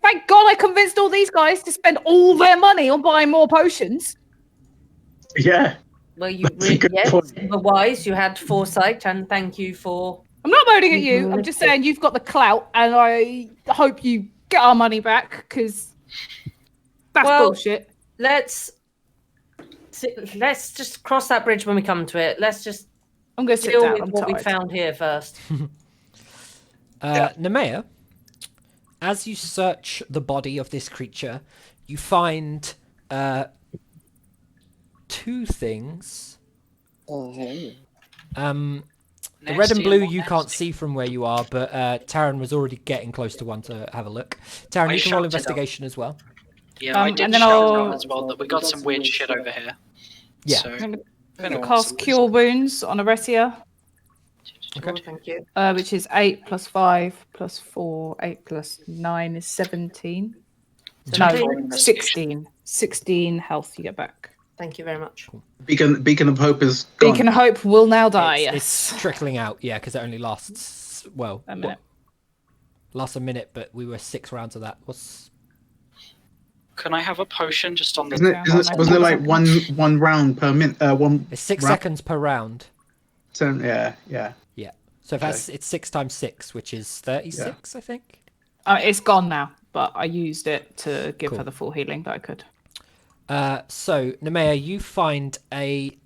Thank God I convinced all these guys to spend all their money on buying more potions. Yeah. Well, you That's a good yes, point. you were wise. You had foresight, and thank you for. I'm not moaning at you. I'm just saying you've got the clout, and I hope you get our money back, because that's Well- bullshit. Let's just cross that bridge when we come to it. Let's just I'm going to sit deal down. with I'm what we tired. found here first. Nemea, as you search the body of this creature, you find 2 things. Oh. The red and blue you can't see from where you are, but Taryn was already getting close to one to have a look. Taryn, I you can roll shouted out. investigation as well. Yeah, I And did then shout I'll- out as well that we got some weird shit over here. Yeah. So, I'm been going to awesome. cast Cure Wounds on Avesia, Okay. Oh, thank you. which is 8 plus 5 plus 4. 8 plus 9 is 17. No, 16. 16 health you get back. Thank you very much. Beacon of Hope is gone. Beacon of Hope will now die, It's, yes. it's trickling out, yeah, because it only lasts, well, A minute. lasts a minute, but we were 6 rounds of that. Can I have a potion just on the? Wasn't it like one round per minute? One. It's 6 round? seconds per round. So, yeah. Yeah. So it's 6 times 6, which is 36, I think. It's gone now, but I used it to give Cool. her the full healing that I could. So, Nemea, you find a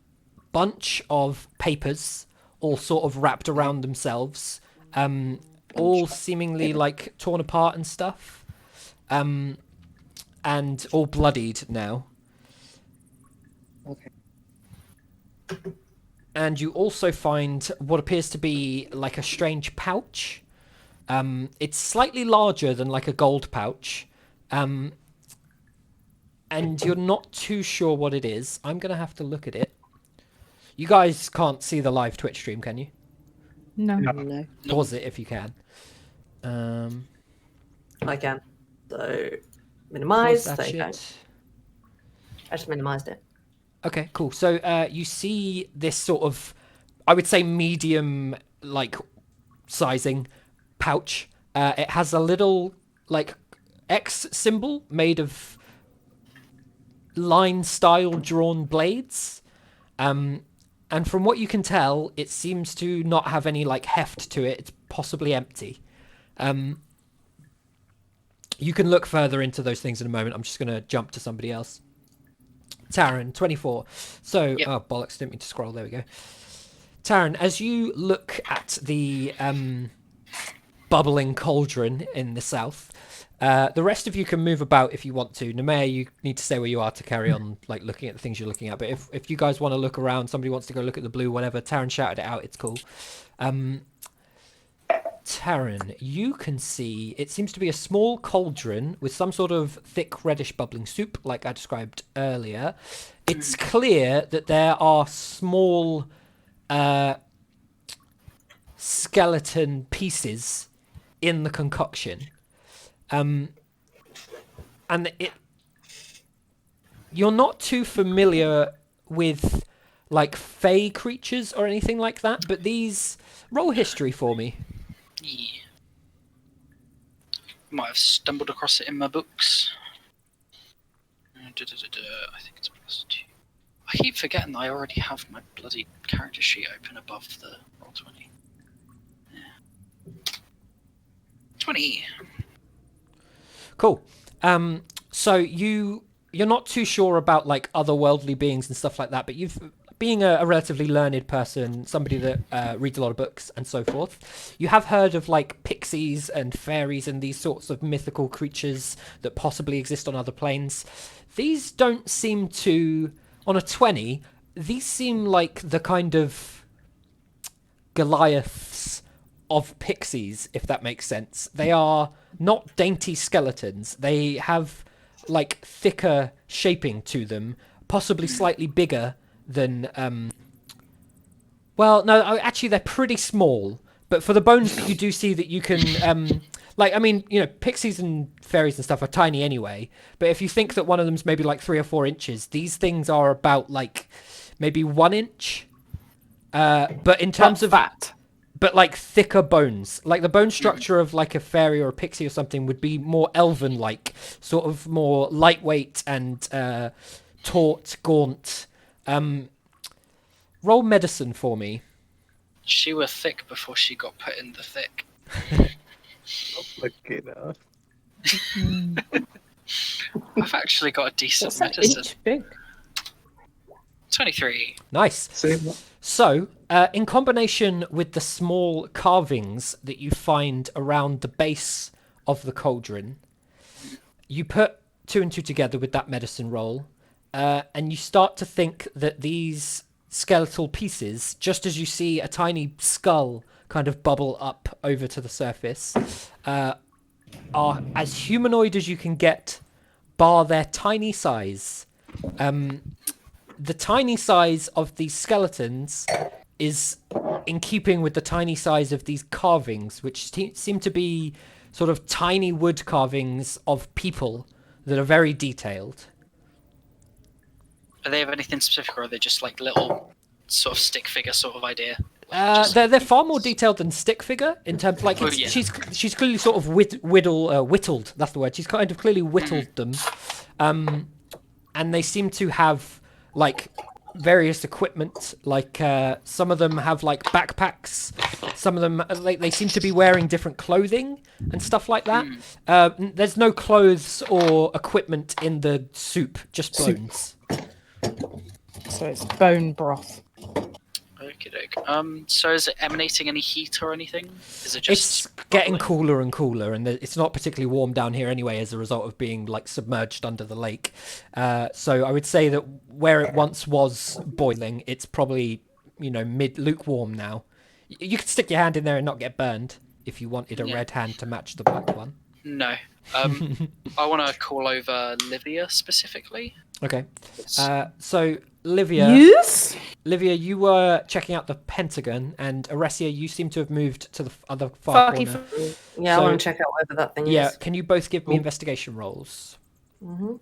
bunch of papers, all sort of wrapped around themselves, all seemingly like torn apart and stuff, and all bloodied now. Okay. And you also find what appears to be like a strange pouch It's slightly larger than like a gold pouch, and you're not too sure what it is. I'm gonna have to look at it. You guys can't see the live Twitch stream, can you? No. No. Pause it if you can. I can. So Pause minimize. that There you go. shit. I just minimized it. Okay, cool. So you see this sort of, I would say, medium like sizing pouch. It has a little like X symbol made of line style drawn blades. And from what you can tell, it seems to not have any like heft to it. It's possibly empty. You can look further into those things in a moment. I'm just going to jump to somebody else. Taryn, 24. So, Yep. oh, bollocks, didn't mean to scroll. There we go. Taryn, as you look at the bubbling cauldron in the south, the rest of you can move about if you want to. Nemea, you need to stay where you are to carry on like looking at the things you're looking at. But if you guys want to look around, somebody wants to go look at the blue, whatever, Taryn shouted it out. It's cool. Taryn, you can see it seems to be a small cauldron with some sort of thick reddish bubbling soup, like I described earlier. It's clear that there are small skeleton pieces in the concoction. And you're not too familiar with like fey creatures or anything like that, but these roll history for me. Yeah. Might have stumbled across it in my books. I think it's +2. I keep forgetting that I already have my bloody character sheet open above the roll20. Yeah. 20. Cool. So you're not too sure about like otherworldly beings and stuff like that, but being a relatively learned person, somebody that reads a lot of books and so forth, you have heard of like pixies and fairies and these sorts of mythical creatures that possibly exist on other planes. These don't seem to, on a 20, these seem like the kind of Goliaths of pixies, if that makes sense. They are not dainty skeletons. They have like thicker shaping to them, possibly slightly bigger than well, no, actually they're pretty small, but for the bones you do see that you can like, I mean, you know, pixies and fairies and stuff are tiny anyway, but if you think that one of them's maybe like 3 or 4 inches, these things are about like maybe 1 inch, but in terms of fat. but like thicker bones, like the bone structure of like a fairy or a pixie or something would be more elven like, sort of more lightweight and taut, gaunt. Roll medicine for me. She were thick before she got put in the thick. Look it up. I've actually got a decent What's that medicine. inch big? 23. Nice. See, So, in combination with the small carvings that you find around the base of the cauldron, you put 2 and 2 together with that medicine roll, and you start to think that these skeletal pieces, just as you see a tiny skull kind of bubble up over to the surface, are as humanoid as you can get, bar their tiny size. The tiny size of these skeletons is in keeping with the tiny size of these carvings, which seem to be sort of tiny wood carvings of people that are very detailed. Are they of anything specific, or are they just like little sort of stick figure sort of idea? They're far more detailed than stick figure in terms like Oh, it's, yeah. she's clearly sort of whittled. That's the word. She's kind of clearly whittled them, and they seem to have like various equipment. Like some of them have like backpacks. Some of them they seem to be wearing different clothing and stuff like that. There's no clothes or equipment in the soup, just bones. So it's bone broth. Okie doke. So is it emanating any heat or anything? Is it just It's getting bubbling? cooler and cooler, and it's not particularly warm down here anyway as a result of being like submerged under the lake. So I would say that where it once was boiling, it's probably, you know, mid lukewarm now. You could stick your hand in there and not get burned. if you wanted a Yeah. red hand to match the black one. No. I want to call over Livia specifically. Okay. So Livia, Yes. Livia, you were checking out the Pentagon, and Aresia, you seem to have moved to the other far Fucky. corner. Yeah, So- I want to check out whether that thing Yeah, is. can you both give me Cool. investigation rolls? Mm-hmm.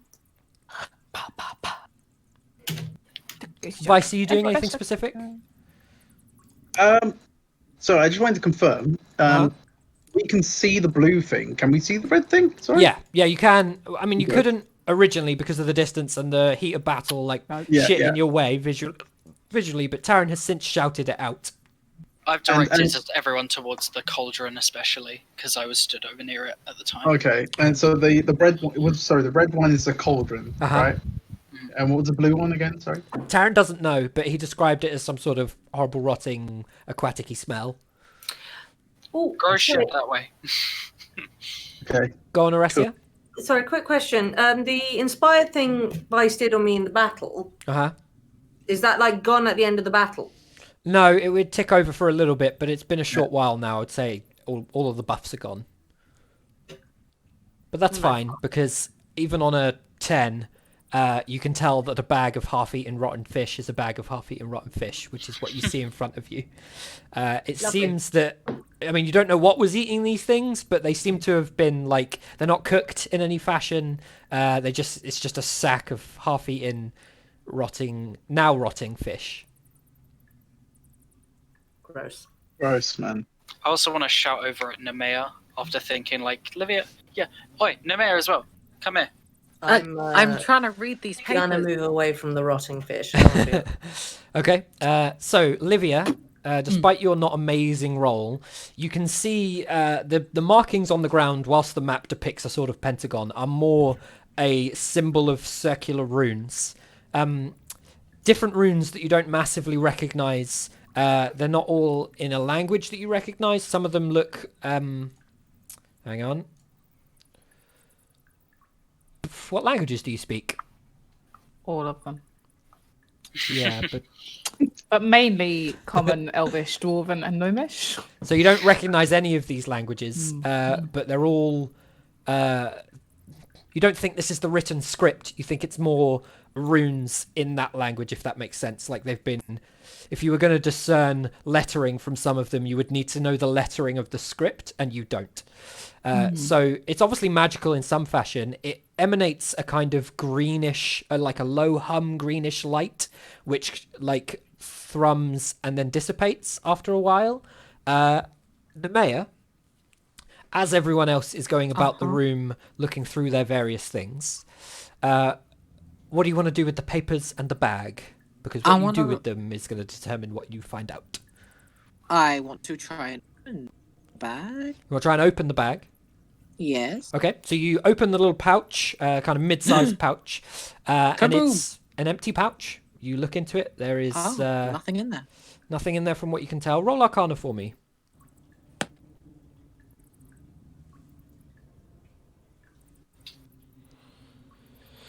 Vice, are you doing anything specific? So I just wanted to confirm. Uh-huh. We can see the blue thing. Can we see the red thing? Sorry. Yeah, you can. I mean, you Okay. couldn't originally because of the distance and the heat of battle, like Yeah, shit yeah. in your way visually, but Taryn has since shouted it out. I've And- directed and- everyone towards the cauldron, especially because I was stood over near it at the time. Okay. And so the red one. Sorry, the red one is the cauldron, Uh-huh. right? And what was the blue one again? Sorry. Taryn doesn't know, but he described it as some sort of horrible, rotting, aquatic-y smell. Oh, Gross sorry. shit that way. Okay. Go on, Aresia. Sorry, quick question. The inspired thing Vice did on me in the battle, Uh-huh. is that like gone at the end of the battle? No, it would tick over for a little bit, but it's been a short while now. I'd say all of the buffs are gone. But that's fine, because even on a 10, you can tell that a bag of half-eaten rotten fish is a bag of half-eaten rotten fish, which is what you see in front of you. It Lovely. seems that, I mean, you don't know what was eating these things, but they seem to have been, like, they're not cooked in any fashion. It's just a sack of half-eaten, now rotting fish. Gross. Gross, man. I also want to shout over at Nemea after thinking, like, Livia, yeah, oi, Nemea as well. Come here. I'm trying to read these gonna papers. move away from the rotting fish. Don't do it. Okay, so Livia, despite your not amazing roll, you can see the markings on the ground, whilst the map depicts a sort of pentagon, are more a symbol of circular runes. Different runes that you don't massively recognize. They're not all in a language that you recognize. Some of them look... hang on. What languages do you speak? All of them. Yeah, but... But mainly Common, Elvish, Dwarven, and Gnomish. So you don't recognize any of these languages, but they're all... you don't think this is the written script. You think it's more runes in that language, if that makes sense. Like they've been... If you were going to discern lettering from some of them, you would need to know the lettering of the script, and you don't. So it's obviously magical in some fashion. It emanates a kind of greenish, like a low hum greenish light, which like thrums and then dissipates after a while. Nemea, as everyone else is going about the room looking through their various things, what do you want to do with the papers and the bag? Because what you do with them is going to determine what you find out. I want to try and open the bag. You want to try and open the bag? Yes. Okay, so you open the little pouch, kind of mid-sized pouch, and Kaboom. it's an empty pouch. You look into it. There is Nothing in there. nothing in there from what you can tell. Roll Arcana for me.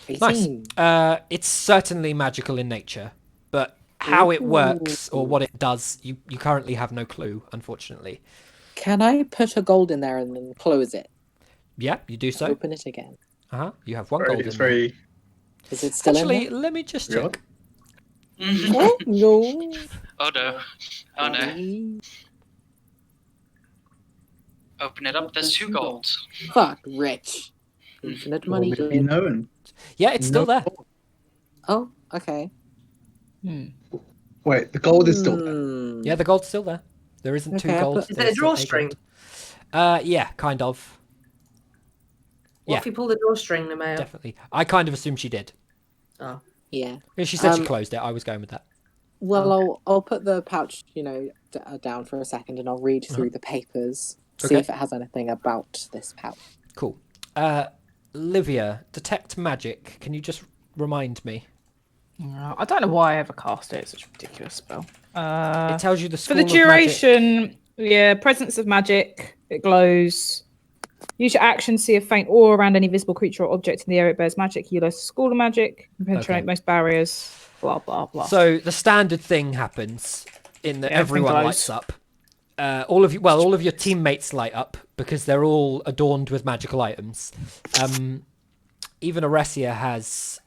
Nice. 18. It's certainly magical in nature, but how it works or what it does, you currently have no clue, unfortunately. Can I put a gold in there and then close it? Yeah, you do so. Open it again. You have one gold in It's there. very. Is it still Actually, in there? let me just Yeah. check. Oh, no. Oh no. Oh no. Open it up, there's 2 gold. Fuck, rich. Infinite money. Let me know. And Yeah, it's still there. Oh, okay. wait, the gold is still there. Hmm. Yeah, the gold's still there. There isn't 2 Okay, I gold. put- Is it a there's still drawstring? gold. Yeah, kind of. What Yeah. if you pull the drawstring, Nemea? Definitely. I kind of assumed she did. Oh. Yeah. She said she Um, closed it. I was going with that. Well, I'll put the pouch, down for a second, and I'll read through the papers, see Okay. if it has anything about this pouch. Cool. Livia, detect magic. Can you just remind me? I don't know why I ever cast it. It's such a ridiculous spell. It tells you the For school the of magic. duration, presence of magic. It glows. Use your action, see a faint aura around any visible creature or object in the area it bears magic. Utilize the school of magic. Can penetrate Okay. most barriers. Blah blah blah. So the standard thing happens in that Everything everyone glows. lights up. all of your teammates light up because they're all adorned with magical items. Even Aresia has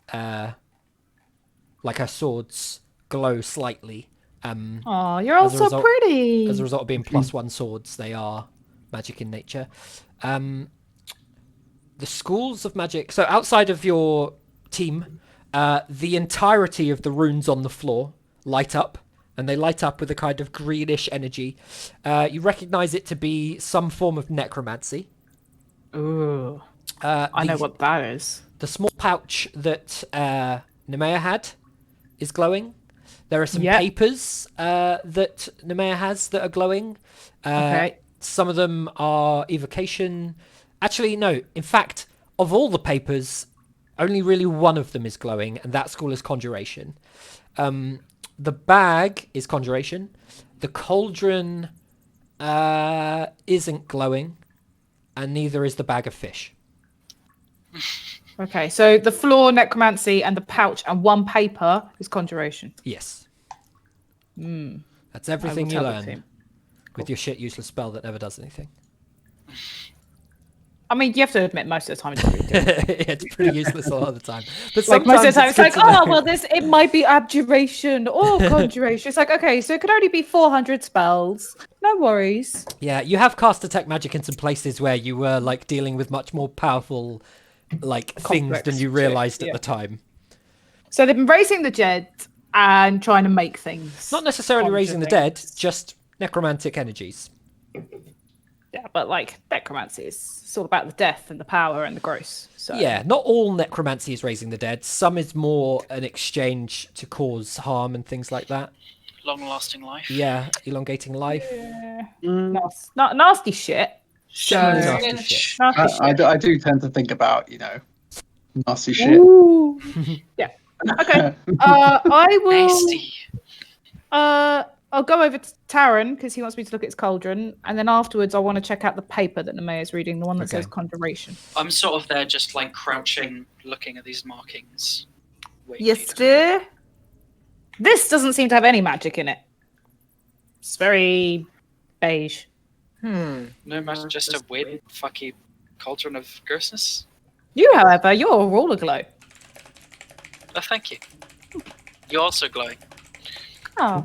like her swords glow slightly. Oh, you're all as a so result- pretty. As a result of being +1 swords, they are magic in nature. The schools of magic. So outside of your team, the entirety of the runes on the floor light up, and they light up with a kind of greenish energy. You recognize it to be some form of necromancy. Ooh, I know what that is. The small pouch that Nemea had is glowing. There are some Yep. papers that Nemea has that are glowing. Okay. Some of them are evocation. Actually, no. In fact, of all the papers, only really one of them is glowing, and that school is conjuration. The bag is conjuration. The cauldron isn't glowing, and neither is the bag of fish. Okay, so the floor necromancy and the pouch and one paper is conjuration. Yes. Hmm. That's everything you tell the learn team. with your shit useless spell that never does anything. I mean, you have to admit, most of the time it's pretty good. It's pretty useless a lot of the time. But Like most of the time, sometimes it's like, good to oh, know. well, it might be abjuration or conjuration. It's like, okay, so it could only be 400 spells. No worries. Yeah, you have cast detect magic in some places where you were like dealing with much more powerful like things Complex than you shit, realized at yeah. the time. So they've been raising the dead and trying to make things. Not necessarily conjure raising the dead, things. just necromantic energies. Yeah, but like necromancy is it's all about the death and the power and the gross. So Yeah, not all necromancy is raising the dead. Some is more an exchange to cause harm and things like that. Long-lasting life. Yeah, elongating life. nasty shit. Generally So- nasty shit. Nasty shit. I do tend to think about, nasty shit. Ooh. Yeah. Okay. I will. Nasty. I'll go over to Taran because he wants me to look at his cauldron, and then afterwards I want to check out the paper that Nemea is reading, the one that Okay. says conjuration. I'm sort of there just like crouching, looking at these markings. waiting Yes, for you to- dear. This doesn't seem to have any magic in it. It's very beige. Hmm. No matter, just a weird, fucky cauldron of grossness. You, however, you're all aglow. Oh, thank you. You're also glowing. Oh.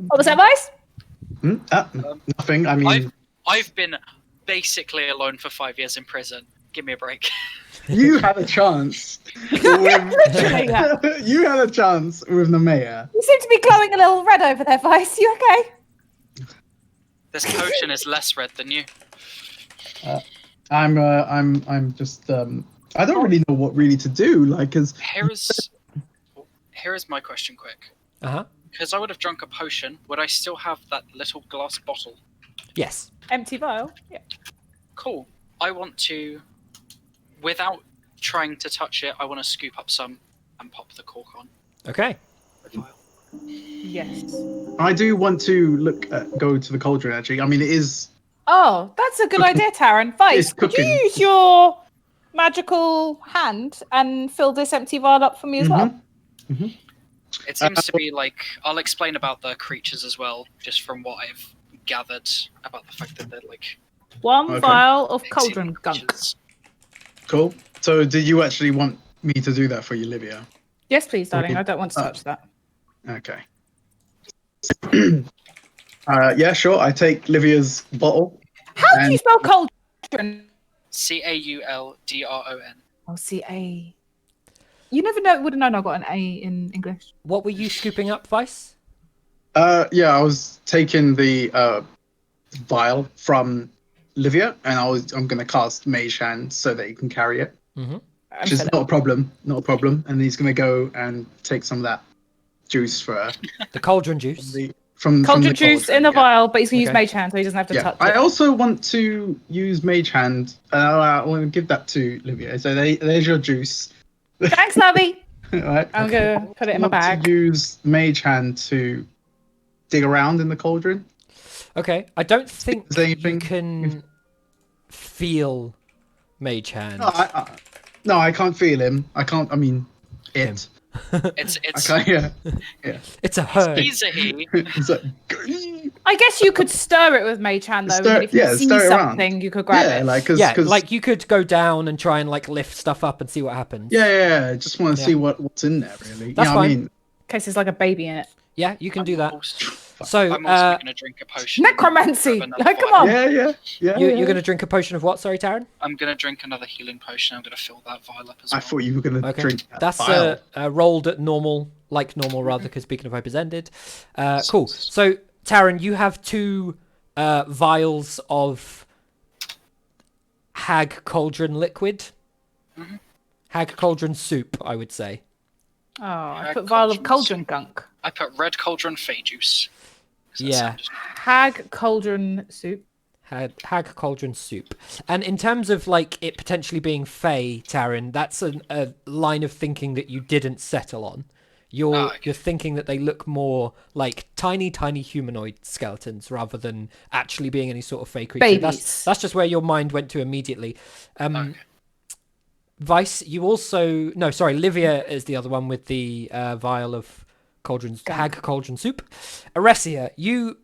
What was that, Vice? Nothing. I mean, I've been basically alone for 5 years in prison. Give me a break. you had a chance. Literally, yeah. You had a chance with the mayor. You seem to be glowing a little red over there, Vice. You okay? This potion is less red than you. I'm just I don't really know what really to do. Like, cause Here is my question, quick. Uh-huh. Because I would have drunk a potion, would I still have that little glass bottle? Yes. Empty vial. Yeah. Cool. I want to, without trying to touch it, I want to scoop up some and pop the cork on. Okay. Yes. I do want to go to the cauldron. Actually, I mean, it is. Oh, that's a good idea, Taran. Vice, It's could you cooking. use your magical hand and fill this empty vial up for me as well? It seems to be like, I'll explain about the creatures as well, just from what I've gathered about the fact that they're like... One Okay. vial of big cauldron sea gunk. creatures. Cool. So, did you actually want me to do that for you, Livia? Yes, please, darling. Okay. I don't want to touch that. Okay. Yeah, sure. I take Livia's bottle. How do you And- spell cauldron? Cauldron. Oh, C-A. You never would have known I got an A in English. What were you scooping up, Vice? Yeah, I was taking the vial from Livia, and I'm gonna cast Mage Hand so that he can carry it. Mm-hmm. Which is not a problem. Not a problem. And he's gonna go and take some of that juice for her. The cauldron juice. From Cauldron the juice cauldron, in a yeah. vial, but he's going to use Okay. Mage Hand, so he doesn't have to Yeah, touch I it. also want to use Mage Hand. I want to give that to Livia. So there's your juice. Thanks, Lovey. Right. I'm going to put it in my I want bag. to use Mage Hand to dig around in the cauldron. Okay. I don't think Is there you anything- can feel Mage Hand. No, I can't feel him. I can't. I mean, it. It's Okay, yeah. It's a herd. he's a he. It's like, I guess you could stir it with Mage Hand though, and then if you see stir it around. something, you could grab Yeah, it. like, cause, Yeah, 'cause- like you could go down and try and like lift stuff up and see what happens. yeah. Just want to Yeah. see what's in there, really. That's I fine. mean, In case there's like a baby in it. Yeah, you can do that. Also, So, I'm also gonna drink a potion. Necromancy! Grab another Like, come vial. on! yeah. you're going to drink a potion of what? Sorry, Taryn? I'm gonna drink another healing potion. I'm gonna fill that vial up as well. I thought you were gonna Okay. drink that That's vial. rolled at normal, like normal rather, because Beacon of Hope is ended. Cool. So, Taryn, you have 2 vials of Hag Cauldron liquid. Mhm. Hag Cauldron soup, I would say. Oh, I Hag put vial of cauldrons. cauldron gunk. I put red cauldron fey juice. 'Cause that Yeah. sounded- Hag cauldron soup. Hag Cauldron soup. And in terms of like it potentially being Fey, Taryn, that's a line of thinking that you didn't settle on. You're thinking that they look more like tiny humanoid skeletons rather than actually being any sort of Fey creature. Babies. That's just where your mind went to immediately. Okay. Vice, you also Livia is the other one with the vial of Hag Cauldron soup. Aresia, you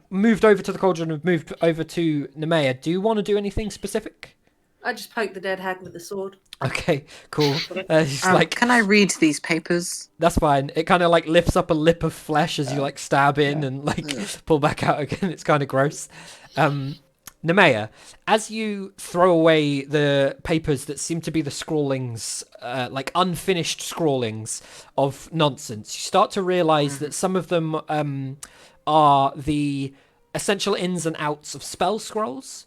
moved over to the cauldron and moved over to Nemea. Do you want to do anything specific? I just poked the dead hag with the sword. Okay, cool. It's like Can I read these papers? that's fine. It kind of like lifts up a lip of flesh as you like stab in and like pull back out again. It's kind of gross. Nemea, as you throw away the papers that seem to be the scrawlings, like unfinished scrawlings of nonsense, you start to realize that some of them are the essential ins and outs of spell scrolls.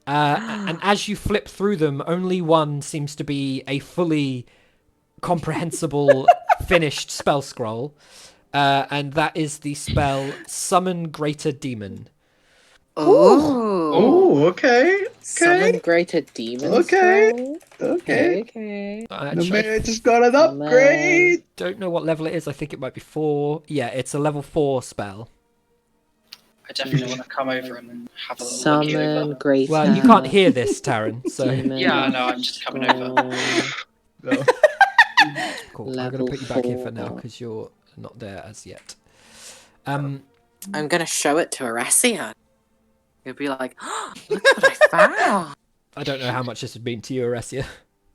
And as you flip through them, only one seems to be a fully comprehensible finished spell scroll. And that is the spell Summon Greater Demon. Oh. Oh, okay. Summon greater demons. Okay. though? Okay. Okay. The Actually, man just got an upgrade. don't know what level it is. I think it might be 4. Yeah, it's a level 4 spell. I definitely want to come over and have a little look Summon over. greater. Well, you can't hear this, Taryn, so demon Yeah, no, I'm just coming over. scroll. No. cool. I'm going to Level put you back here for now 4. because you're not there as yet. I'm gonna show it to Aresia. You'll be like, oh, look what I found. I don't know how much this would mean to you, Aresia.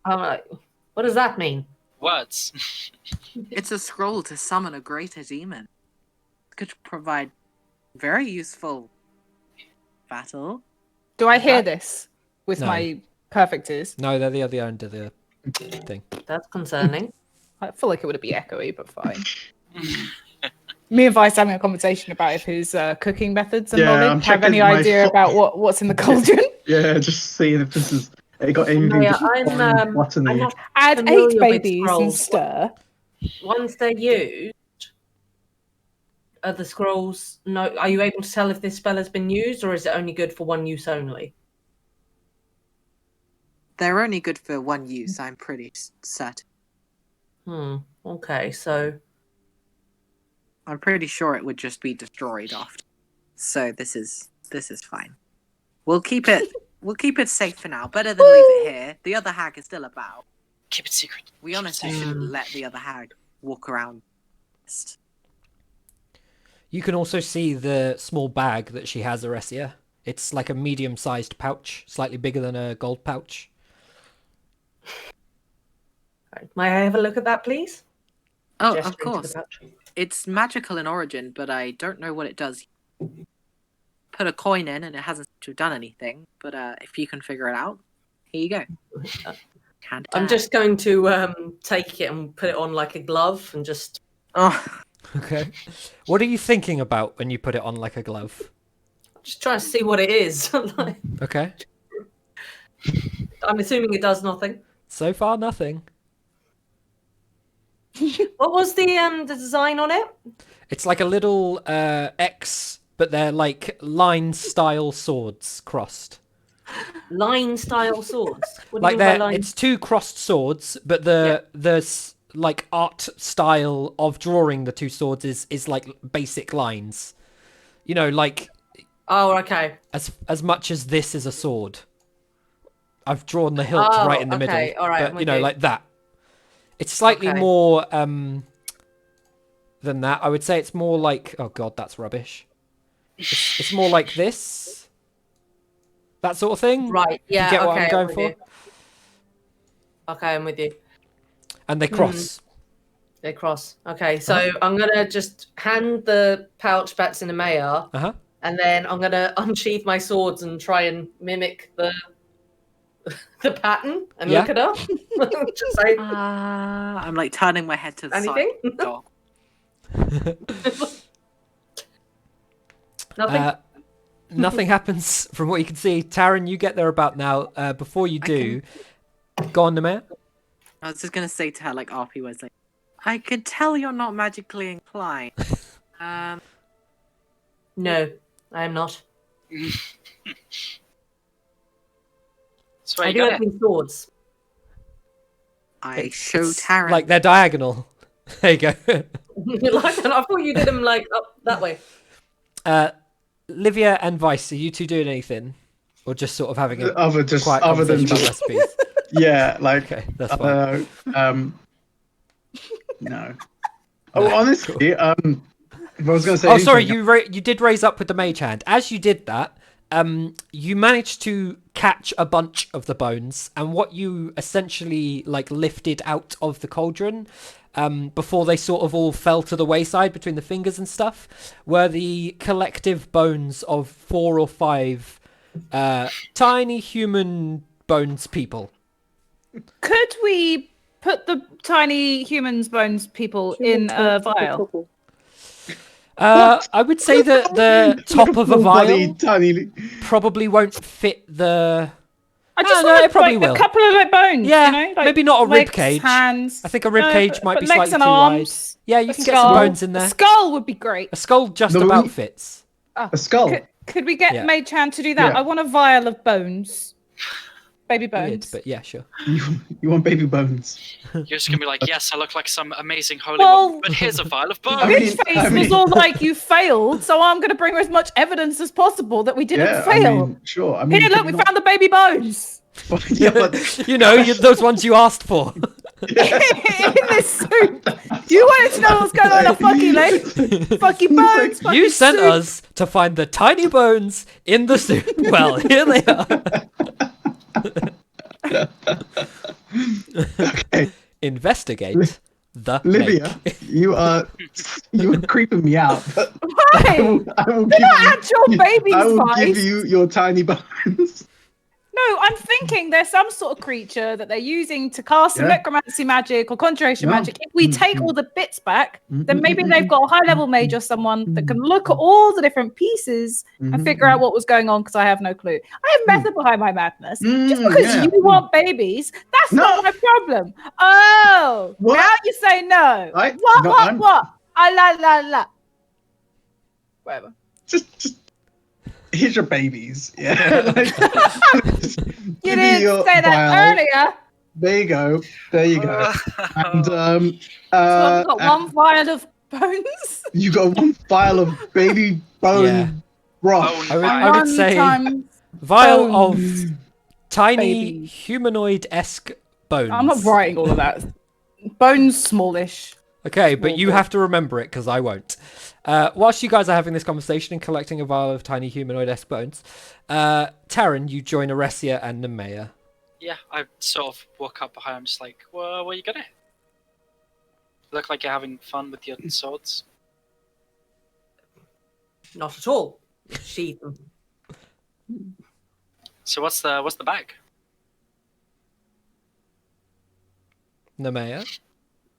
I'm like, what does that mean? Words. It's a scroll to summon a greater demon. Could provide very useful battle. Do I hear this with No. my perfect ears? No, they're the other end of the thing. That's concerning. I feel like it would be echoey, but fine. Me and Vice having a conversation about if his cooking methods and Yeah, I'm knowledge have any checking my idea about what's in the cauldron. Yeah, just seeing if this is. It got anything. Yeah, just fine, I'm buttonly. not Add familiar 8 with babies and scrolls. stir. Once they're used, are the scrolls no? Are you able to tell if this spell has been used, or is it only good for one use only? They're only good for one use, I'm pretty certain. Okay, so I'm pretty sure it would just be destroyed after. So this is fine. We'll keep it safe for now. Better than leave it here. The other hag is still about. Keep it secret. We honestly shouldn't let the other hag walk around. You can also see the small bag that she has, Aresia. It's like a medium-sized pouch, slightly bigger than a gold pouch. right, may I have a look at that, please? Oh, Gesture of into the course. pouch. It's magical in origin, but I don't know what it does. Put a coin in and it hasn't seemed to have done anything, but if you can figure it out, here you go. Can't I'm just going to take it and put it on like a glove and just. Oh, Okay. What are you thinking about when you put it on like a glove? Just trying to see what it is. Like, Okay. I'm assuming it does nothing. So far, nothing. What was the design on it? It's like a little X, but they're like line-style swords crossed. Line style swords. What do Like you mean by they're line? it's 2 crossed swords, but the like art style of drawing the 2 swords is like basic lines. You know, like Oh, okay. as much as this is a sword. I've drawn the hilt Oh, right in the okay, middle. all right, I'm But you with know, you. like that. It's slightly Okay. more than that. I would say it's more like, oh god, that's rubbish. It's more like this, that sort of thing. Right. Yeah. You get what okay, I'm going with for? you. Okay, I'm with you. And they cross. They cross. Okay, so I'm gonna just hand the pouch back to Nemea, Uh huh. and then I'm gonna unsheath my swords and try and mimic the pattern and Yeah. look it up. Just say I'm like turning my head to the anything. side. Dog. Nothing. Nothing happens from what you can see. Taryn, you get there about now. Before you do, go on, Nemea. I was just gonna say to her like afterwards, like, I could tell you're not magically inclined. No, I am not. So I you do got have it. these swords. I show It's Taryn. like they're diagonal. There you go. You like that? I thought you did them like up that way. Livia and Vice, are you two doing anything, or just sort of having a Other quiet than conversation about just recipes? yeah, like Okay, that's fine. no. No, Oh, honestly, if I was going to say. Oh, sorry, anything, you did raise up with the mage hand. As you did that, you managed to catch a bunch of the bones, and what you essentially like lifted out of the cauldron, before they sort of all fell to the wayside between the fingers and stuff, were the collective bones of 4 or 5 tiny human bones people. Could we put the tiny humans bones people in a vial? I would say that the top of a vial tiny. probably won't fit the. I just no, want it probably will. a couple of like bones. Yeah, you know, like maybe not a legs, rib cage. hands. I think a rib cage might but be legs slightly and too arms, wide. Yeah, you a can get some skull. bones in A there. skull would be great. A skull just No, about we- fits. Oh, A skull. Could we get Yeah. Mage Hand to do that? Yeah. I want a vial of bones, baby Weird, bones. but yeah, sure. You want baby bones? You're just gonna be like, yes, I look like some amazing holy Well- woman, but here's a vial of I bones. mean- This face was all like you failed, so I'm going to bring as much evidence as possible that we didn't Yeah, fail. I mean, sure. I mean, Here, look, we not- found the baby bones yeah, but You know, those ones you asked for. in this soup. You wanted to know what's going on in a fucking leg? Fucking bones. Fucking You sent soup. us to find the tiny bones in the soup. Well, here they are. okay, Investigate the Livia, lake. you are creeping me out. But Why? I will They're give not you, actual babies, I will Vice. give you your tiny bones. No, I'm thinking there's some sort of creature that they're using to cast some Yeah. necromancy magic or conjuration Yeah. magic. If we Mm, take mm. all the bits back, then maybe Mm, they've got a high level mage or someone that can look at all the different pieces and figure out what was going on because I have no clue. I have method behind my madness. Just because yeah. you want babies, that's No. not my problem. Oh, What? now you say no. I- What, no, what, I'm- what? La la la. Whatever. Just here's your babies. Yeah. Like, You give me didn't your say that vial. earlier. There you go. There you go. And So I've got and one vial of bones. you got one vial of baby bone Yeah. broth. I would say vial of tiny Baby. humanoid-esque bones. I'm not writing all of that. Bones smallish. Okay, but you Small have to remember it because I won't. Whilst you guys are having this conversation and collecting a vial of tiny humanoid-esque bones, Taryn, you join Aresia and Nemea. Yeah, I sort of walk up behind him, just like, well, what are you gonna? Look like you're having fun with your swords. Not at all. Sheath them. So what's the bag? Nemea?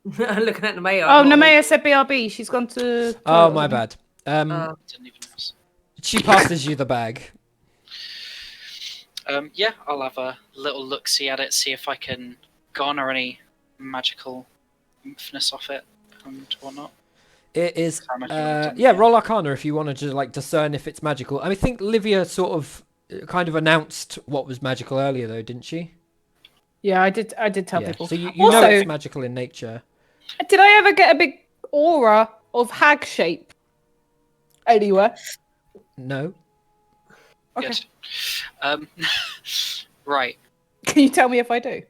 Looking at Nemea. Oh, I'm not- Nemea said BRB. She's gone to. Oh, my bad. Didn't even notice. She passes you the bag. Yeah, I'll have a little look-see at it, see if I can garner any magical infiness off it and whatnot. It is, How much you want it to- yeah, roll Arcana if you wanted to like discern if it's magical. I think Livia sort of kind of announced what was magical earlier, though, didn't she? Yeah, I did. I did tell Yeah. people. So you know Also- it's magical in nature. Did I ever get a big aura of hag shape anywhere? No. Okay. Good. Right. Can you tell me if I do?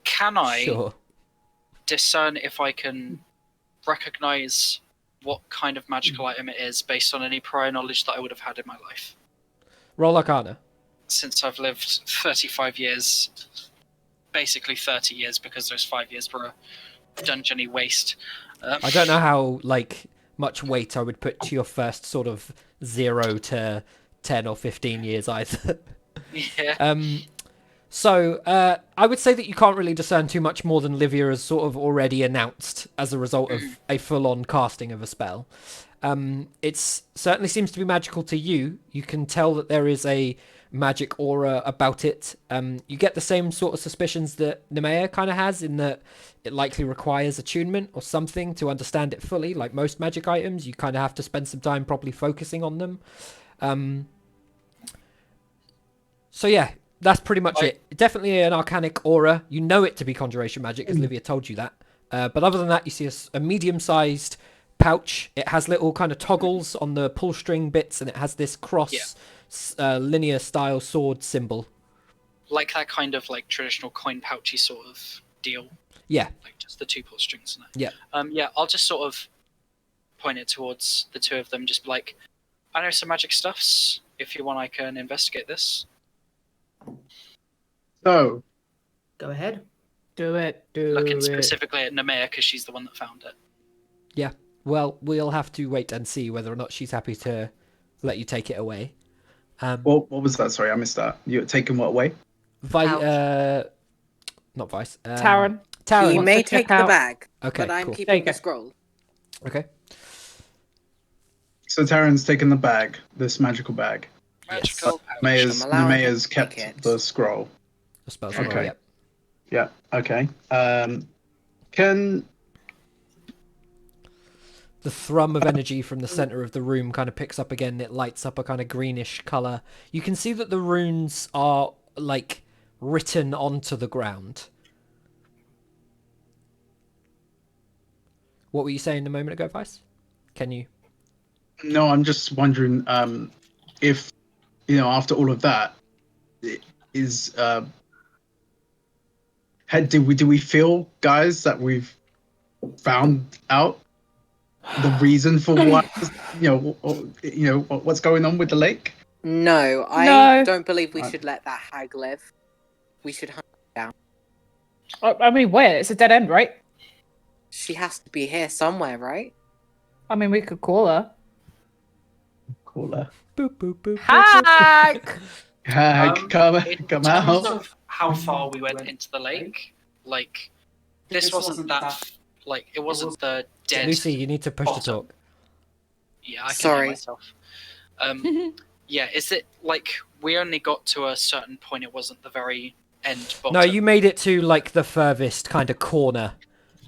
Can I Sure. discern if I can recognize what kind of magical item it is based on any prior knowledge that I would have had in my life. Roll Arcana. Since I've lived 35 years, basically 30 years because those 5 years were a dungeony waste. I don't know how much weight I would put to your first sort of 0 to 10 or 15 years either. Yeah. So I would say that you can't really discern too much more than Livia has sort of already announced as a result of a full-on casting of a spell. It certainly seems to be magical to you. You can tell that there is a magic aura about it. You get the same sort of suspicions that Nemea kind of has, in that it likely requires attunement or something to understand it fully. Like most magic items, you kind of have to spend some time properly focusing on them. So yeah, that's pretty much it. Definitely an arcanic aura. You know it to be conjuration magic, as Livia told you that. But other than that, you see a medium-sized pouch. It has little kind of toggles on the pull string bits, and it has this cross linear style sword symbol. Like that kind of traditional coin pouchy sort of deal. Yeah. Like just the 2 pull strings in it. Yeah. Yeah, I'll just sort of point it towards the 2 of them, just be like, I know some magic stuffs. If you want, I can investigate this. So, Go ahead. Do it. Looking specifically at Nemea because she's the one that found it. Yeah. Well, we'll have to wait and see whether or not she's happy to let you take it away. what was that? Sorry, I missed that. You're taking what away? Not Vice. Taran. Taran. You wants may to check take the out- bag, Okay, but I'm cool. There you keeping go. the scroll. Okay. So Taryn's taken the bag, this magical bag. Magical pouch. Nemea's I'm allowing him Nemea's to kept take it. the scroll. The spell Okay. scroll, yep. Yeah. Okay. Can The thrum of energy from the center of the room kind of picks up again. It lights up a kind of greenish color. You can see that the runes are written onto the ground. What were you saying a moment ago, Vice? Can you? No, I'm just wondering if after all of that, is do we feel, guys, that we've found out the reason for what what's going on with the lake? No, I No. don't believe we Right. should let that hag live. We should hunt her down. I mean, where? It's a dead end, right? She has to be here somewhere, right? I mean, we could call her. Cooler. Boop, boop, boop, boop, boop. Hack! In Come terms out. of how far we went into the lake, this wasn't that. It wasn't the dead. Lucy, you need to push to bottom. talk. Yeah, I can Sorry. hear myself. Yeah, is it we only got to a certain point? It wasn't the very end bottom. No, you made it to the furthest kind of corner.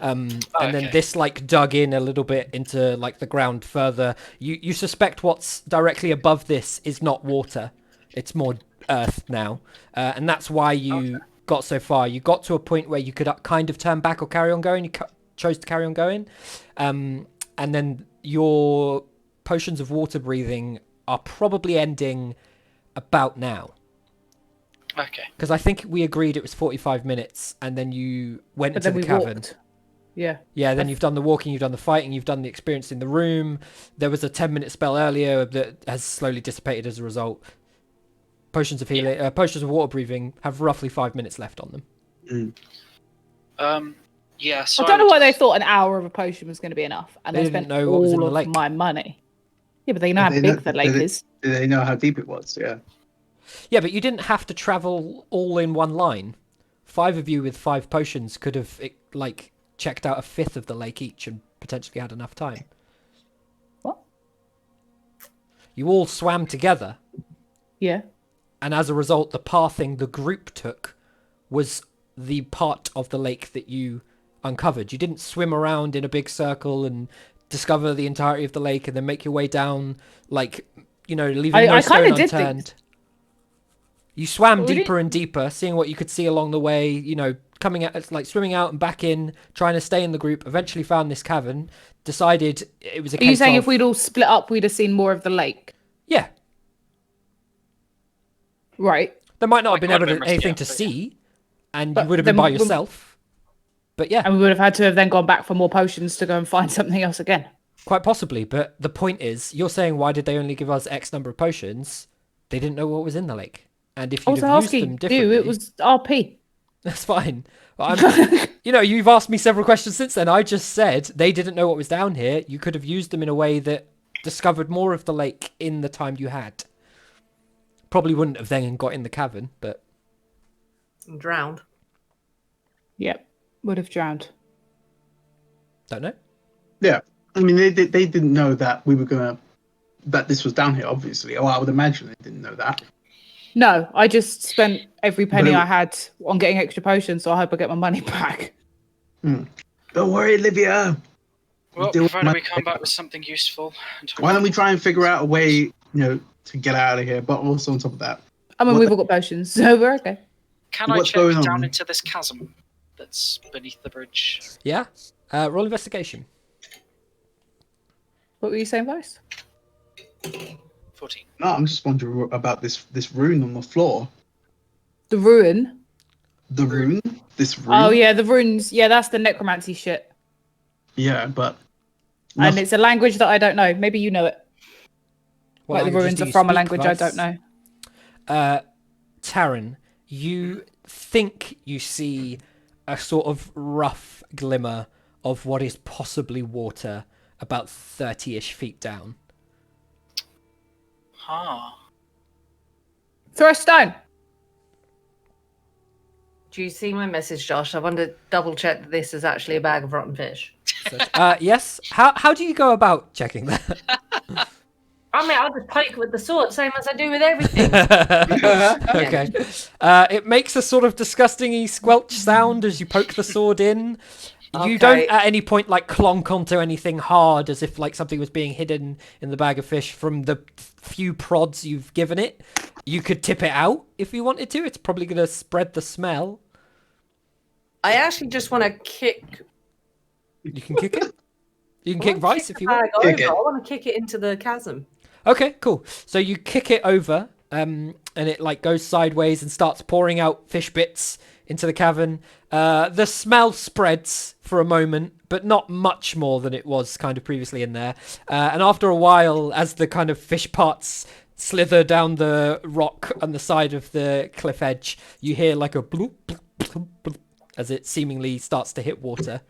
And then Okay. this dug in a little bit into the ground further. You suspect what's directly above this is not water. It's more earth now. And that's why you got so far. You got to a point where you could kind of turn back or carry on going. You chose to carry on going. And then your potions of water breathing are probably ending about now. Okay. Because I think we agreed it was 45 minutes, and then you went But into then the we cavern. walked. Yeah. Yeah, then you've done the walking, you've done the fighting, you've done the experience in the room. There was a 10-minute spell earlier that has slowly dissipated as a result. Potions of healing, potions of water breathing have roughly 5 minutes left on them. Yeah. So I don't know why they thought an hour of a potion was going to be enough, and They they, didn't spent know what was in all the of lake. my money. Yeah, but they know how They big know- the lake they- is. Do they know how deep it was? Yeah. Yeah, but you didn't have to travel all in one line. 5 of you with 5 potions could have checked out a fifth of the lake each and potentially had enough time. What? You all swam together, Yeah. and as a result, the pathing the group took was the part of the lake that you uncovered. You didn't swim around in a big circle and discover the entirety of the lake and then make your way down, leaving no I stone kinda did think- unturned. You swam Well, we deeper and deeper, seeing what you could see along the way, coming out, swimming out and back in, trying to stay in the group, eventually found this cavern, decided it was a Are case you saying of... if we'd all split up, we'd have seen more of the lake? Yeah, Right. there might not have been might have been anything risky, to but see, and But you would have been then by we- yourself. But yeah. And we would have had to have then gone back for more potions to go and find something else again. Quite possibly, but the point is, you're saying why did they only give us X number of potions? They didn't know what was in the lake, and if I you'd was have used them asking differently, you. It was RP. that's fine. But you've asked me several questions since then. I just said they didn't know what was down here. You could have used them in a way that discovered more of the lake in the time you had. Probably wouldn't have then got in the cavern, but Drowned. Yep, would have drowned. don't know. Yeah, I mean they didn't know that that this was down here. Obviously, I would imagine they didn't know that. No, I just spent every penny But I had on getting extra potions, so I hope I get my money back. Don't worry, Olivia. Well, Deal with provided we money. come back with something useful. Why don't we try and figure out a way, to get out of here? But also on top of that, I mean, What we've the- all got potions, so we're okay. Can I What's check going on? down into this chasm that's beneath the bridge? Yeah. Roll investigation. What were you saying, Vice? 14. no, I'm just wondering about this rune on the floor. The ruin. The rune, this rune. Oh yeah, the runes. Yeah, that's the necromancy shit, Yeah, but and it's a language that I don't know. Maybe you know it. What Like the languages ruins do are you from a speak, language I Vice? don't know. Taran, you think you see a sort of rough glimmer of what is possibly water about 30-ish feet down. Huh. Throw a stone. Do you see my message, Josh? I want to double check that this is actually a bag of rotten fish. So, yes. How do you go about checking that? I mean, I'll just poke with the sword, same as I do with everything. Okay. It makes a sort of disgusting-y squelch sound as you poke the sword in. You Okay. don't at any point like clonk onto anything hard as if like something was being hidden in the bag of fish from the few prods you've given it. You could tip it out if you wanted to. It's probably going to spread the smell. I actually just want to kick. You can kick it. You can kick I wanna Vice kick if the you want. bag over. Kick it. I want to kick it into the chasm. Okay, cool. So you kick it over, and it like goes sideways and starts pouring out fish bits into the cavern. The smell spreads for a moment, but not much more than it was kind of previously in there. And after a while, as the kind of fish parts slither down the rock on the side of the cliff edge, you hear like a bloop, bloop, bloop, bloop, as it seemingly starts to hit water.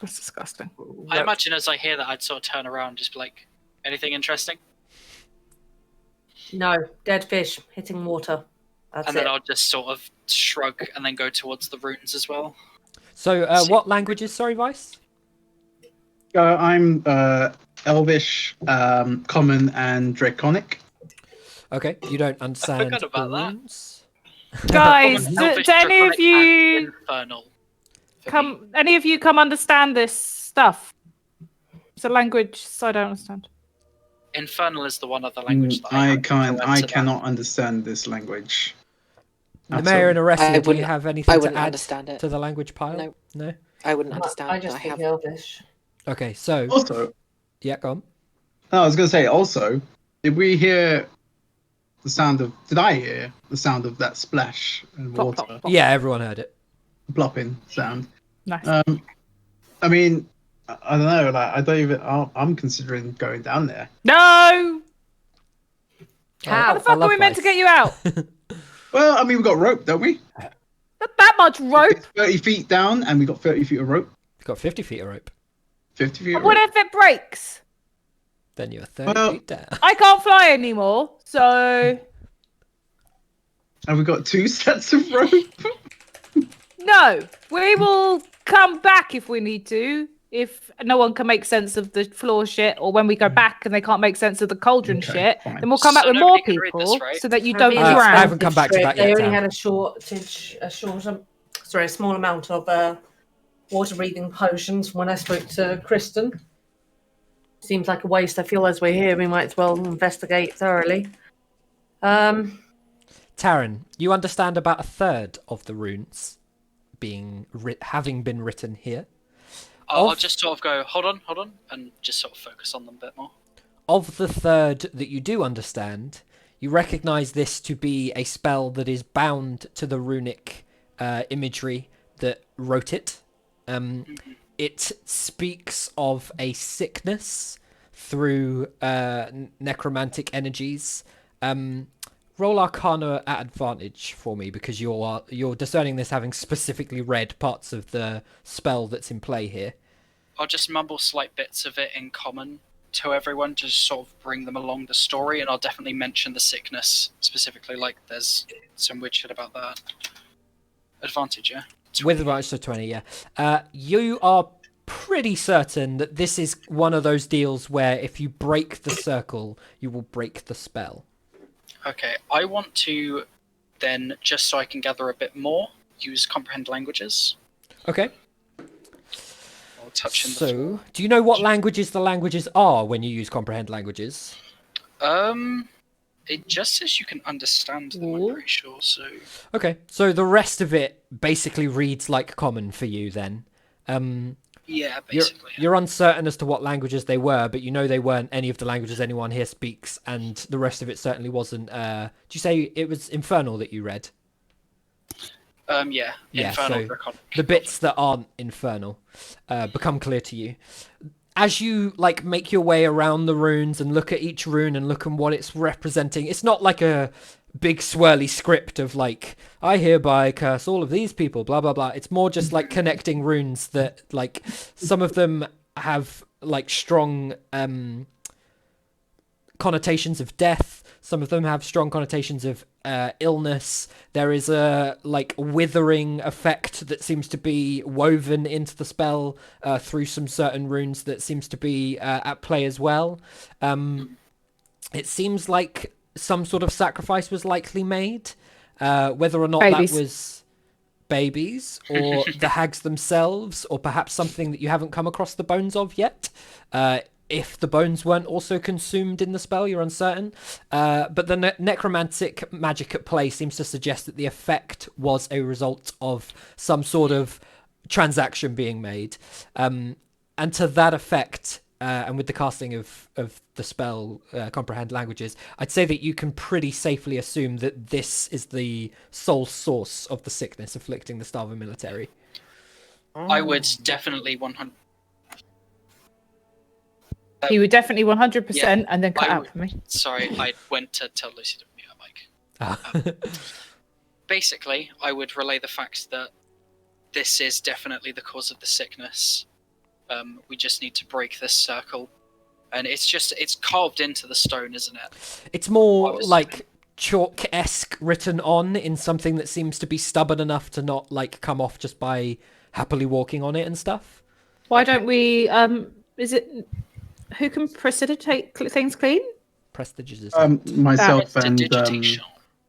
That's disgusting. I imagine as I hear that, I'd sort of turn around and just be like, anything interesting? No, dead fish hitting water. That's And it. then I'll just sort of shrug and then go towards the runes as well. So what languages, sorry, Vice? I'm Elvish, Common, and Draconic. Okay, you don't understand forgot about the that. runes. Guys, Common, do Elvish, any of Draconic, you and Infernal. for me. come? Any of you come understand this stuff? It's a language I don't understand. Infernal is the one other language that I I have. can't. Go I into that. cannot understand this language. The at mayor all. and Arrestia, I do you wouldn't- have I anything to wouldn't add understand it. to the language pile? No. No? I wouldn't understand. I just I speak have. Elvish. Okay, so... Also, Yeah, go on. no, I was going to say. Also, did we hear the sound of? Did I hear the sound of that splash and Plop, water plop, plop. Yeah, everyone heard it. plopping sound? Nice. I mean, I don't know. Like, I don't even. I'm considering going down there. No! How? How the fuck are we meant to get you out? Well, I mean, we've got rope, don't we? Not that much rope. It's 30 feet down, and we got 30 feet of rope. You've got 50 feet of rope. 50 feet. Of What rope. if it breaks? Then you're 30 Well- feet down. I can't fly anymore, so And we got 2 sets of rope. no. We will come back if we need to. If no one can make sense of the floor shit, or when we go back and they can't make sense of the cauldron Okay, shit, fine. then we'll come back So with more nobody can read people this, right? so that you Have don't you I drown. haven't come back to that They yet, only Tam. had a small amount of water breathing potions when I spoke to Kristen. Seems like a waste. I feel as we're here, we might as well investigate thoroughly. Taran, you understand about a third of the runes being having been written here. I'll Of- just sort of go, hold on, and just sort of focus on them a bit more. Of the third that you do understand, you recognize this to be a spell that is bound to the runic imagery that wrote it. It speaks of a sickness through necromantic energies. Roll Arcana at advantage for me because you're discerning this having specifically read parts of the spell that's in play here. I'll just mumble slight bits of it in common to everyone to sort of bring them along the story, and I'll definitely mention the sickness specifically, like there's some weird shit about that. Advantage, yeah? With advantage to 20, yeah. You are pretty certain that this is one of those deals where if you break the circle, you will break the spell. Okay, I want to then, just so I can gather a bit more, use comprehend languages. Okay. I'll touch in the So, do you know what languages the languages are when you use comprehend languages? It just says you can understand them, I'm pretty sure, so... Okay, so the rest of it basically reads like common for you then. Yeah, basically. You're uncertain as to what languages they were, but you know they weren't any of the languages anyone here speaks, and the rest of it certainly wasn't. Did you say it was Infernal that you read? Yeah. Infernal so Draconic. the bits that aren't Infernal become clear to you. As you make your way around the runes and look at each rune and look at what it's representing, it's not like a big swirly script of I hereby curse all of these people, blah blah blah. It's more just connecting runes that some of them have strong connotations of death. Some of them have strong connotations of illness. There is a withering effect that seems to be woven into the spell through some certain runes that seems to be at play as well. It seems like some sort of sacrifice was likely made, whether or not Babies. that was babies or the hags themselves, or perhaps something that you haven't come across the bones of yet. If the bones weren't also consumed in the spell, you're uncertain. But the necromantic magic at play seems to suggest that the effect was a result of some sort of transaction being made. And to that effect, and with the casting of the spell Comprehend Languages, I'd say that you can pretty safely assume that this is the sole source of the sickness afflicting the Starver military. I would definitely 100... He would definitely 100% Yeah, and then cut I out would- for me. Sorry, I went to tell Lucy to mute her mic. Basically, I would relay the fact that this is definitely the cause of the sickness. We just need to break this circle. And it's carved into the stone, isn't it? It's more chalk-esque written on in something that seems to be stubborn enough to not come off just by happily walking on it and stuff. Why don't we, is it, who can precipitate things clean? Prestidigitation. Myself and Prestidigitation.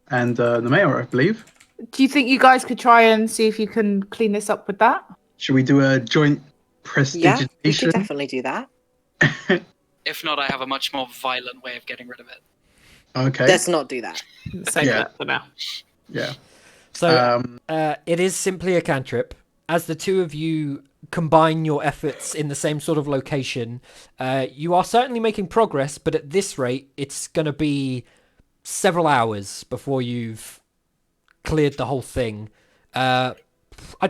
the mayor, I believe. Do you think you guys could try and see if you can clean this up with that? Should we do a joint Yeah, prestidigitation? we could definitely do that. If not, I have a much more violent way of getting rid of it. Okay. Let's not do that. Save Yeah. that for now. Yeah. So it is simply a cantrip. As the two of you combine your efforts in the same sort of location, you are certainly making progress, but at this rate, it's going to be several hours before you've cleared the whole thing. I'd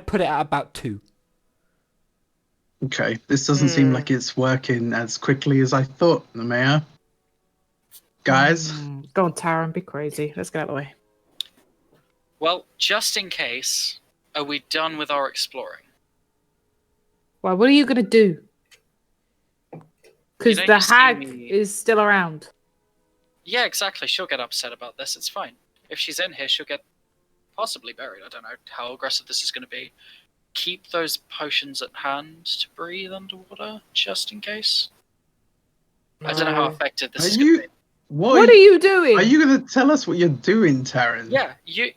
put it at about 2. Okay. This doesn't seem like it's working as quickly as I thought, the mayor. Guys, Go on, Tara, and be crazy. Let's get out of the way. Well, just in case, are we done with our exploring? Well, what are you going to do? Because You the don't see hag me- is still around. Yeah, exactly. She'll get upset about this. It's fine. If she's in here, she'll get possibly buried. I don't know how aggressive this is going to be. Keep those potions at hand to breathe underwater, just in case. I don't know how effective this are is going to you? be. What are you doing? Are you going to tell us what you're doing, Taryn? Yeah, you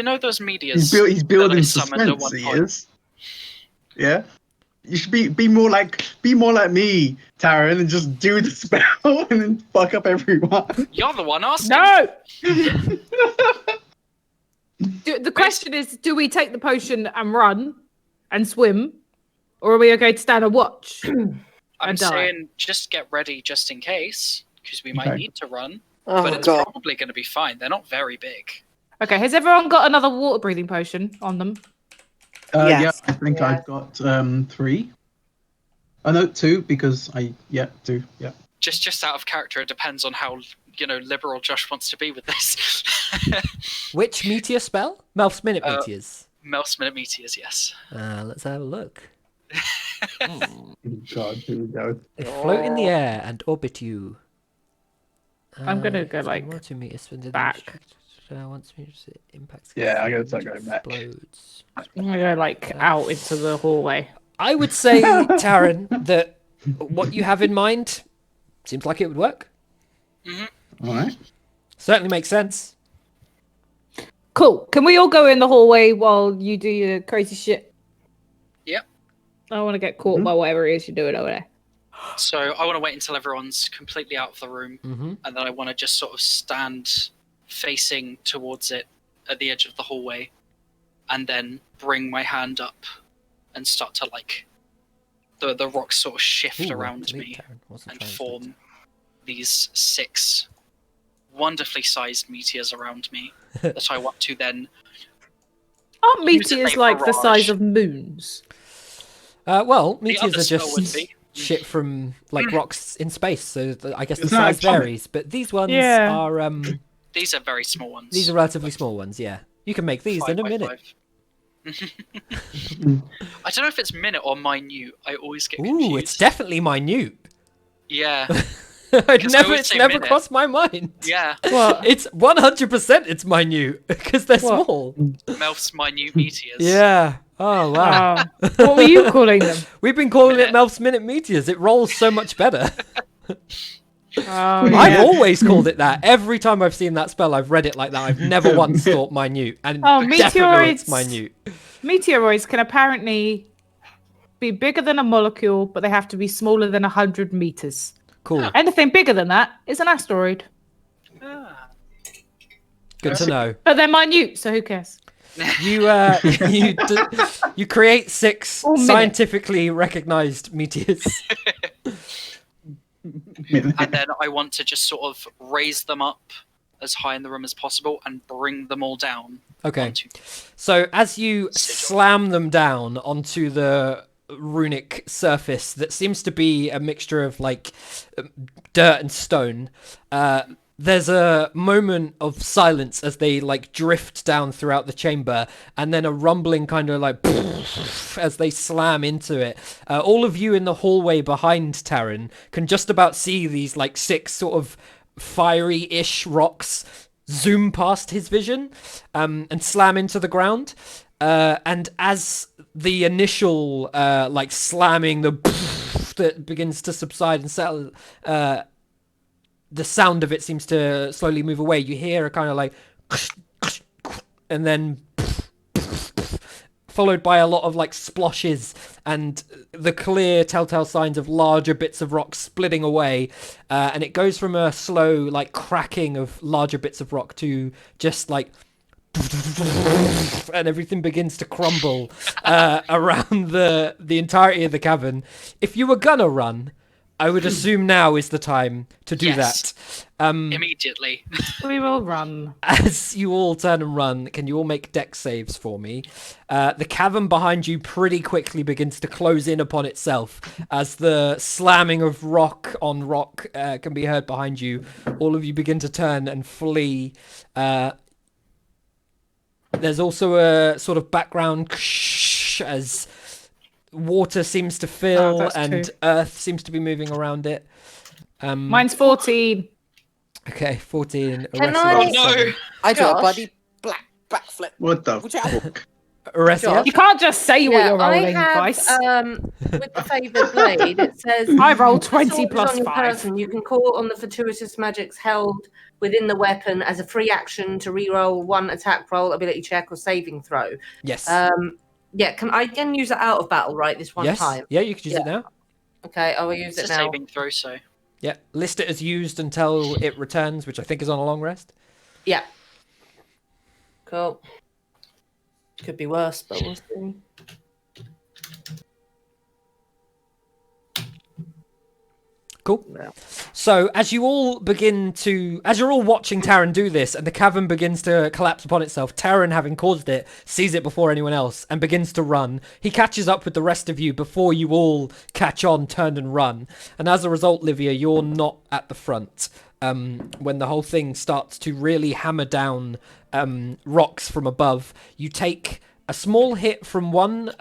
know those medias. He's building that I summoned at suspense. one He point? is. Yeah. You should be more like me, Taryn, and just do the spell and then fuck up everyone. You're the one asking. No! The question is, do we take the potion and run and swim? Or are we okay to stand and watch? I'm and die? saying just get ready just in case, because we might Okay. need to run. Oh, But it's God. probably going to be fine. They're not very big. Okay, has everyone got another water breathing potion on them? Yeah, Yes. I think Yeah. I've got 3. I know 2 because I 2. Yeah. Just out of character, it depends on how liberal Josh wants to be with this. Which meteor spell? Melf's Minute Uh, Meteors. Mel's Minute Meteors, yes. Let's have a look. God, here we go. They float in the air and orbit you. I'm gonna go, like, 2 meters back. Once it impacts. Yeah, I gotta start going back. Explodes. I'm gonna go like out into the hallway. I would say, Taryn, that what you have in mind seems like it would work. All right. Certainly makes sense. Cool. Can we all go in the hallway while you do your crazy shit? Yep. I don't want to get caught by whatever it is you're doing over there. So I want to wait until everyone's completely out of the room, Mm-hmm. and then I want to just sort of stand facing towards it at the edge of the hallway, and then bring my hand up and start to the rocks sort of shift around me and form these 6 wonderfully sized meteors around me that I want to then. Aren't Use it meteors as like the barrage. size of moons? Well, The meteors other are spell would just be. shit from rocks in space, so I guess the It's not size atomic. varies. But these ones Yeah. are These are very small ones. these are relatively small ones. Yeah, you can make these 5 in a by minute. 5. I don't know if it's minute or minute. I always get Ooh, confused. it's definitely minute. Yeah, It's I always never say minute. crossed my mind. yeah. What? It's 100% it's minute because they're What? small. Melf's minute meteors. Yeah. Oh wow. What were you calling them? We've been calling it Minute. Melf's Minute Meteors. It rolls so much better. Oh, I've yeah. always called it that. Every time I've seen that spell, I've read it like that. I've never once thought minute, and Oh, definitely it's meteoroids. minute. Meteoroids can apparently be bigger than a molecule, but they have to be smaller than 100 meters. Cool. Anything bigger than that is an asteroid. Ah. Good to know. But they're minute, so who cares? You you create 6 Or minute. scientifically recognized meteors. And then I want to just sort of raise them up as high in the room as possible and bring them all down. Okay. Onto... So as you Sigil. slam them down onto the runic surface that seems to be a mixture of like dirt and stone, there's a moment of silence as they like drift down throughout the chamber, and then a rumbling kind of like as they slam into it. All of you in the hallway behind Taryn can just about see these like 6 sort of fiery-ish rocks zoom past his vision and slam into the ground. And as the initial like slamming, that begins to subside and settle, the sound of it seems to slowly move away. You hear a kind of like, and then followed by a lot of like sploshes and the clear telltale signs of larger bits of rock splitting away, and it goes from a slow like cracking of larger bits of rock to just like and everything begins to crumble around the entirety of the cavern. If you were gonna run, I would assume now is the time to do Yes. that. Immediately. We will run. As you all turn and run, can you all make dex saves for me? The cavern behind you pretty quickly begins to close in upon itself as the slamming of rock on rock can be heard behind you. All of you begin to turn and flee. There's also a sort of background as water seems to fill that's and two. earth seems to be moving around it. Mine's 14. Okay, 14. Can Arrested I- at Oh no! 7. I do a Josh? bloody backflip. What the Which I- fuck? Arrested? You can't just say what you're I rolling, have, Vice. with the favoured blade, it says... I rolled "The 20 sword is plus on your 5. person. You can call on the fortuitous magics held within the weapon as a free action to re-roll 1 attack roll, ability check, or saving throw. Yes. Yeah, I can use it out of battle, right, this one yes. time? Yeah, you could use it Yeah. now. Okay, I will use It's it a now. saving throw, so. Yeah, list it as used until it returns, which I think is on a long rest. Yeah. Cool. Could be worse, but we'll see. Cool. Yeah. So So as you're all watching Taran do this, and the cavern begins to collapse upon itself, Taran, having caused it, sees it before anyone else and begins to run. He catches up with the rest of you before you all catch on, turn and run. And as a result, Livia, you're not at the front. When the whole thing starts to really hammer down rocks from above, you take a small hit from one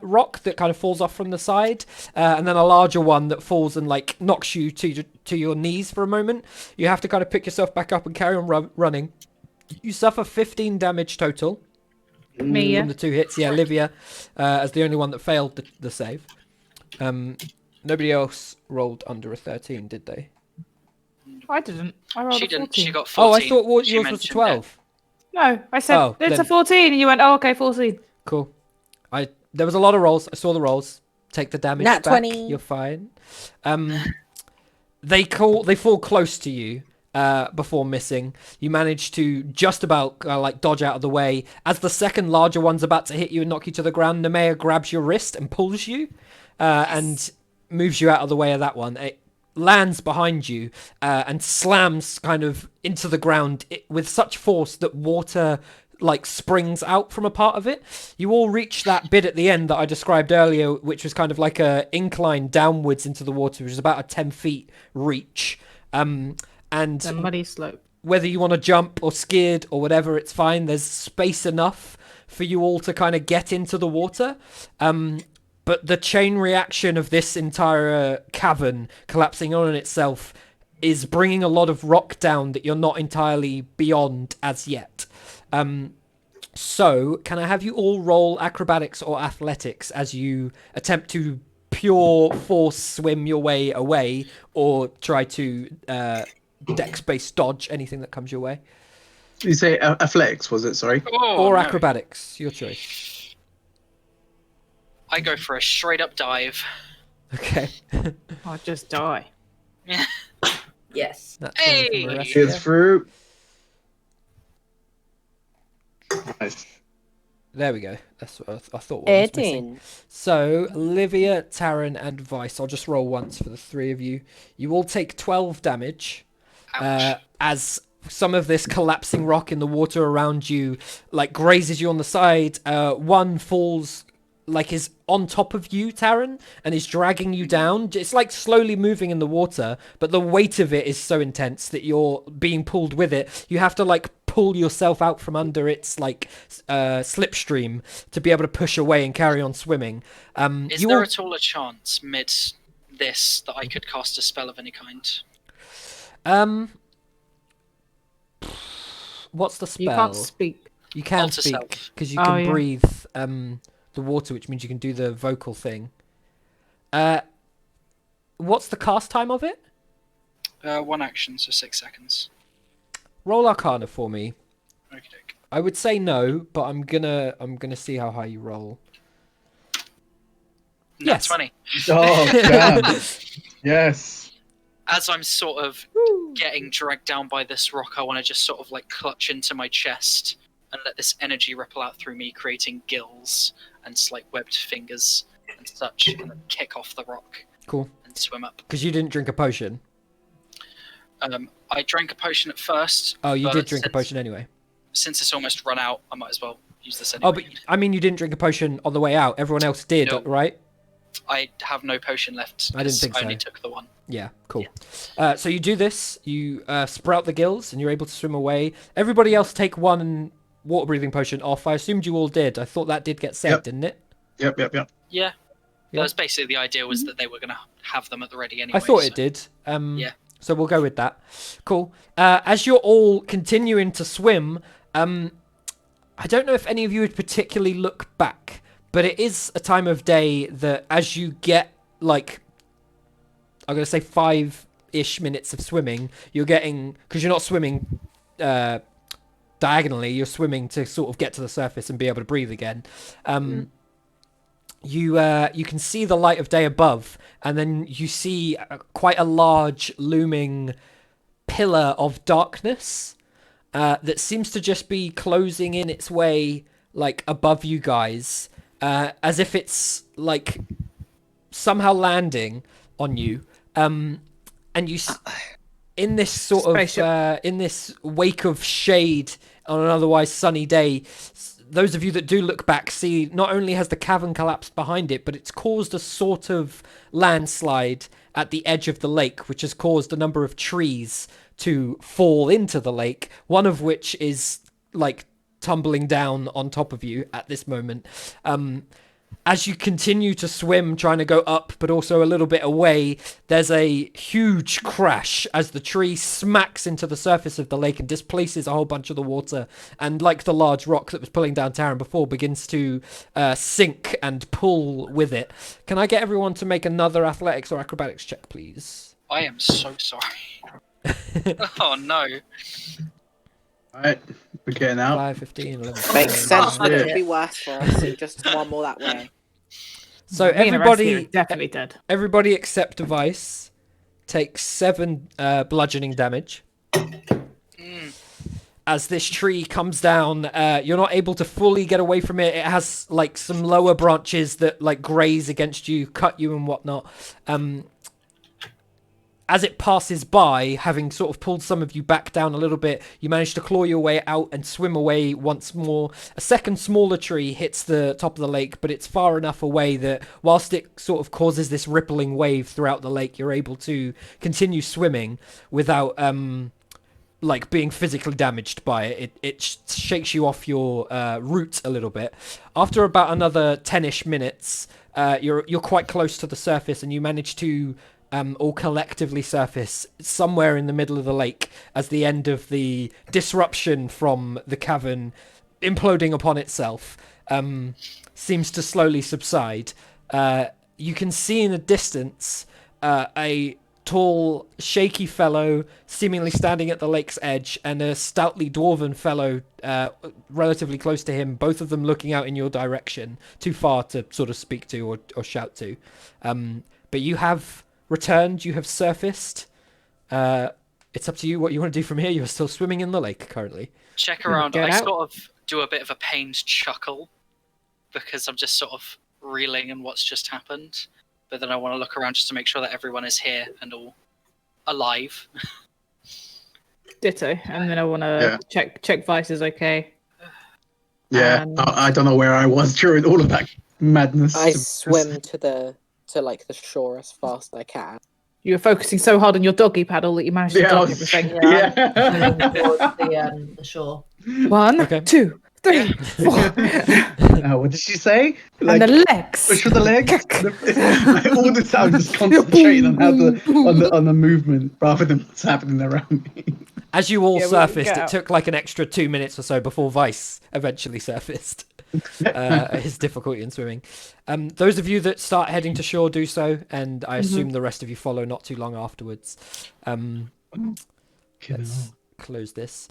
rock that kind of falls off from the side, and then a larger one that falls and like knocks you to your knees for a moment. You have to kind of pick yourself back up and carry on running. You suffer 15 damage total Me, yeah. from the 2 hits. Yeah, Livia as the only one that failed the save. Nobody else rolled under a 13, did they? I didn't. I rolled She a didn't. 14. She got 14. Oh, I thought She yours was a mentioned 12. No, I said Oh, it's then- a 14, and you went, oh, okay, 14. Cool. There was a lot of rolls. I saw the rolls. Take the damage Nat back. 20. You're fine. They fall close to you before missing. You manage to just about like dodge out of the way. As the second larger one's about to hit you and knock you to the ground, Nemea grabs your wrist and pulls you and moves you out of the way of that one. It lands behind you and slams kind of into the ground with such force that water like springs out from a part of it. You all reach that bit at the end that I described earlier, which was kind of like a incline downwards into the water, which is about a 10 feet reach. And The muddy slope. whether you want to jump or skid or whatever, it's fine. There's space enough for you all to kind of get into the water. But the chain reaction of this entire cavern collapsing on itself is bringing a lot of rock down that you're not entirely beyond as yet. So, can I have you all roll acrobatics or athletics as you attempt to pure force swim your way away, or try to dex-based dodge anything that comes your way? You say a flex, was it? Sorry. Oh, Or no. acrobatics, your choice. I go for a straight up dive. Okay. I'll just die. Yes. That's Hey! from the rest, It's yeah. through. Nice. There we go. That's what I thought. What was missing. 18. So, Livia, Taran, and Vice. I'll just roll once for the three of you. You all take 12 damage Ouch. as some of this collapsing rock in the water around you, like, grazes you on the side. One falls, like, is on top of you, Taran, and is dragging you down. It's like slowly moving in the water, but the weight of it is so intense that you're being pulled with it. You have to, like, pull yourself out from under its like slipstream to be able to push away and carry on swimming. Is you there all- at all a chance mid this that I could cast a spell of any kind? What's the spell? You can't speak. You can Alter speak self. because you Oh, can yeah. breathe the water, which means you can do the vocal thing. What's the cast time of it? 1 action, so 6 seconds. Roll Arcana for me. Okey doke. I would say no, but I'm gonna see how high you roll. Yes. Yes. 20. Oh, damn. Yes. As I'm sort of getting dragged down by this rock, I want to just sort of like clutch into my chest and let this energy ripple out through me, creating gills and like webbed fingers and such, and then kick off the rock Cool. and swim up. Because you didn't drink a potion. I drank a potion at first. Oh, you but did drink a since- potion anyway. Since it's almost run out, I might as well use this Oh, anyway. but I mean, you didn't drink a potion on the way out. Everyone else did, No. right? I have no potion left. I didn't 'cause think I so. only took the one. Yeah, cool. So you do this. You sprout the gills, and you're able to swim away. Everybody else take one water breathing potion off. I assumed you all did. I thought that did get said, Yep. didn't it? Yep. Yeah. Yeah. That was basically the idea, was that they were going to have them at the ready anyway. I thought so- it did. Yeah. So we'll go with that. Cool. As you're all continuing to swim, I don't know if any of you would particularly look back, but it is a time of day that as you get, like, I'm going to say 5-ish minutes of swimming, you're getting, because you're not swimming diagonally, you're swimming to sort of get to the surface and be able to breathe again. You can see the light of day above, and then you see quite a large looming pillar of darkness that seems to just be closing in its way, like, above you guys, as if it's like somehow landing on you. And in this sort Spaceship. of in this wake of shade on an otherwise sunny day, those of you that do look back see not only has the cavern collapsed behind it, but it's caused a sort of landslide at the edge of the lake, which has caused a number of trees to fall into the lake, one of which is like tumbling down on top of you at this moment. As you continue to swim, trying to go up, but also a little bit away, there's a huge crash as the tree smacks into the surface of the lake and displaces a whole bunch of the water. And like the large rock that was pulling down Taran before, begins to sink and pull with it. Can I get everyone to make another athletics or acrobatics check, please? I am so sorry. Oh no. Alright, we're getting out. 5, 15, 11. Makes 12. sense that yeah. it'd be worse for us, so just one more that way. So Me and the rest of you are everybody, definitely dead. everybody except Device takes 7 bludgeoning damage. As this tree comes down, you're not able to fully get away from it. It has like some lower branches that like graze against you, cut you and whatnot. As it passes by, having sort of pulled some of you back down a little bit, you manage to claw your way out and swim away once more. A second smaller tree hits the top of the lake, but it's far enough away that whilst it sort of causes this rippling wave throughout the lake, you're able to continue swimming without like being physically damaged by it. It shakes you off your route a little bit. After about another 10-ish minutes, you're quite close to the surface, and you manage to all collectively surface somewhere in the middle of the lake as the end of the disruption from the cavern imploding upon itself seems to slowly subside. You can see in the distance a tall, shaky fellow seemingly standing at the lake's edge, and a stoutly dwarven fellow relatively close to him, both of them looking out in your direction, too far to sort of speak to or shout to. But you have returned, you have surfaced. It's up to you what you want to do from here. You're still swimming in the lake currently. Check around. Get I out. sort of do a bit of a pained chuckle because I'm just sort of reeling in what's just happened. But then I want to look around just to make sure that everyone is here and all alive. Ditto. And then I want to check Vice is okay. Yeah, And- I don't know where I was during all of that madness. I swim to the shore as fast as I can. You were focusing so hard on your doggy paddle that you managed to Yeah, I dodge was- everything. yeah. Moving towards the shore. 1, Okay. 2, 3, 4. What did she say? And the legs. push with the legs. All the time, just concentrating on how on the movement rather than what's happening around me. As you all Yeah, we surfaced, get it out. took like an extra 2 minutes or so before Vice eventually surfaced. His difficulty in swimming. Those of you that start heading to shore do so, and I assume the rest of you follow not too long afterwards. Let's close this.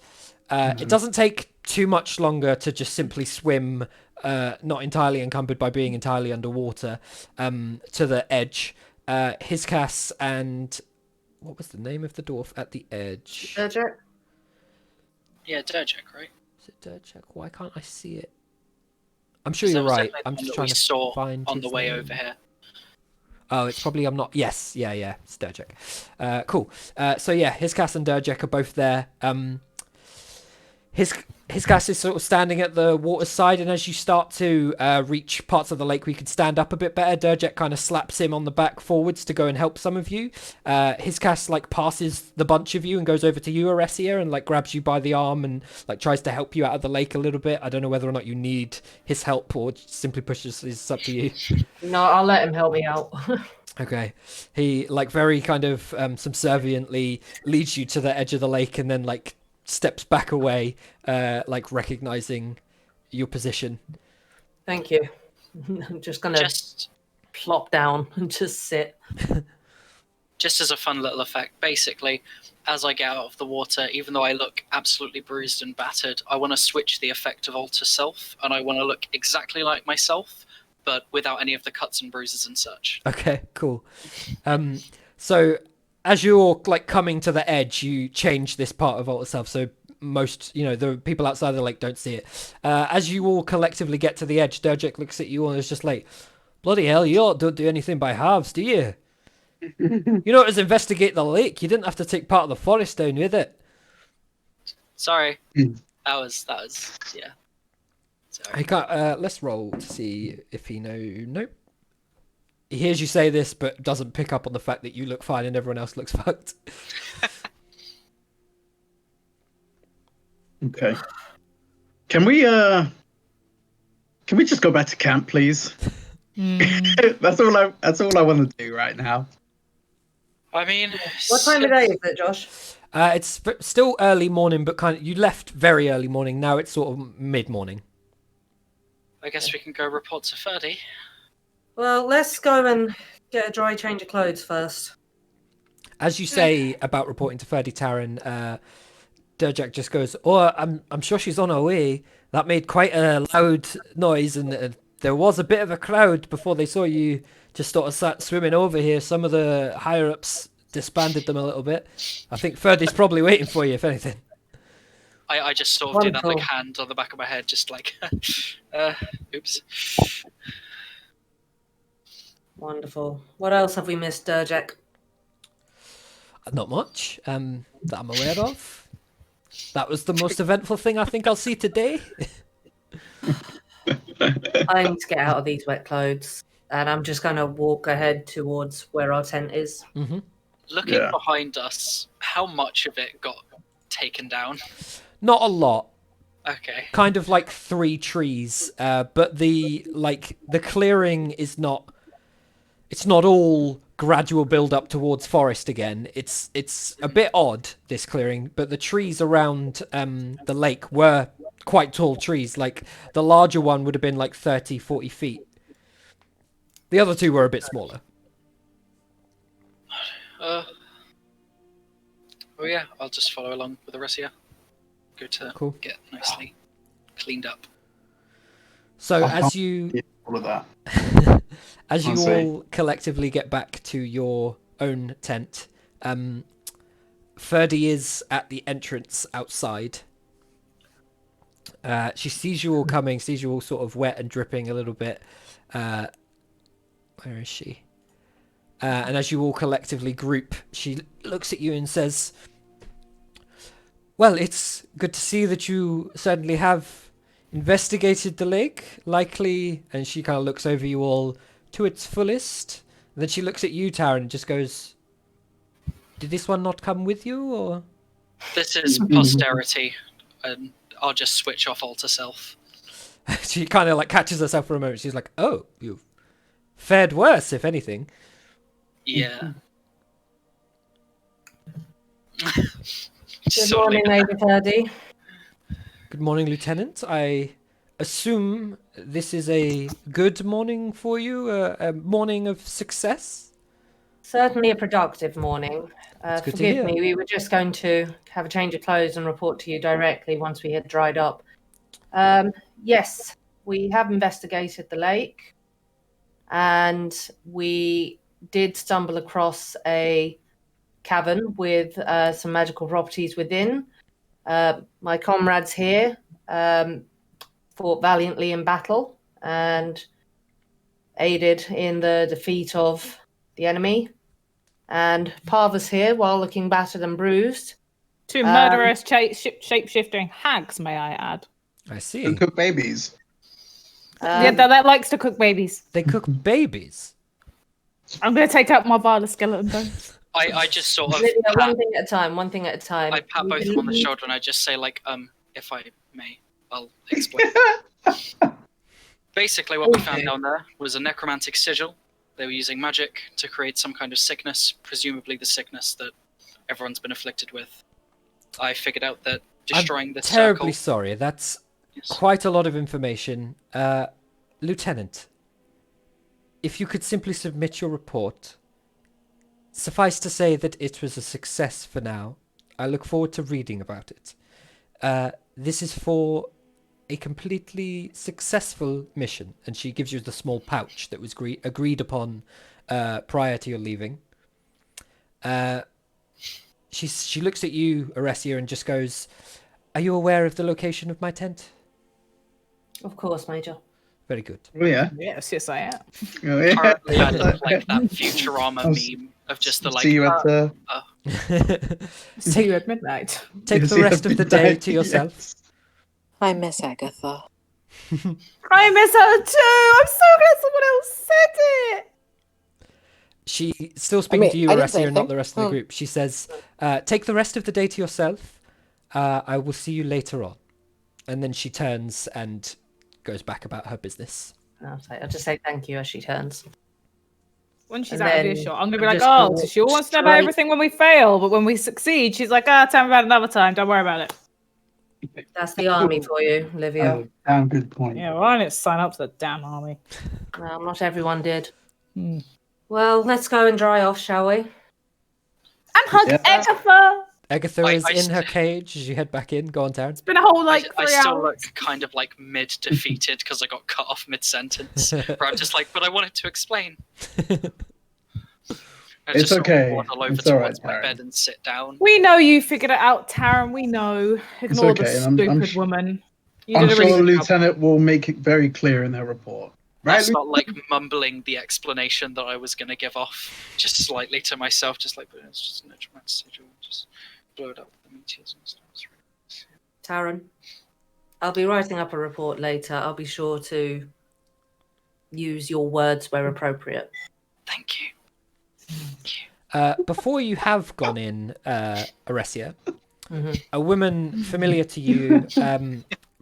It doesn't take too much longer to just simply swim, not entirely encumbered by being entirely underwater, to the edge. Hiscas and what was the name of the dwarf at the edge? Dirk? Yeah, Dirjek, right? Is it Dirchek? Why can't I see it? I'm sure That you're was right. definitely I'm the just one trying that we to saw find on the his way name. over here. Oh, it's probably I'm not. Yes, yeah, it's Dirjek. Cool. So yeah, Hiscas and Dirjek are both there. Hiscas is sort of standing at the water side, and as you start to reach parts of the lake where you can stand up a bit better, Dirjek kind of slaps him on the back forwards to go and help some of you. Hiscas like passes the bunch of you and goes over to you, Aresia, and like grabs you by the arm and like tries to help you out of the lake a little bit. I don't know whether or not you need his help or simply pushes. It's up to you. No, I'll let him help me out. Okay. He like very kind of subserviently leads you to the edge of the lake and then like steps back away, like recognizing your position. Thank you. I'm just gonna Just plop down and just sit. just as a fun little effect, basically, as I get out of the water, even though I look absolutely bruised and battered, I want to switch the effect of Alter Self, and I want to look exactly like myself, but without any of the cuts and bruises and such. Okay, cool. So as you're like coming to the edge, you change this part of Alter Self, so most, the people outside the lake don't see it. As you all collectively get to the edge, Dirjek looks at you all and is just like, bloody hell, you all don't do anything by halves, do you? You know, it was investigate the lake. You didn't have to take part of the forest down with it. Sorry. Hmm. That was yeah. Sorry. I can't. Let's roll to see if he Nope. He hears you say this, but doesn't pick up on the fact that you look fine and everyone else looks fucked. Okay. Can we just go back to camp, please? That's all I want to do right now. I mean, What time of day is it, Josh? It's still early morning, but you left very early morning. Now it's sort of mid morning. I guess we can go report to Ferdy. Well, let's go and get a dry change of clothes first. As you say about reporting to Ferdy Taryn, Derjak just goes, "Oh, I'm sure she's on her way. That made quite a loud noise, and there was a bit of a crowd before they saw you just sort of sat swimming over here. Some of the higher ups disbanded them a little bit. I think Ferdy's probably waiting for you, if anything." I just sort of do that like Wonderful. hand on the back of my head, just like, oops. Wonderful. What else have we missed, Jack? Not much that I'm aware of. That was the most eventful thing I think I'll see today. I need to get out of these wet clothes, and I'm just going to walk ahead towards where our tent is. Mm-hmm. Looking Yeah. behind us, how much of it got taken down? Not a lot. Okay. Kind of like 3 trees, but the clearing is not. It's not all gradual build up towards forest again. It's a bit odd, this clearing, but the trees around the lake were quite tall trees. Like the larger one would have been like 30, 40 feet. The other 2 were a bit smaller. Oh yeah, I'll just follow along with the rest of you. Go to Cool. get nicely cleaned up. So I as you Yeah, all of that. as you I'll see. all collectively get back to your own tent, Ferdy is at the entrance outside. She sees you all coming, sees you all sort of wet and dripping a little bit. Where is she? And as you all collectively group, she looks at you and says, "Well, it's good to see that you certainly have investigated the lake, likely," and she kind of looks over you all, "to its fullest." And then she looks at you, Taryn, and just goes, "Did this one not come with you, or?" This is posterity, and I'll just switch off alter self. She kind of like catches herself for a moment. She's like, "Oh, you've fared worse, if anything." Yeah. Good morning, Lady Ferdy. Good morning, Lieutenant. I assume this is a good morning for you, a morning of success? Certainly a productive morning. good to Forgive hear. me, we were just going to have a change of clothes and report to you directly once we had dried up. Yes, we have investigated the lake, and we did stumble across a cavern with some magical properties within. My comrades here fought valiantly in battle and aided in the defeat of the enemy. And Parva's here, while looking battered and bruised. 2 murderous shape-shifting hags, may I add. I see. And cook babies. Yeah, that likes to cook babies. They cook babies. I'm going to take out my vial of skeleton bones. I just sort of Lydia, pat, one thing at a time. One thing at a time. I pat We both of them on the believe- shoulder and I just say like, if I may, I'll explain. Basically, what we found down there was a necromantic sigil. They were using magic to create some kind of sickness, presumably the sickness that everyone's been afflicted with. I figured out that destroying this Terribly circle. sorry. That's Yes. quite a lot of information. Lieutenant, if you could simply submit your report. Suffice to say that it was a success for now. I look forward to reading about it. This is for a completely successful mission, and she gives you the small pouch that was agreed upon prior to your leaving. She looks at you, Aresia, and just goes, "Are you aware of the location of my tent?" Of course, Major. Very good. Oh yeah. Yes, I am. Oh, yeah. Currently, I did like that Futurama I was- meme of just the like. See you at the. See you at midnight. Take the See you rest at of the day midnight, to yourself. yes. I miss Agatha. I miss her too. I'm so glad someone else said it. She still speaking to you, I didn't say Aresia, and not anything. the rest of the group. She says, "Take the rest of the day to yourself. I will see you later on." And then she turns and goes back about her business. I'll just say thank you as she turns. When she's And out of then earshot, I'm gonna be I'm like, just "Oh, gonna so she all wants to know about straight- everything when we fail, but when we succeed, she's like, tell me about it another time. Don't worry about it." That's the army for you, Olivia. Oh, damn good point. Yeah, well, I didn't sign up to the damn army. Well, not everyone did. Hmm. Well, let's go and dry off, shall we? And hug Yeah. Agatha. Agatha I- is I in her st- cage as you head back in. Go on, Taryn. It's been a whole like I 3 still hours. look kind of like mid-defeated because I got cut off mid-sentence. Where I'm just like, but I wanted to explain. I It's just sort of okay. waddle over It's all right, towards my Taryn. bed and sit down. We know you figured it out, Taryn. We know. Ignore okay, the and I'm stupid woman. You I'm did a sure really the good job. lieutenant will make it very clear in their report. I Right, start like mumbling the explanation that I was going to give off, just slightly to myself, just like, but it's just an instrument sigil, just blow it up with the meteors and stuff. Taryn, I'll be writing up a report later. I'll be sure to use your words where appropriate. Thank you. Before you have gone in, Aresia, Mhm. a woman familiar to you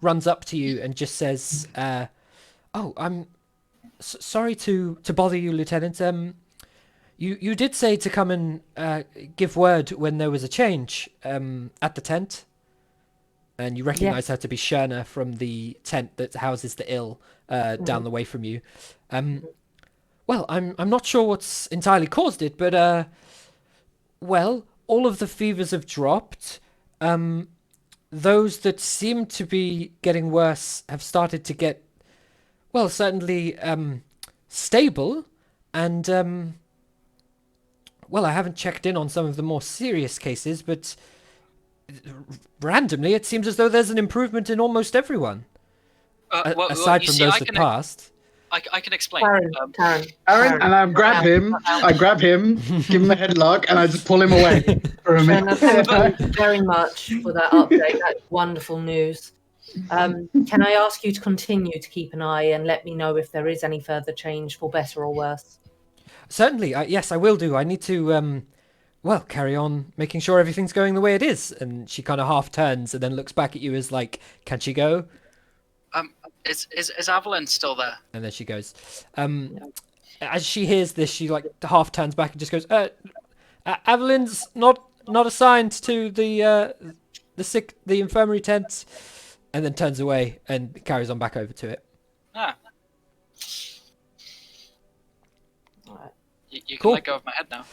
runs up to you and just says, "Oh, I'm sorry to bother you, Lieutenant. You did say to come and give word when there was a change at the tent, and you recognise her to be Sherna from the tent that houses the ill down the way from you. Well, I'm not sure what's entirely caused it, but well, all of the fevers have dropped. Those that seem to be getting worse have started to get, well, certainly stable, and well, I haven't checked in on some of the more serious cases, but randomly it seems as though there's an improvement in almost everyone, aside you from see, those that passed." I can explain. Taryn, Aaron, and I grab him, give him a headlock, and I just pull him away for a minute. Thank you very much for that update. That's wonderful news. Can I ask you to continue to keep an eye and let me know if there is any further change for better or worse? Certainly, yes, I will do. I need to, well, carry on making sure everything's going the way it is. And she kind of half turns and then looks back at you as like, "Can she go?" Is Evelyn still there? And then she goes. As she hears this, she like half turns back and just goes, "Evelyn's not assigned to the infirmary tent," and then turns away and carries on back over to it. Ah. Alright. You can Cool. let go of my head now.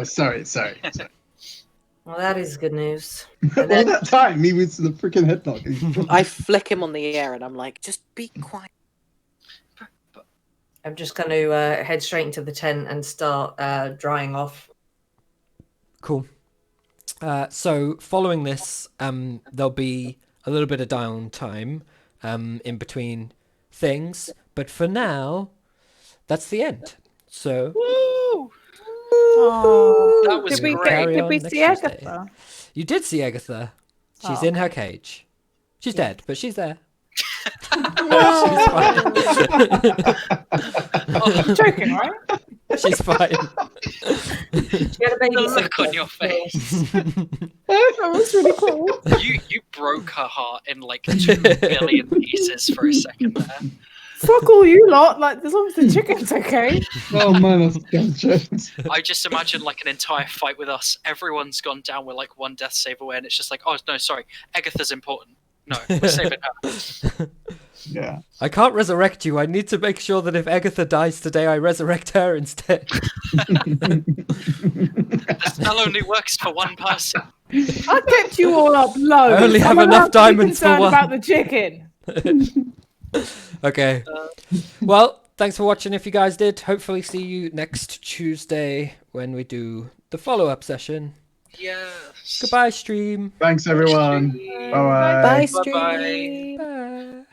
Sorry. Well, that is good news. All that time, he was the freaking headlock. I flick him on the ear and I'm like, just be quiet. I'm just going to head straight into the tent and start drying off. Cool. So following this, there'll be a little bit of downtime in between things, but for now, that's the end. So Woo! Oh, That was great. Carry Did on we next see Tuesday. Agatha? You did see Agatha. She's Oh, in her cage. She's dead, but she's there. You're joking, right? She's fine. She had a baby The look sister. on your face. That was really cool. You broke her heart in like 2 billion pieces for a second there. Fuck all you lot. Like, as long as the chicken's okay. Oh man, that's jokes. I just imagine like an entire fight with us. Everyone's gone down with like 1 death save away, and it's just like, oh no, sorry, Agatha's important. No, we're saving her. Yeah. I can't resurrect you. I need to make sure that if Agatha dies today, I resurrect her instead. The spell only works for one person. I kept you all up low. I only have I'm enough allowed to be diamonds for concerned one. about the chicken. Okay. Well, thanks for watching if you guys did. Hopefully see you next Tuesday when we do the follow-up session. Yes. Goodbye, stream. Thanks everyone. Bye bye. Bye, Bye-bye. stream. Bye.